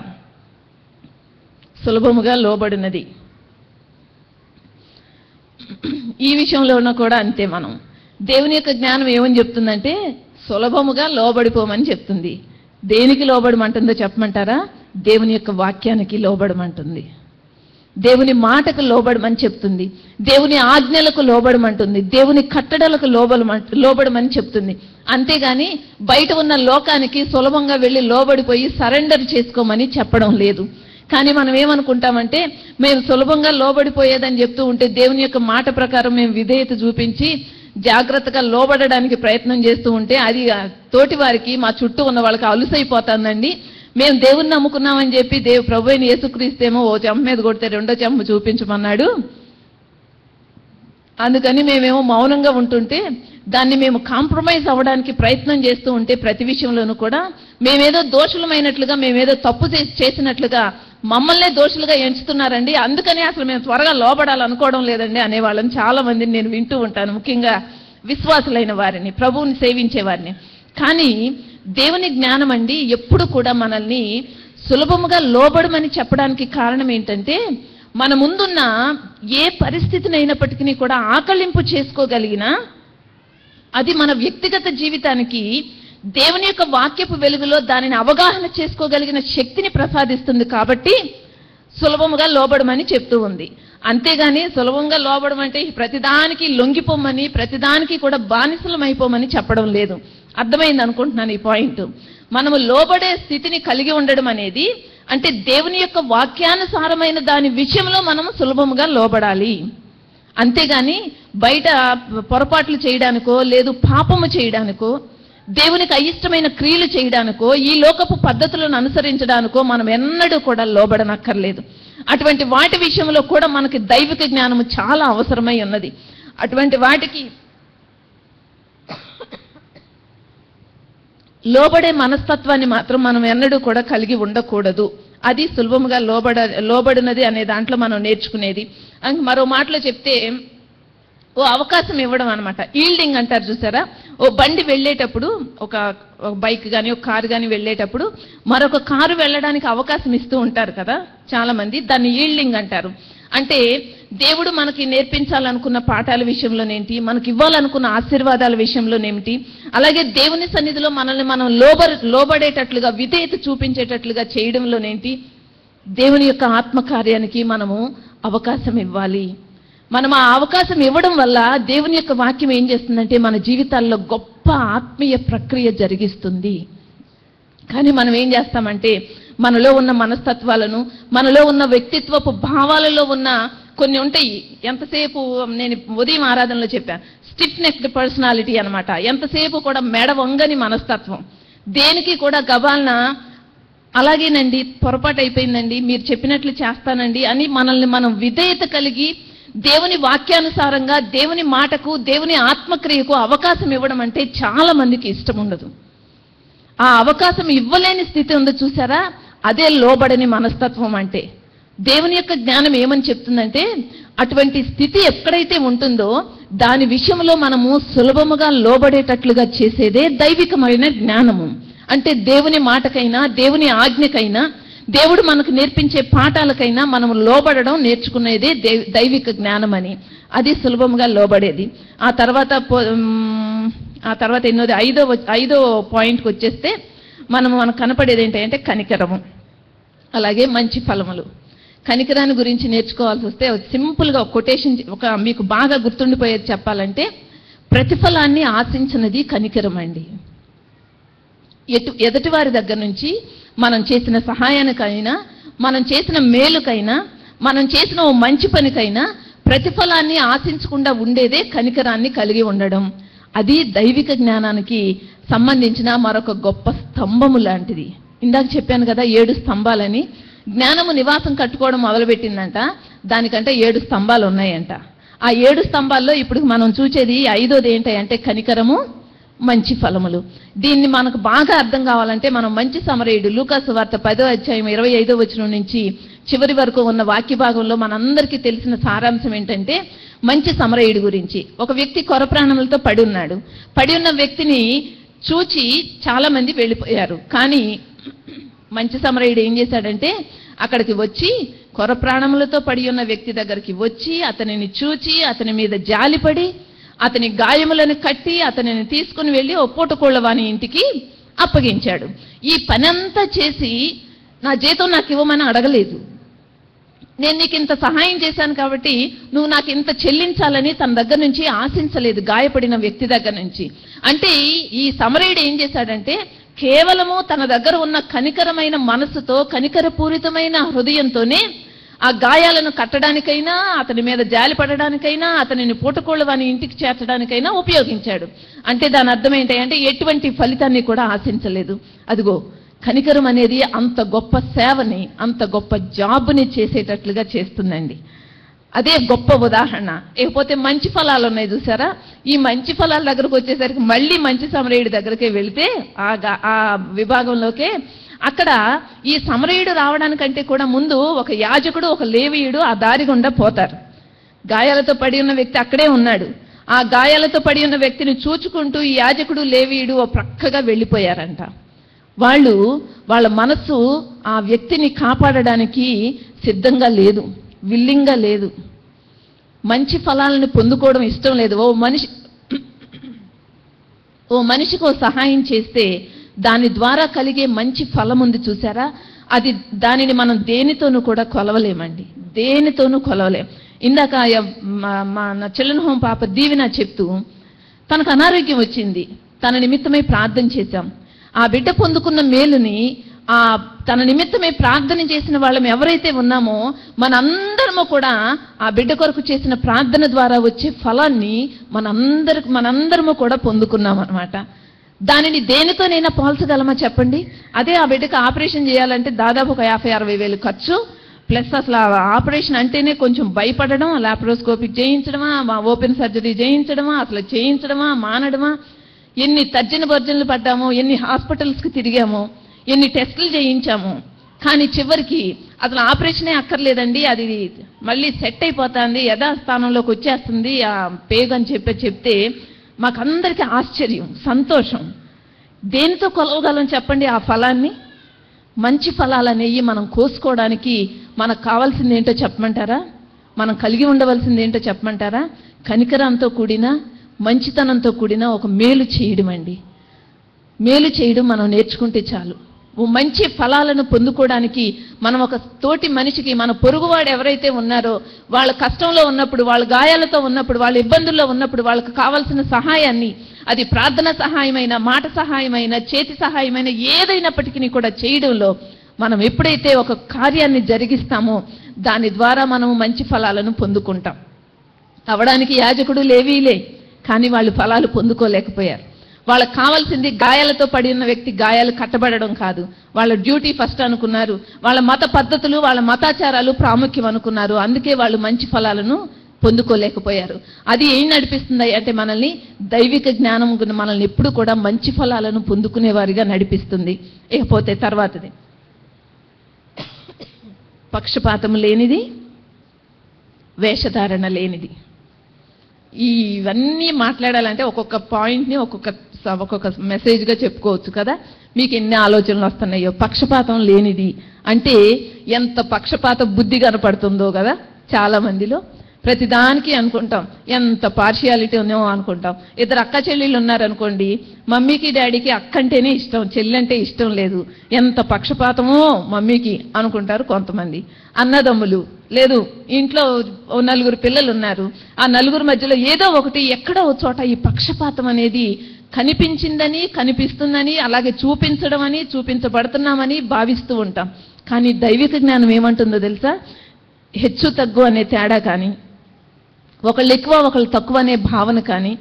సులభముగా లోబడినది. ఈ విషయంలోనూ కూడా అంతే. మనం దేవుని యొక్క జ్ఞానం ఏమని చెప్తుందంటే సులభముగా లోబడిపోమని చెప్తుంది. దేనికి లోబడమంటుందో చెప్పమంటారా? దేవుని యొక్క వాక్యానికి లోబడమంటుంది, దేవుని మాటకు లోబడమని చెప్తుంది, దేవుని ఆజ్ఞలకు లోబడమంటుంది, దేవుని కట్టడలకు లోబడమని చెప్తుంది. అంతేగాని బయట ఉన్న లోకానికి సులభంగా వెళ్ళి లోబడిపోయి సరెండర్ చేసుకోమని చెప్పడం లేదు. కానీ మనం ఏమనుకుంటామంటే మేము సులభంగా లోబడిపోయేదని చెప్తూ ఉంటే దేవుని యొక్క మాట ప్రకారం మేము విధేయత చూపించి జాగ్రత్తగా లోబడడానికి ప్రయత్నం చేస్తూ ఉంటే అది తోటి వారికి, మా చుట్టూ ఉన్న వాళ్ళకి అలుసైపోతుందండి. మేము దేవుని నమ్ముకున్నామని చెప్పి ప్రభు అయిన యేసుక్రీస్తేమో ఓ చెంప మీద కొడితే రెండో చెంప చూపించమన్నాడు. అందుకని మేమేమో మౌనంగా ఉంటుంటే దాన్ని మేము కాంప్రమైజ్ అవ్వడానికి ప్రయత్నం చేస్తూ ఉంటే ప్రతి విషయంలోనూ కూడా మేమేదో దోషులమైనట్లుగా, మేమేదో తప్పు చేసినట్లుగా మమ్మల్నే దోషులుగా ఎంచుతున్నారండి. అందుకని అసలు మేము త్వరగా లోబడాలనుకోవడం లేదండి అనేవాళ్ళని చాలా మందిని నేను వింటూ ఉంటాను. ముఖ్యంగా విశ్వాసులైన వారిని, ప్రభువుని సేవించే వారిని. కానీ దేవుని జ్ఞానం అండి ఎప్పుడు కూడా మనల్ని సులభముగా లోబడమని చెప్పడానికి కారణం ఏంటంటే మన ముందున్న ఏ పరిస్థితినైనప్పటికీ కూడా ఆకళింపు చేసుకోగలిగిన, అది మన వ్యక్తిగత జీవితానికి దేవుని యొక్క వాక్యపు వెలుగులో దానిని అవగాహన చేసుకోగలిగిన శక్తిని ప్రసాదిస్తుంది. కాబట్టి సులభముగా లోబడమని చెప్తూ ఉంది. అంతేగాని సులభంగా లోబడం అంటే ప్రతిదానికి లొంగిపోమని, ప్రతిదానికి కూడా బానిసలం అయిపోమని చెప్పడం లేదు. అర్థమైంది అనుకుంటున్నాను ఈ పాయింట్. మనము లోబడే స్థితిని కలిగి ఉండడం అనేది అంటే దేవుని యొక్క వాక్యానుసారమైన దాని విషయంలో మనము సులభముగా లోబడాలి. అంతేగాని బయట పొరపాట్లు చేయడానికో, లేదు పాపము చేయడానికో, దేవునికి అయిష్టమైన క్రియలు చేయడానికో, ఈ లోకపు పద్ధతులను అనుసరించడానికో మనం ఎన్నడూ కూడా లోబడనక్కర్లేదు. అటువంటి వాటి విషయంలో కూడా మనకి దైవిక జ్ఞానము చాలా అవసరమై ఉన్నది. అటువంటి వాటికి లోబడే మనస్తత్వాన్ని మాత్రం మనం ఎన్నడూ కూడా కలిగి ఉండకూడదు. అది సులభముగా లోబడినది అనే దాంట్లో మనం నేర్చుకునేది. మరో మాటలో చెప్తే ఓ అవకాశం ఇవ్వడం అనమాట. ఈల్డింగ్ అంటారు చూసారా? ఓ బండి వెళ్ళేటప్పుడు, ఒక బైక్ కానీ ఒక కారు కానీ వెళ్ళేటప్పుడు మరొక కారు వెళ్ళడానికి అవకాశం ఇస్తూ ఉంటారు కదా చాలా మంది. దాన్ని ఈల్డింగ్ అంటారు. అంటే దేవుడు మనకి నేర్పించాలనుకున్న పాఠాల విషయంలోనేంటి, మనకి ఇవ్వాలనుకున్న ఆశీర్వాదాల విషయంలోనేమిటి, అలాగే దేవుని సన్నిధిలో మనల్ని మనం లోబడేటట్లుగా, విధేయత చూపించేటట్లుగా చేయడంలోనేంటి, దేవుని యొక్క ఆత్మకార్యానికి మనము అవకాశం ఇవ్వాలి. మనం ఆ అవకాశం ఇవ్వడం వల్ల దేవుని యొక్క వాక్యం ఏం చేస్తుందంటే మన జీవితాల్లో గొప్ప ఆత్మీయ ప్రక్రియ జరిగిస్తుంది. కానీ మనం ఏం చేస్తామంటే మనలో ఉన్న మనస్తత్వాలను, మనలో ఉన్న వ్యక్తిత్వపు భావాలలో ఉన్న కొన్ని ఉంటాయి. ఎంతసేపు నేను ఉదయం ఆరాధనలో చెప్పాను, స్టిఫ్ నెక్డ్ పర్సనాలిటీ అనమాట. ఎంతసేపు కూడా మెడ వంగని మనస్తత్వం, దేనికి కూడా గబాలన అలాగేనండి, పొరపాటు అయిపోయిందండి, మీరు చెప్పినట్లు చేస్తానండి అని మనల్ని మనం విధేయత కలిగి దేవుని వాక్యానుసారంగా దేవుని మాటకు, దేవుని ఆత్మక్రియకు అవకాశం ఇవ్వడం అంటే చాలా మందికి ఇష్టం ఉండదు. ఆ అవకాశం ఇవ్వలేని స్థితి ఉంది చూసారా, అదే లోబడని మనస్తత్వం అంటే. దేవుని యొక్క జ్ఞానం ఏమని చెప్తుందంటే అటువంటి స్థితి ఎక్కడైతే ఉంటుందో దాని విషయంలో మనము సులభముగా లోబడేటట్లుగా చేసేదే దైవికమైన జ్ఞానము. అంటే దేవుని మాటకైనా, దేవుని ఆజ్ఞకైనా, దేవుడు మనకు నేర్పించే పాఠాలకైనా మనము లోబడడం నేర్చుకునేదే దైవిక జ్ఞానం అని. అది సులభంగా లోబడేది. ఆ తర్వాత ఎన్నోది ఐదో పాయింట్కి వచ్చేస్తే మనకు కనపడేది ఏంటంటే కనికరము, అలాగే మంచి ఫలములు. కనికరాన్ని గురించి నేర్చుకోవాల్సి వస్తే సింపుల్గా ఒక కొటేషన్, మీకు బాగా గుర్తుండిపోయేది చెప్పాలంటే, ప్రతిఫలాన్ని ఆశించినది కనికరం అండి. ఎదుటివారి దగ్గర నుంచి మనం చేసిన సహాయానికైనా, మనం చేసిన మేలుకైనా, మనం చేసిన ఓ మంచి పనికైనా ప్రతిఫలాన్ని ఆశించకుండా ఉండేదే కనికరాన్ని కలిగి ఉండడం. అది దైవిక జ్ఞానానికి సంబంధించిన మరొక గొప్ప స్తంభము లాంటిది. ఇందాక చెప్పాను కదా 7 స్తంభాలని. జ్ఞానము నివాసం కట్టుకోవడం మొదలుపెట్టిందంట, దానికంటే 7 స్తంభాలు ఉన్నాయంట. ఆ 7 స్తంభాల్లో ఇప్పుడు మనం చూసేది 5వది ఏంటంటే కనికరము, మంచి ఫలములు. దీన్ని మనకు బాగా అర్థం కావాలంటే మనం మంచి సమరయుడు లూకాసు వార్త 10వ అధ్యాయం 25వ వచనం నుంచి చివరి వరకు ఉన్న వాక్య భాగంలో మనందరికీ తెలిసిన సారాంశం ఏంటంటే మంచి సమరయుడి గురించి. ఒక వ్యక్తి కొరప్రాణములతో పడి ఉన్నాడు. పడి ఉన్న వ్యక్తిని చూచి చాలా మంది వెళ్ళిపోయారు. కానీ మంచి సమరయుడు ఏం చేశాడంటే అక్కడికి వచ్చి, కొరప్రాణములతో పడి ఉన్న వ్యక్తి దగ్గరికి వచ్చి అతనిని చూచి అతని మీద జాలిపడి అతని గాయములను కట్టి అతనిని తీసుకుని వెళ్ళి ఓ పూటకోళ్ళవాని ఇంటికి అప్పగించాడు. ఈ పనంతా చేసి నా జీతం నాకు ఇవ్వమని అడగలేదు, నేను నీకు ఇంత సహాయం చేశాను కాబట్టి నువ్వు నాకు ఇంత చెల్లించాలని తన దగ్గర నుంచి ఆశించలేదు, గాయపడిన వ్యక్తి దగ్గర నుంచి. అంటే ఈ సమరయుడు ఏం చేశాడంటే కేవలము తన దగ్గర ఉన్న కనికరమైన మనసుతో, కనికరపూరితమైన హృదయంతోనే ఆ గాయాలను కట్టడానికైనా, అతని మీద జాలి పడడానికైనా, అతనిని పూటకోళ్ళ వాని ఇంటికి చేర్చడానికైనా ఉపయోగించాడు. అంటే దాని అర్థం ఏంటంటే ఎటువంటి ఫలితాన్ని కూడా ఆశించలేదు. అదిగో కనికరం అనేది అంత గొప్ప సేవని, అంత గొప్ప జాబ్ని చేసేటట్లుగా చేస్తుందండి. అదే గొప్ప ఉదాహరణ. లేకపోతే మంచి ఫలాలు ఉన్నాయి చూసారా, ఈ మంచి ఫలాల దగ్గరకు వచ్చేసరికి మళ్ళీ మంచి సమరయుడి దగ్గరకే వెళితే ఆ విభాగంలోకే అక్కడ ఈ సమరయుడు రావడానికంటే కూడా ముందు ఒక యాజకుడు, ఒక లేవీయుడు ఆ దారి గుండా పోతారు. గాయాలతో పడి ఉన్న వ్యక్తి అక్కడే ఉన్నాడు. ఆ గాయాలతో పడి ఉన్న వ్యక్తిని చూచుకుంటూ ఈ యాజకుడు, లేవీయుడు ఓ ప్రక్కగా వెళ్ళిపోయారంట. వాళ్ళ మనస్సు ఆ వ్యక్తిని కాపాడడానికి సిద్ధంగా లేదు, విల్లింగ్గా లేదు, మంచి ఫలాలను పొందుకోవడం ఇష్టం లేదు. ఓ మనిషికి సహాయం చేస్తే దాని ద్వారా కలిగే మంచి ఫలం ఉంది చూసారా, దానిని మనం దేనితోనూ కూడా కొలవలేమండి, దేనితోనూ కొలవలేం. ఇందాక మన చిల్డ్రన్ హోమ్ పాప దీవెన చెప్తూ తనకు అనారోగ్యం వచ్చింది, తన నిమిత్తమై ప్రార్థన చేశాం. ఆ బిడ్డ పొందుకున్న మేలుని తన నిమిత్తమే ప్రార్థన చేసిన వాళ్ళం ఎవరైతే ఉన్నామో మనందరము కూడా ఆ బిడ్డ కొరకు చేసిన ప్రార్థన ద్వారా వచ్చే ఫలాన్ని మనందరము కూడా పొందుకున్నాం అనమాట. దానిని దేనితోనైనా పోల్చగలమా చెప్పండి? అదే ఆ బిడ్డకు ఆపరేషన్ చేయాలంటే దాదాపు ఒక 50-60 వేలు ఖర్చు, ప్లస్ అసలు ఆపరేషన్ అంటేనే కొంచెం భయపడడం, లాప్రోస్కోపిక్ చేయించడమా, ఓపెన్ సర్జరీ చేయించడమా, అసలు చేయించడమా మానడమా, ఎన్ని తర్జన భర్జనలు పడ్డామో, ఎన్ని హాస్పిటల్స్కి తిరిగామో, ఎన్ని టెస్టులు చేయించాము. కానీ చివరికి అసలు ఆపరేషనే అక్కర్లేదండి, అది మళ్ళీ సెట్ అయిపోతుంది, యథాస్థానంలోకి వచ్చేస్తుంది ఆ పేగు అని చెప్తే మాకందరికీ ఆశ్చర్యం, సంతోషం. దేనితో కొలవగలం చెప్పండి ఆ ఫలాన్ని? మంచి ఫలాలనేవి మనం కోసుకోవడానికి మనకు కావాల్సింది ఏంటో చెప్పమంటారా? మనం కలిగి ఉండవలసింది ఏంటో చెప్పమంటారా? కనికరంతో కూడిన, మంచితనంతో కూడిన ఒక మేలు చేయడం అండి. మేలు చేయడం మనం నేర్చుకుంటే చాలు. మంచి ఫలాలను పొందుకోవడానికి మనం ఒక తోటి మనిషికి, మన పొరుగువాడు ఎవరైతే ఉన్నారో వాళ్ళ కష్టంలో ఉన్నప్పుడు, వాళ్ళ గాయాలతో ఉన్నప్పుడు, వాళ్ళ ఇబ్బందుల్లో ఉన్నప్పుడు వాళ్ళకు కావాల్సిన సహాయాన్ని, అది ప్రార్థన సహాయమైన, మాట సహాయమైన, చేతి సహాయమైన ఏదైనప్పటికీ కూడా చేయడంలో మనం ఎప్పుడైతే ఒక కార్యాన్ని జరిగిస్తామో దాని ద్వారా మనం మంచి ఫలాలను పొందుకుంటాం. తవ్వడానికి యాజకుడు లేవీలే, కానీ వాళ్ళు ఫలాలు పొందుకోలేకపోయారు. వాళ్ళకి కావాల్సింది గాయాలతో పడిన వ్యక్తి గాయాలు కట్టబడడం కాదు, వాళ్ళ డ్యూటీ ఫస్ట్ అనుకున్నారు, వాళ్ళ మత పద్ధతులు, వాళ్ళ మతాచారాలు ప్రాముఖ్యం అనుకున్నారు. అందుకే వాళ్ళు మంచి ఫలాలను పొందుకోలేకపోయారు. అది ఏం నడిపిస్తుంది అంటే మనల్ని దైవిక జ్ఞానం మనల్ని ఎప్పుడు కూడా మంచి ఫలాలను పొందుకునేవారిగా నడిపిస్తుంది. ఇకపోతే తర్వాతది పక్షపాతం లేనిది, వేషధారణ లేనిది. ఇవన్నీ మాట్లాడాలంటే ఒక్కొక్క పాయింట్ని ఒక్కొక్క మెసేజ్గా చెప్పుకోవచ్చు కదా. మీకు ఎన్ని ఆలోచనలు వస్తున్నాయో. పక్షపాతం లేనిది అంటే ఎంత పక్షపాత బుద్ధి కనపడుతుందో కదా చాలా మందిలో. ప్రతిదానికి అనుకుంటాం ఎంత పార్షియాలిటీ ఉందో అనుకుంటాం. ఇద్దరు అక్క చెల్లెళ్ళు ఉన్నారనుకోండి, మమ్మీకి డాడీకి అక్క అంటేనే ఇష్టం, చెల్లి అంటే ఇష్టం లేదు. ఎంత పక్షపాతమో మమ్మీకి అనుకుంటారు కొంతమంది. అన్నదమ్ములు లేదు, ఇంట్లో 4 పిల్లలు ఉన్నారు, ఆ 4 మధ్యలో ఏదో ఒకటి ఎక్కడో చోట ఈ పక్షపాతం అనేది కనిపించిందని, కనిపిస్తుందని, అలాగే చూపించడం అని, చూపించబడుతున్నామని భావిస్తూ ఉంటాం. కానీ దైవిక జ్ఞానం ఏమంటుందో తెలుసా? హెచ్చు తగ్గు అనే తేడా కానీ, ఒకళ్ళు ఎక్కువ ఒకళ్ళు తక్కువ అనే భావన కానీ,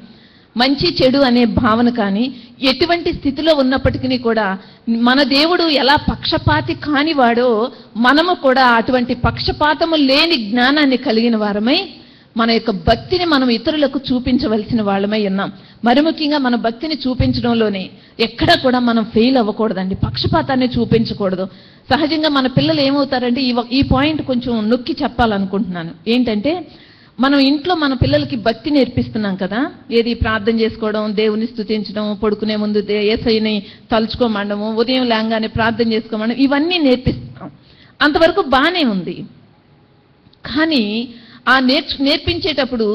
మంచి చెడు అనే భావన కానీ, ఎటువంటి స్థితిలో ఉన్నప్పటికీ కూడా మన దేవుడు ఎలా పక్షపాతి కానివాడో మనము కూడా అటువంటి పక్షపాతము లేని జ్ఞానాన్ని కలిగిన వారమై మన యొక్క భక్తిని మనం ఇతరులకు చూపించవలసిన వాళ్ళమై ఉన్నాం. మరి ముఖ్యంగా మన భక్తిని చూపించడంలోనే ఎక్కడా కూడా మనం ఫెయిల్ అవ్వకూడదండి, పక్షపాతాన్ని చూపించకూడదు. సహజంగా మన పిల్లలు ఏమవుతారంటే ఈ పాయింట్ కొంచెం నొక్కి చెప్పాలనుకుంటున్నాను. ఏంటంటే మనం ఇంట్లో మన పిల్లలకి భక్తి నేర్పిస్తున్నాం కదా, ఏది ప్రార్థన చేసుకోవడం, దేవుని స్తుతించడం, పడుకునే ముందు యేసయ్యని తలుచుకోమండము, ఉదయం లేంగానే ప్రార్థన చేసుకోమండం, ఇవన్నీ నేర్పిస్తున్నాం. అంతవరకు బాగానే ఉంది. కానీ ఆ నేర్పించేటప్పుడు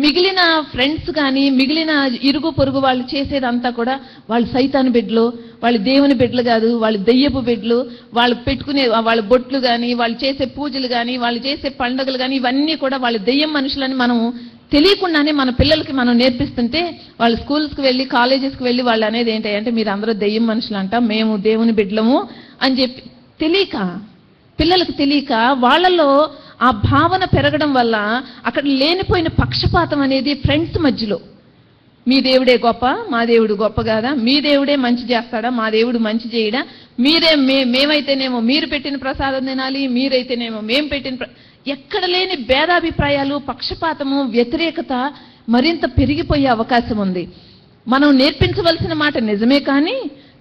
మిగిలిన ఫ్రెండ్స్ కానీ, మిగిలిన ఇరుగు పొరుగు వాళ్ళు చేసేదంతా కూడా వాళ్ళు సైతాను బిడ్డలు, వాళ్ళు దేవుని బిడ్డలు కాదు, వాళ్ళు దెయ్యపు బిడ్డలు, వాళ్ళు పెట్టుకునే వాళ్ళ బొట్లు కానీ, వాళ్ళు చేసే పూజలు కానీ, వాళ్ళు చేసే పండుగలు కానీ, ఇవన్నీ కూడా వాళ్ళు దెయ్యం మనుషులని మనం తెలియకుండానే మన పిల్లలకి మనం నేర్పిస్తుంటే, వాళ్ళు స్కూల్స్కి వెళ్ళి, కాలేజెస్కి వెళ్ళి వాళ్ళు అనేది ఏంటంటే మీరు అందరూ దెయ్యం మనుషులు అంట, మేము దేవుని బిడ్డలము అని చెప్పి పిల్లలకు తెలియక వాళ్ళలో ఆ భావన పెరగడం వల్ల అక్కడ లేనిపోయిన పక్షపాతం అనేది ఫ్రెండ్స్ మధ్యలో, మీ దేవుడే గొప్ప, మా దేవుడు గొప్ప కాదా, మీ దేవుడే మంచి చేస్తాడా, మా దేవుడు మంచి చేయడా, మేమైతేనేమో మీరు పెట్టిన ప్రసాదం తినాలి, మీరైతేనేమో మేము పెట్టిన ఎక్కడ లేని భేదాభిప్రాయాలు, పక్షపాతము, వ్యతిరేకత మరింత పెరిగిపోయే అవకాశం ఉంది. మనం నేర్పించవలసిన మాట నిజమే, కానీ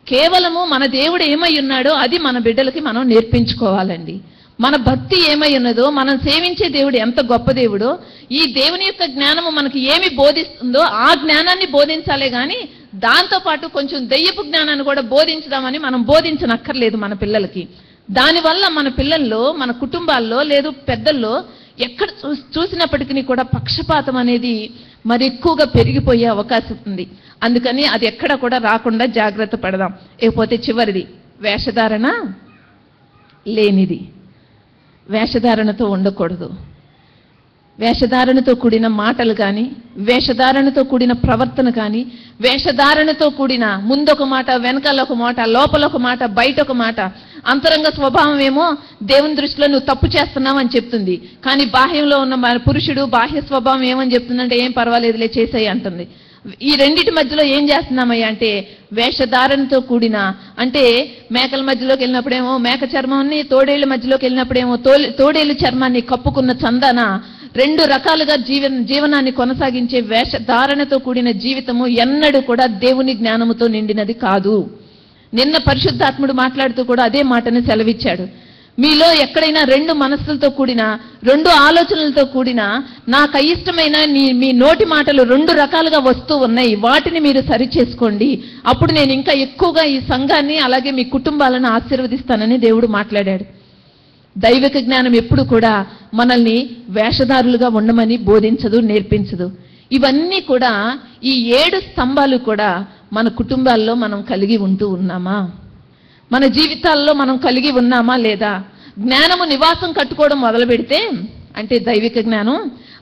కేవలము మన దేవుడు ఏమై ఉన్నాడో అది మన బిడ్డలకి మనం నేర్పించుకోవాలండి. మన భక్తి ఏమై ఉన్నదో, మనం సేవించే దేవుడు ఎంత గొప్ప దేవుడో, ఈ దేవుని యొక్క జ్ఞానము మనకి ఏమి బోధిస్తుందో ఆ జ్ఞానాన్ని బోధించాలే కానీ దాంతోపాటు కొంచెం దెయ్యపు జ్ఞానాన్ని కూడా బోధించదామని మనం బోధించనక్కర్లేదు మన పిల్లలకి. దానివల్ల మన పిల్లల్లో, మన కుటుంబాల్లో లేదు పెద్దల్లో ఎక్కడ చూసినప్పటికీ కూడా పక్షపాతం అనేది మరి ఎక్కువగా పెరిగిపోయే అవకాశం ఉంది. అందుకని అది ఎక్కడ కూడా రాకుండా జాగ్రత్త పడదాం. ఇకపోతే చివరిది వేషధారణ లేనిది. వేషధారణతో ఉండకూడదు. వేషధారణతో కూడిన మాటలు కానీ, వేషధారణతో కూడిన ప్రవర్తన కానీ, వేషధారణతో కూడిన ముందొక మాట, వెనకాల ఒక మాట, లోపల ఒక మాట, బయట ఒక మాట. అంతరంగ స్వభావం ఏమో దేవుని దృష్టిలో నువ్వు తప్పు చేస్తున్నావు అని చెప్తుంది, కానీ బాహ్యంలో ఉన్న మన పురుషుడు బాహ్య స్వభావం ఏమని చెప్తుందంటే ఏం పర్వాలేదులే చేసేయి అంటుంది. ఈ రెండిటి మధ్యలో ఏం చేస్తున్నామయ్యా అంటే వేషధారణతో కూడిన, అంటే మేకల మధ్యలోకి వెళ్ళినప్పుడేమో మేక చర్మాన్ని, తోడేళ్ల మధ్యలోకి వెళ్ళినప్పుడేమో తోడేళ్ల చర్మాన్ని కప్పుకున్న చందాన రెండు రకాలుగా జీవనాన్ని కొనసాగించే వేషధారణతో కూడిన జీవితము ఎన్నడూ కూడా దేవుని జ్ఞానముతో నిండినది కాదు. నిన్న పరిశుద్ధాత్ముడు మాట్లాడుతూ కూడా అదే మాటను సెలవిచ్చాడు. మీలో ఎక్కడైనా రెండు మనస్సులతో కూడిన, రెండు ఆలోచనలతో కూడిన, నాకు అయిష్టమైన మీ నోటి మాటలు రెండు రకాలుగా వస్తూ ఉన్నాయి, వాటిని మీరు సరిచేసుకోండి. అప్పుడు నేను ఇంకా ఎక్కువగా ఈ సంఘాన్ని అలాగే మీ కుటుంబాలను ఆశీర్వదిస్తానని దేవుడు మాట్లాడాడు. దైవిక జ్ఞానం ఎప్పుడు కూడా మనల్ని వేషధారులుగా ఉండమని బోధించదు, నేర్పించదు. ఇవన్నీ కూడా ఈ 7 స్తంభాలు కూడా మన కుటుంబాల్లో మనం కలిగి ఉంటూ ఉన్నామా? మన జీవితాల్లో మనం కలిగి ఉన్నామా లేదా? జ్ఞానము నివాసం కట్టుకోవడం మొదలు పెడితే, అంటే దైవిక జ్ఞానం,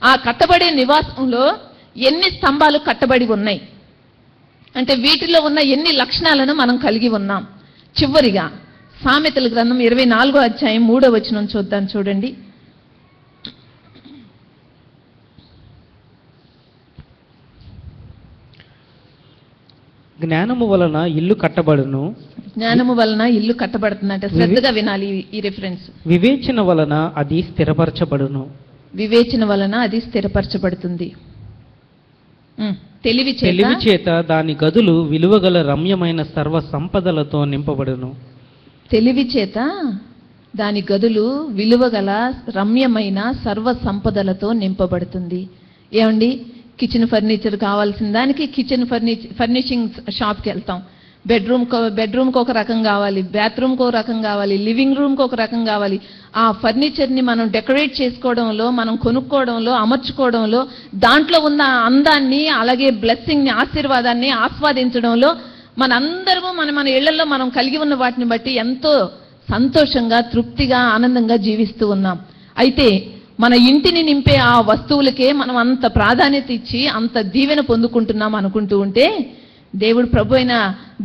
ఆ కట్టబడే నివాసంలో ఎన్ని స్తంభాలు కట్టబడి ఉన్నాయి అంటే వీటిలో ఉన్న ఎన్ని లక్షణాలను మనం కలిగి ఉన్నాం. చివరిగా సామెతల గ్రంథం 24వ అధ్యాయం 3వ వచనం చూద్దాం, చూడండి. జ్ఞానము వలన ఇల్లు కట్టబడును. జ్ఞానము వలన ఇల్లు కట్టబడుతుందంటే శ్రద్ధగా వినాలి ఈ రిఫరెన్స్. వివేచన వలన అది స్థిరపరచబడును. వివేచన వలన అది స్థిరపరచబడుతుంది. తెలివి చేత దాని గదులు విలువగల రమ్యమైన సర్వ సంపదలతో నింపబడును. తెలివి చేత దాని గదులు విలువగల రమ్యమైన సర్వ సంపదలతో నింపబడుతుంది. ఏమండి, కిచెన్ ఫర్నిచర్ కావాల్సిన దానికి కిచెన్ ఫర్నిషింగ్ షాప్కి వెళ్తాం. బెడ్రూమ్కి ఒక రకం కావాలి, బాత్రూమ్కి ఒక రకం కావాలి, లివింగ్ రూమ్కి ఒక రకం కావాలి. ఆ ఫర్నిచర్ని మనం డెకరేట్ చేసుకోవడంలో, మనం కొనుక్కోవడంలో, అమర్చుకోవడంలో, దాంట్లో ఉన్న అందాన్ని, అలాగే బ్లెస్సింగ్ని, ఆశీర్వాదాన్ని ఆస్వాదించడంలో మనందరము మన ఇళ్లలో మనం కలిగి ఉన్న వాటిని బట్టి ఎంతో సంతోషంగా, తృప్తిగా, ఆనందంగా జీవిస్తూ ఉన్నాం. అయితే మన ఇంటిని నింపే ఆ వస్తువులకే మనం అంత ప్రాధాన్యత ఇచ్చి అంత దీవెన పొందుకుంటున్నాం అనుకుంటూ ఉంటే, దేవుడు ప్రభు అయిన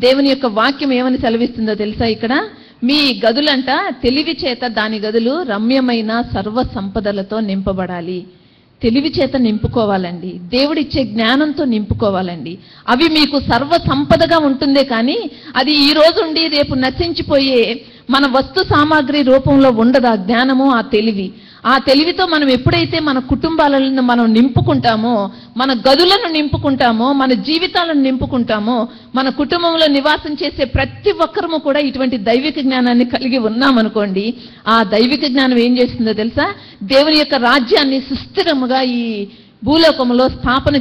దేవుని యొక్క వాక్యం ఏమని సెలవిస్తుందో తెలుసా? ఇక్కడ మీ గదులంట తెలివి చేత దాని గదులు రమ్యమైన సర్వ సంపదలతో నింపబడాలి. తెలివి చేత నింపుకోవాలండి, దేవుడిచ్చే జ్ఞానంతో నింపుకోవాలండి. అవి మీకు సర్వ సంపదగా ఉంటుందే కానీ అది ఈ రోజు ఉండి రేపు నశించిపోయే మన వస్తు సామాగ్రి రూపంలో ఉండదు. ఆ జ్ఞానము, ఆ తెలివి, ఆ తెలివితో మనం ఎప్పుడైతే మన కుటుంబాలను మనం నింపుకుంటామో, మన గదులను నింపుకుంటామో, మన జీవితాలను నింపుకుంటామో, మన కుటుంబంలో నివాసం చేసే ప్రతి ఒక్కరము కూడా ఇటువంటి దైవిక జ్ఞానాన్ని కలిగి ఉన్నామనుకోండి, ఆ దైవిక జ్ఞానం ఏం చేస్తుందో తెలుసా? దేవుని యొక్క రాజ్యాన్ని సుస్థిరముగా ఈ భూలోకంలో స్థాపన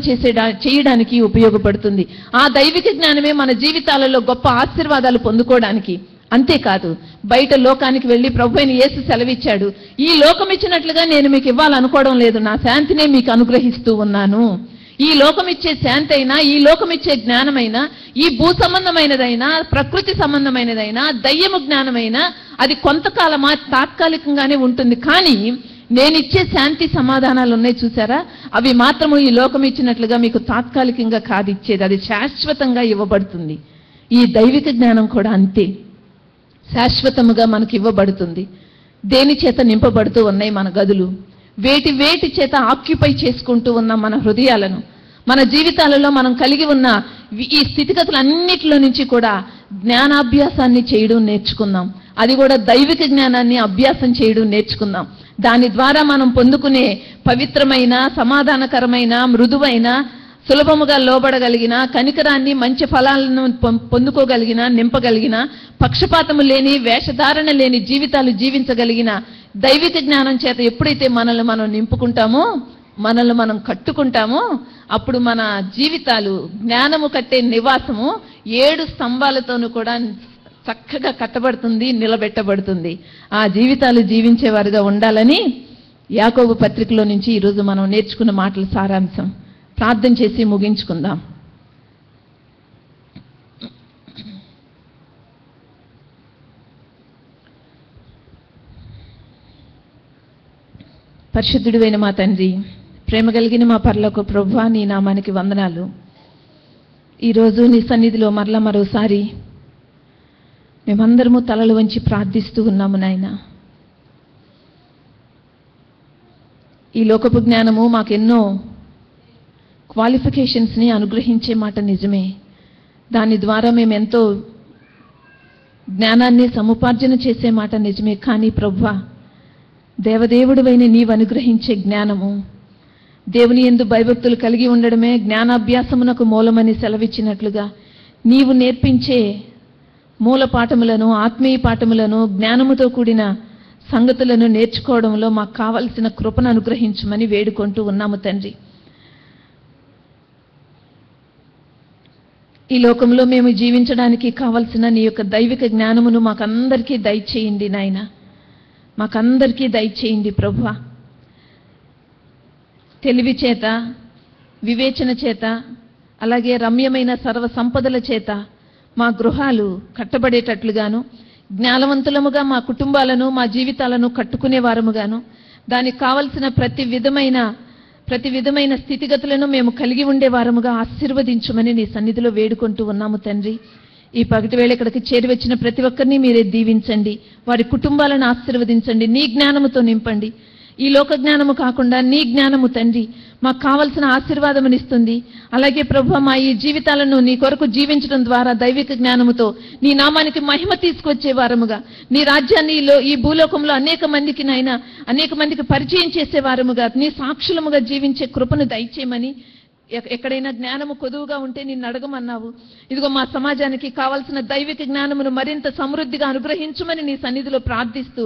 చేయడానికి ఉపయోగపడుతుంది. ఆ దైవిక జ్ఞానమే మన జీవితాలలో గొప్ప ఆశీర్వాదాలు పొందుకోవడానికి. అంతేకాదు, బయట లోకానికి వెళ్ళి ప్రభు అయిన యేసు సెలవిచ్చాడు, ఈ లోకం ఇచ్చినట్లుగా నేను మీకు ఇవ్వాలనుకోవడం లేదు, నా శాంతినే మీకు అనుగ్రహిస్తూ ఉన్నాను. ఈ లోకం ఇచ్చే శాంతి అయినా, ఈ లోకం ఇచ్చే జ్ఞానమైనా, ఈ భూ సంబంధమైనదైనా, ప్రకృతి సంబంధమైనదైనా, దయ్యము జ్ఞానమైనా అది కొంతకాలమా, తాత్కాలికంగానే ఉంటుంది. కానీ నేనిచ్చే శాంతి సమాధానాలు ఉన్నాయి చూసారా, అవి మాత్రము ఈ లోకం ఇచ్చినట్లుగా మీకు తాత్కాలికంగా కాదు ఇచ్చేది, అది శాశ్వతంగా ఇవ్వబడుతుంది. ఈ దైవిక జ్ఞానం కూడా అంతే, శాశ్వతముగా మనకి ఇవ్వబడుతుంది. దేని చేత నింపబడుతూ ఉన్నాయి మన గదులు? వేటి చేత ఆక్యుపై చేసుకుంటూ ఉన్న మన హృదయాలను, మన జీవితాలలో మనం కలిగి ఉన్న ఈ స్థితిగతులన్నిటిలో నుంచి కూడా జ్ఞానాభ్యాసాన్ని చేయడం నేర్చుకుందాం. అది కూడా దైవిక జ్ఞానాన్ని అభ్యాసం చేయడం నేర్చుకుందాం. దాని ద్వారా మనం పొందుకునే పవిత్రమైన, సమాధానకరమైన, మృదువైన, సులభముగా లోబడగలిగిన, కనికరాన్ని, మంచి ఫలాలను పొందుకోగలిగిన, నింపగలిగిన, పక్షపాతము లేని, వేషధారణ లేని జీవితాలు జీవించగలిగిన దైవిక జ్ఞానం చేత ఎప్పుడైతే మనల్ని మనం నింపుకుంటామో, మనల్ని మనం కట్టుకుంటామో, అప్పుడు మన జీవితాలు జ్ఞానము కట్టే నివాసము 7 స్తంభాలతోనూ కూడా చక్కగా కట్టబడుతుంది, నిలబెట్టబడుతుంది. ఆ జీవితాలు జీవించేవారుగా ఉండాలని యాకోబు పత్రికలో నుంచి ఈరోజు మనం నేర్చుకున్న మాటల సారాంశం. ప్రార్థన చేసి ముగించుకుందాం. పరిశుద్ధుడైన మా తండ్రి, ప్రేమ కలిగిన మా పరలోక ప్రభువా, నీ నామానికి వందనాలు. ఈరోజు నీ సన్నిధిలో మరోసారి మేమందరము తలలు వంచి ప్రార్థిస్తూ ఉన్నాము నాయన. ఈ లోకపు జ్ఞానము మాకెన్నో క్వాలిఫికేషన్స్ని అనుగ్రహించే మాట నిజమే. దాని ద్వారా మేమెంతో జ్ఞానాన్ని సముపార్జన చేసే మాట నిజమే. కానీ ప్రభువా, దేవదేవుడివైన నీవు అనుగ్రహించే జ్ఞానము, దేవుని యందు భయభక్తులు కలిగి ఉండడమే జ్ఞానాభ్యాసమునకు మూలమని సెలవిచ్చినట్లుగా నీవు నేర్పించే మూల పాఠములను, ఆత్మీయ పాఠములను, జ్ఞానముతో కూడిన సంగతులను నేర్చుకోవడంలో మాకు కావలసిన కృపను అనుగ్రహించమని వేడుకుంటూ ఉన్నాము తండ్రి. ఈ లోకంలో మేము జీవించడానికి కావలసిన నీ యొక్క దైవిక జ్ఞానమును మాకందరికీ దయచేయండి నాయన, మాకందరికీ దయచేయండి ప్రభువా. తెలివి చేత, వివేచన చేత, అలాగే రమ్యమైన సర్వ సంపదల చేత మా గృహాలు కట్టబడేటట్లుగాను, జ్ఞానవంతులముగా మా కుటుంబాలను, మా జీవితాలను కట్టుకునే వారముగాను, దానికి కావలసిన ప్రతి విధమైన స్థితిగతులను మేము కలిగి ఉండే వారముగా ఆశీర్వదించమని నీ సన్నిధిలో వేడుకుంటూ ఉన్నాము తండ్రి. ఈ పగటి వేళ ఇక్కడికి చేరి వచ్చిన ప్రతి ఒక్కరిని మీరే దీవించండి, వారి కుటుంబాలను ఆశీర్వదించండి, నీ జ్ఞానముతో నింపండి. ఈ లోక జ్ఞానము కాకుండా నీ జ్ఞానము తండ్రి మాకు కావలసిన ఆశీర్వాదమునిస్తుంది. అలాగే ప్రభువా, మా ఈ జీవితాలను నీ కొరకు జీవించడం ద్వారా దైవిక జ్ఞానముతో నీ నామానికి మహిమ తీసుకొచ్చే వారముగా, నీ రాజ్యాన్ని ఈ భూలోకంలో అనేక మందికి పరిచయం చేసే వారముగా, నీ సాక్షులముగా జీవించే కృపను దయచేయమని, ఎక్కడైనా జ్ఞానము కొదువుగా ఉంటే నిన్ను అడగమన్నావు. ఇదిగో మా సమాజానికి కావలసిన దైవిక జ్ఞానమును మరింత సమృద్ధిగా అనుగ్రహించమని నీ సన్నిధిలో ప్రార్థిస్తూ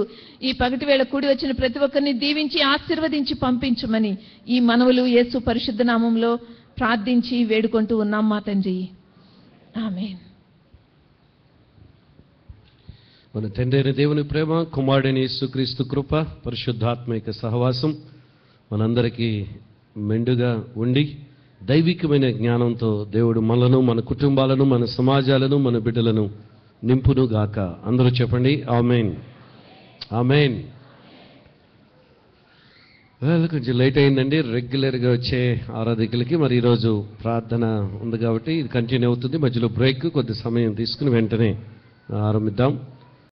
ఈ పగటి వేళ కూడి వచ్చిన ప్రతి ఒక్కరిని దీవించి ఆశీర్వదించి పంపించమని ఈ మనవులు యేసు పరిశుద్ధ నామంలో ప్రార్థించి వేడుకుంటూ ఉన్నాం మా తండ్రి. ఆమేన్. మన తండ్రి అయిన దేవుని ప్రేమ, కుమారుడైన యేసుక్రీస్తు కృప, పరిశుద్ధాత్మిక సహవాసం మనందరికీ మెండుగా ఉండి దైవికమైన జ్ఞానంతో దేవుడు మనలను, మన కుటుంబాలను, మన సమాజాలను, మన బిడ్డలను నింపును గాక. అందరూ చెప్పండి ఆమేన్, ఆమేన్. కొంచెం లేట్ అయిందండి రెగ్యులర్గా వచ్చే ఆరాధికులకి. మరి ఈరోజు ప్రార్థన ఉంది కాబట్టి ఇది కంటిన్యూ అవుతుంది. మధ్యలో బ్రేక్, కొద్ది సమయం తీసుకుని వెంటనే ఆరంభిద్దాం.